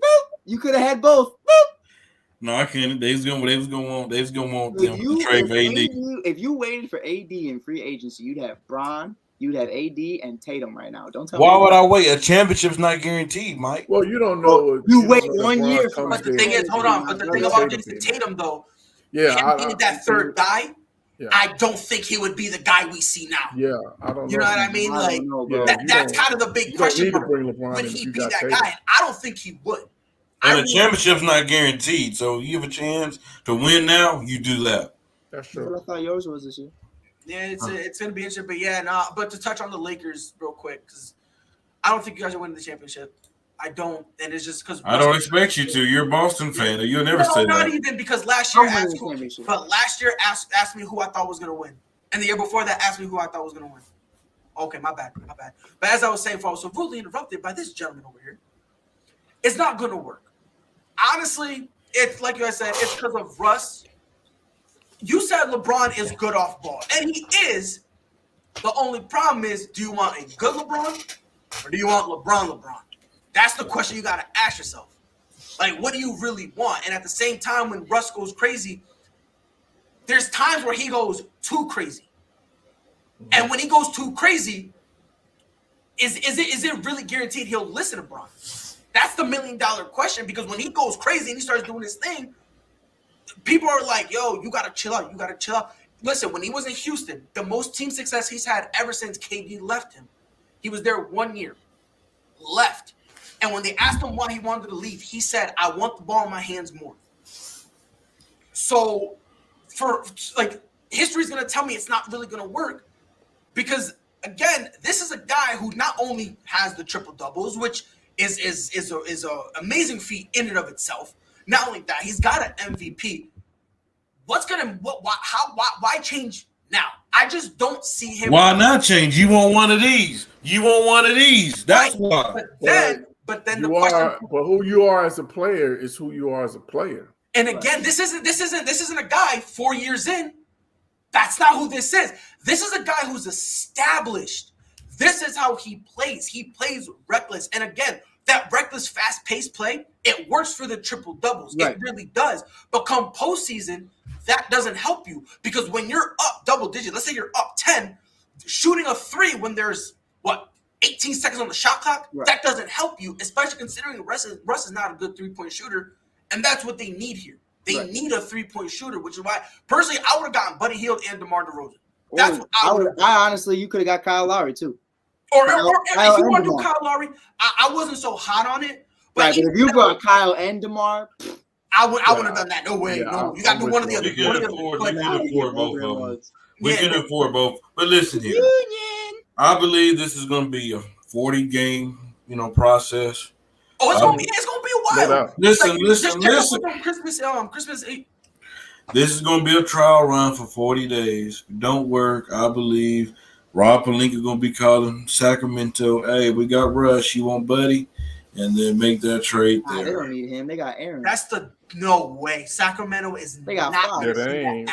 Boop. You could have had both. Boop. No, I can't. They was gonna want them to trade for AD. If you waited for AD in free agency, you'd have Bron, you'd have AD and Tatum right now. Don't tell me. Why would I wait? A championship's not guaranteed, Mike. Well, you don't know. You wait 1 year. But the thing is, hold on. But the thing about Jason Tatum, though, him being that third guy, I don't think he would be the guy we see now. Yeah, I don't know. You know what I mean? Like that's kind of the big question mark. Would he be that guy? And I don't think he would. And the championship's not guaranteed, so you have a chance to win now. You do that. That's true. I thought yours was this year. Yeah, it's gonna be interesting, but but to touch on the Lakers real quick, because I don't think you guys are winning the championship. I don't, and it's just because I don't expect you to. You're a Boston fan, you'll never say that. Not even because last year asked me who I thought was gonna win, and the year before that asked me who I thought was gonna win. Okay, my bad. But as I was saying, before I was so rudely interrupted by this gentleman over here, it's not gonna work. Honestly, it's like you guys said, it's because of Russ. You said LeBron is good off ball, and he is. The only problem is, do you want a good LeBron or do you want LeBron? That's the question you got to ask yourself. Like, what do you really want? And at the same time, when Russ goes crazy, there's times where he goes too crazy. And when he goes too crazy, is it really guaranteed he'll listen to LeBron? That's the $1 million question, because when he goes crazy and he starts doing his thing, people are like, yo, you got to chill out. You got to chill out. Listen, when he was in Houston, the most team success he's had ever since KD left him. He was there 1 year, left. And when they asked him why he wanted to leave, he said, I want the ball in my hands more. So, history's going to tell me it's not really going to work, because, again, this is a guy who not only has the triple doubles, which is an amazing feat in and of itself. Not only that, he's got an MVP. Why change now? I just don't see him. Why not change? You want one of these. That's why. But then who you are as a player is who you are as a player. And again, this isn't a guy 4 years in. That's not who this is. This is a guy who's established. This is how he plays. He plays reckless. And again, that reckless, fast-paced play, it works for the triple doubles. Right. It really does. But come postseason, that doesn't help you, because when you're up double digit, let's say you're up 10, shooting a 3 when there's 18 seconds on the shot clock, that doesn't help you, especially considering Russ is not a good 3-point shooter, and that's what they need here. They need a 3-point shooter, which is why, personally, I would have gotten Buddy Hield and DeMar DeRozan. That's what I would have. Honestly, you could have got Kyle Lowry too. Or if you want to do Kyle Lowry, I wasn't so hot on it. But if you brought Kyle and DeMar, I wouldn't have done that. No way. No, you got to do one of the other. We can afford both of them. We can afford both. But listen here. I believe this is going to be a 40-game, process. Oh, it's going to be a while. Listen. Christmas 8. This is going to be a trial run for 40 days. If it don't work, I believe Rob Pelinka going to be calling Sacramento, hey, we got Rush, you want Buddy? And then make that trade there. They don't need him. They got Aaron. No way. Sacramento is they got not. five. They ain't.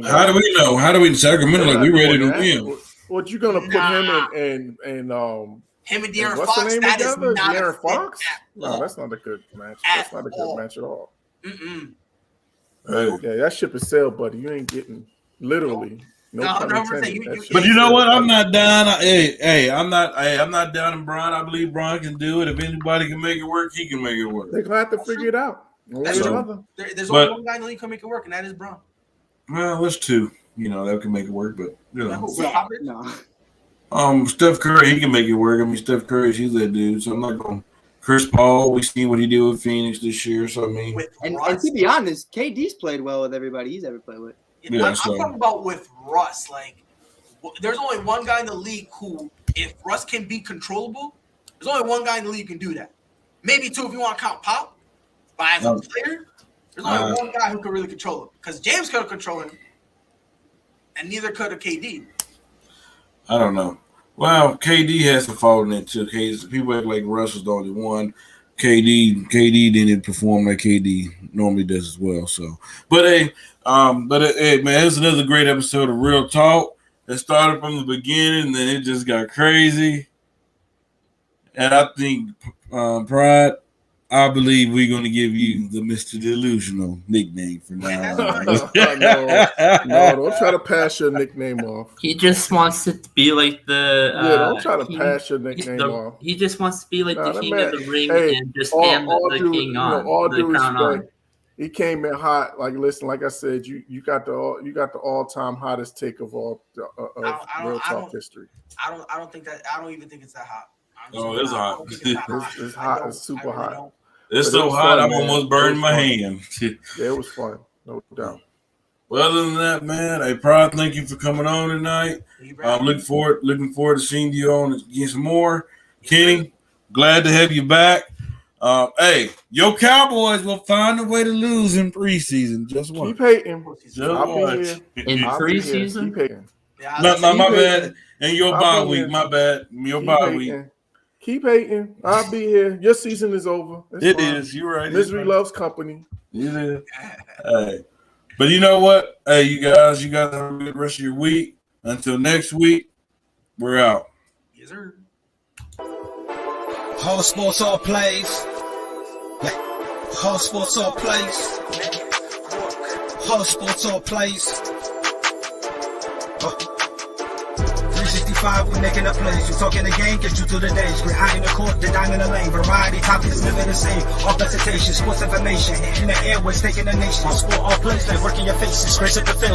How do we know? How do we in Sacramento we ready to win? What you gonna put him and him and De'Aaron what's Fox? The name that together? is not De'Aaron Fox? No, that's not a good match. That's not a good match at all. Hey. Yeah, that ship is sailed, buddy. You ain't getting literally. But you know what? I'm not down. I'm not down in Bron. I believe Bron can do it. If anybody can make it work, he can make it work. They're gonna have to figure it out. There's only one guy in the league who can make it work, and that is Bron. Well, there's two. That can make it work, but No. Steph Curry, he can make it work. I mean, Steph Curry, he's that dude. So I'm not going. Chris Paul, we seen what he did with Phoenix this year. So I mean, and to be honest, KD's played well with everybody he's ever played with. Yeah, I'm talking about with Russ. Like, there's only one guy in the league who, if Russ can be controllable, there's only one guy in the league who can do that. Maybe two if you want to count Pop. But as a player, there's only one guy who can really control him. Because James could have controlled him, and neither could have KD. I don't know. Well, KD has to fall in it too. People act like Russ was the only one. KD didn't perform like KD normally does as well. So, but hey, man, it's another great episode of Real Talk. It started from the beginning, then it just got crazy. And I think, Pride, I believe we're going to give you the Mr. Delusional nickname for now. No, don't try to pass your nickname off. He just wants to be like the don't try to pass your nickname off. He just wants to be like the king of the ring and just hand the king on, the crown on. He came in hot. Like, listen, like I said, you got the all-time hottest take of Real Talk history. I don't think that. I don't even think it's that hot. Oh, it's hot. It's hot. It's super hot. It's so hot, I'm almost burned my hand. Yeah, it was fun, no doubt. Well, other than that, man, hey, Prod, thank you for coming on tonight. I'm looking forward to seeing you on again some more. Kenny, glad to have you back. Hey, your Cowboys will find a way to lose in preseason. Just watch. Keep hating. Just watch. In preseason? Keep hating. No, my bad. And your bye week, my bad. Your bye week. Keep hating. I'll be here. Your season is over. It is. You're right. Misery loves company. It is. Hey. But you know what? Hey, you guys have a good rest of your week. Until next week, we're out. Yes, sir. All sports, all plays. All sports, all plays. All sports, all plays. 365, we making a plays. We talking the game, get you to the days. We're high in the court, the dime in the lane. Variety, topics, living the same. All presentation, sports information. In the airways, taking the nation. All sport, all plays, like working your faces. Grace at the field.